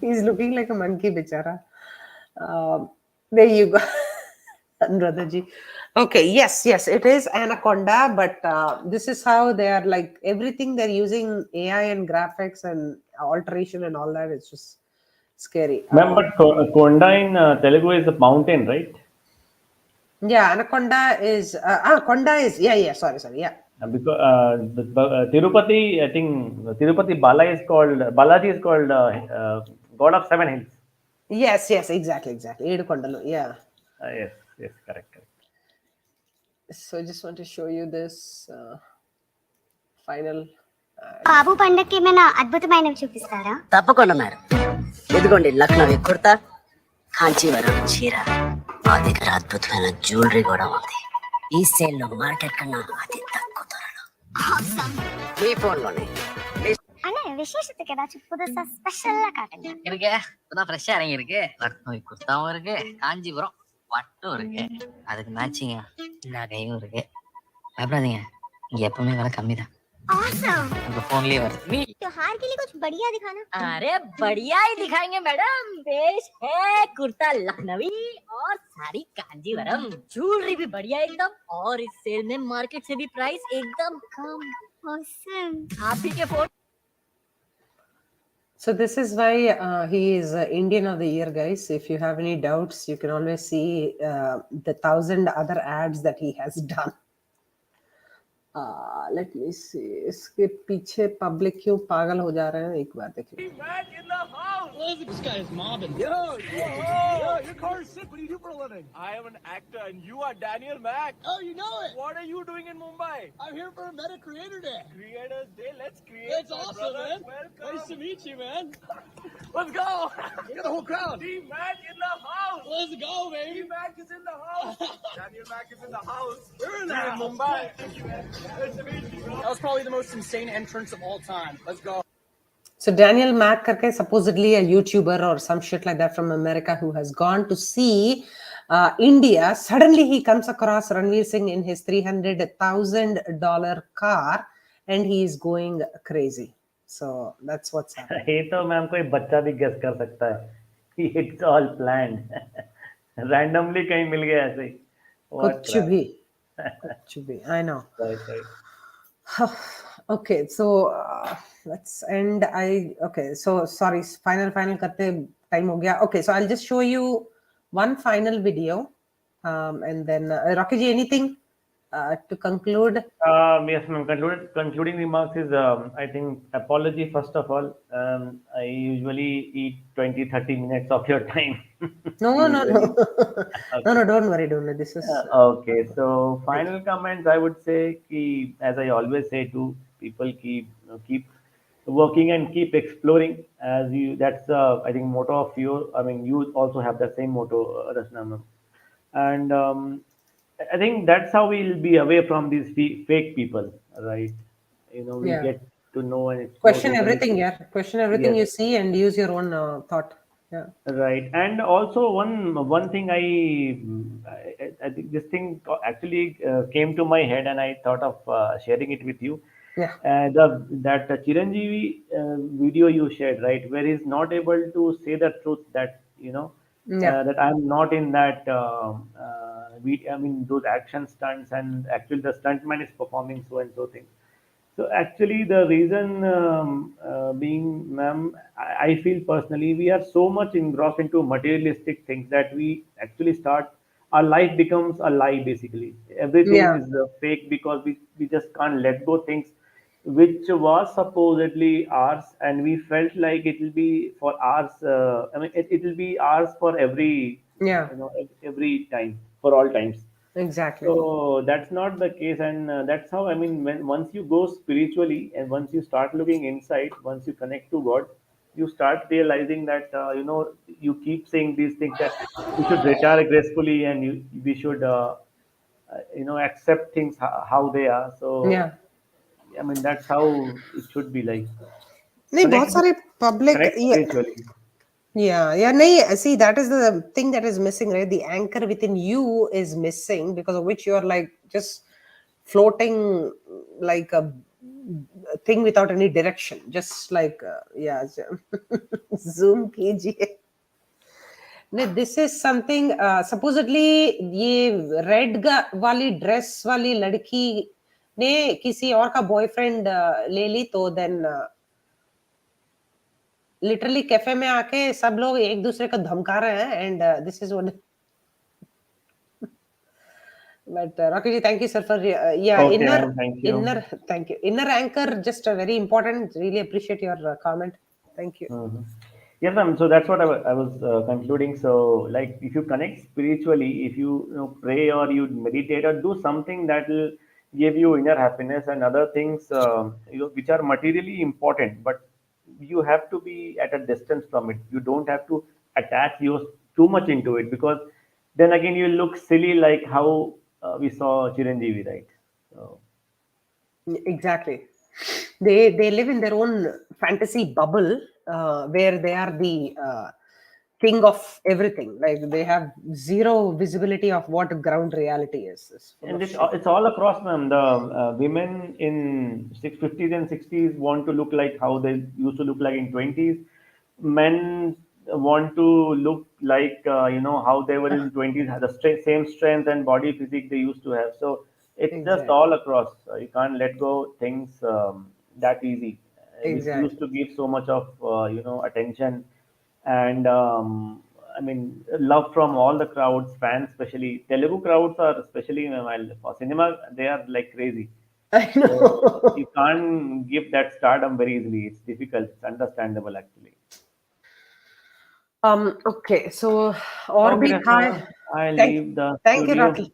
He's looking like a monkey, bichara. There you go, Anuradha ji. Okay, yes, it is Anaconda, but this is how they are, like, everything they're using AI and graphics and alteration and all that. It's just scary. Ma'am, but Konda in Telugu is a mountain, right? Yeah, Anaconda is Konda is sorry, yeah. Because Tirupati, I think Tirupati Balaji is called God of Seven Hills. Yes, exactly. Edukondalu, yeah. Yes, correct. So I just want to show you this final. బాబు పండక్కి ఏమైనా అద్భుతమైనవి చూపిస్తారా? తప్పకుండా madam. ఇదిగోండి లక్నవీ కుర్తా, కాంచీవరం చీర, మా దగ్గర అద్భుతమైన jewellery కూడా ఉంది. ఈ సేల్ లో మార్కెట్ కన్నా అతి తక్కువ ధరలో మీ ఫోన్ లోనే. அண்ணா விசேஷத்துக்கு ஏதாச்சும் புதுசா ஸ்பெஷலா காட்டுங்க. இருக்கு, இப்பதான் ஃப்ரெஷ்ஷா இறங்கி இருக்கு. லக்னோவி குர்த்தாவும் இருக்கு, காஞ்சிபுரம் பட்டும் இருக்கு, அதுக்கு மேட்சிங்க நகையும் இருக்கு. பயப்படாதீங்க, இங்க எப்பவுமே விலை கம்மி தான். Awesome. உங்க போன்லயே வருது. त्योहार के लिए कुछ बढ़िया दिखाना. अरे बढ़िया ही दिखाएंगे मैडम. पेश है कुर्ता लखनवी और साड़ी कांजीवरम. ज्वेलरी भी बढ़िया एकदम, और इस सेल में मार्केट से भी प्राइस एकदम कम. Awesome. आप ही के phone. So this is why he is Indian of the Year, guys. If you have any doubts, you can always see the 1,000 other ads that he has done. Let me see. इसके पीछे public क्यों पागल हो जा रहे हैं, एक बार देखिए. This guy is mobbing. Yo, your car is sick. What do you do for a living? I am an actor, and you are Daniel Mack. Oh, you know it. What are you doing in Mumbai? I'm here for a Meta Creator Day. Creators Day? Let's create. That's awesome, brother. Man. Welcome. Nice to meet you, man. Let's go. Look at the whole crowd. D-Mac in the house. Let's go, baby. D-Mac is in the house. Daniel Mack is in the house. We're in the house. Mumbai. Thank you, man. Nice to meet you, bro. That was probably the most insane entrance of all time. Let's go. So Daniel Mack karke, supposedly a YouTuber or some shit like that from America, who has gone to see India. Suddenly he comes across Ranveer Singh in his $300,000 car, and he is going crazy. So that's what's happening. ये तो ma'am कोई बच्चा भी guess कर सकता है. It's all planned. Randomly कहीं मिल गया ऐसे ही. कुछ भी. I know. Right. Okay, so let's end. Okay, so sorry, final करते time हो गया. Okay, so I'll just show you one final video, and then Rocky ji, anything to conclude? Yes, ma'am. Concluding remarks is, I think, apology first of all. I usually eat 20-30 minutes of your time. No. Okay. No, don't worry. This is okay. So final comments, I would say, as I always say to people, keep working and keep exploring. That's I think motto of you. I mean, you also have the same motto, Ratna ma'am. And I think that's how we'll be away from these fake people, right? We get to know and question everything. Yeah, question everything. Yes. You see and use your own thought. Yeah. Right. And also one thing I think this thing actually came to my head, and I thought of sharing it with you. Yeah. That Chiranjeevi video you shared, right, where he's not able to say the truth that that I'm not in that. I mean, those action stunts, and actually the stuntman is performing so and so things. So actually, the reason being, ma'am, I feel personally we are so much engrossed into materialistic things that we actually start our life becomes a lie basically. Everything Yeah. is fake because we just can't let go things which was supposedly ours, and we felt like it will be for ours. I mean, it will be ours for every, Yeah. every time, for all times. Exactly. So that's not the case, and that's how, I mean, when once you go spiritually and once you start looking inside, once you connect to God, you start realizing that you keep saying these things that we should retire gracefully, and we should accept things how they are. So Yeah. I mean that's how it should be like. नहीं बहुत Connect, सारे public, connect spiritually. yeah, नहीं, see, that is the thing that is missing, right? The anchor within you is missing, because of which you are like just floating like a thing without any direction, just like yeah. Zoom कीजिए. नहीं, this is something supposedly ये red वाली dress वाली लड़की ने किसी और का बॉयफ्रेंड ले ली, तो देन लिटरली कैफे में आके सब लोग एक दूसरे को धमका रहे हैं, and this is what. But Rocky ji, thank you sir for yeah, Okay, man, thank you. thank you, inner anchor, just very important. Really appreciate your comment. Thank you. Mhm. Yes, ma'am. So that's what I was concluding. So, like, if you connect spiritually, if you pray or you meditate or do something that will give you inner happiness and other things, which are materially important, but you have to be at a distance from it. You don't have to attach you too much into it, because then again you look silly, like how we saw Chiranjeevi, right? So, Exactly. They live in their own fantasy bubble, where they are the king of everything. Like they have zero visibility of what ground reality is. It's full and of shit. it's all across, ma'am. The women in 650s and 60s want to look like how they used to look like in 20s. Men want to look like how they were in 20s, had the same strength and body physique they used to have. So it's just Exactly. all across. You can't let go things that easy. We used Exactly. to give so much of attention and I mean love from all the crowds, fans, especially Telugu crowds are especially while for cinema they are like crazy. I So know. you can't give that stardom very easily. It's difficult. It's understandable actually. Okay, so और Okay, भी था. Ratna, I Thank leave the thank you, studio. Rocky.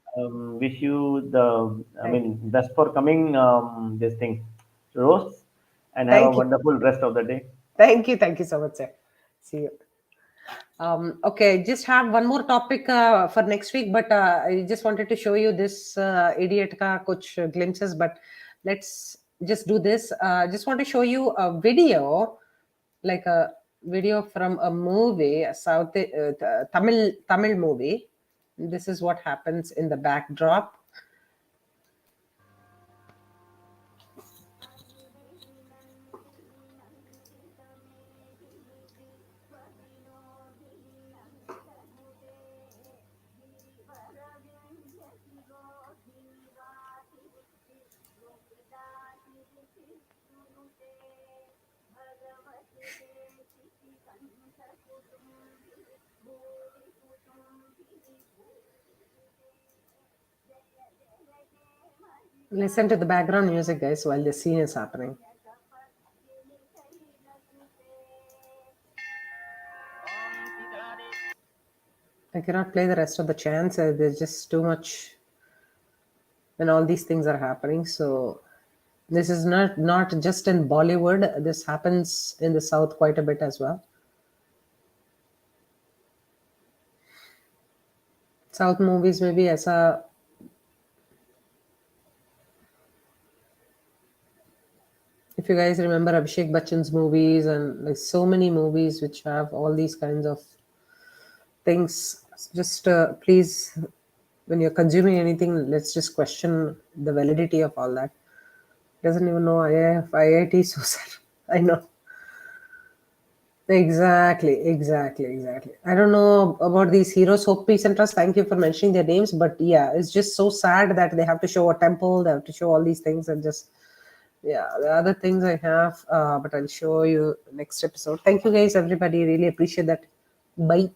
Wish you the, I Thank you. mean, best for coming this thing, roasts, and have a Thank you. wonderful rest of the day. Thank you so much, sir. See you. Okay, just have one more topic for next week, but I just wanted to show you this idiot ka kuch glimpses, but let's just do this. Just want to show you a video, like a video from a movie, a Tamil movie. This is what happens in the backdrop. Listen to the background music, guys, while the scene is happening. I cannot play the rest of the chants. There's just too much when all these things are happening. So this is not just in Bollywood. This happens in the South quite a bit as well. South movies maybe ऐसा. If you guys remember Abhishek Bachchan's movies, and like so many movies which have all these kinds of things, just please, when you're consuming anything, let's just question the validity of all that. Doesn't even know IIT, so sad. I know. Exactly. I don't know about these heroes, Hope, Peace and Trust. Thank you for mentioning their names, but yeah, it's just so sad that they have to show a temple, they have to show all these things, and just yeah, the other things I have, but I'll show you next episode. Thank you guys, everybody. Really appreciate that. Bye.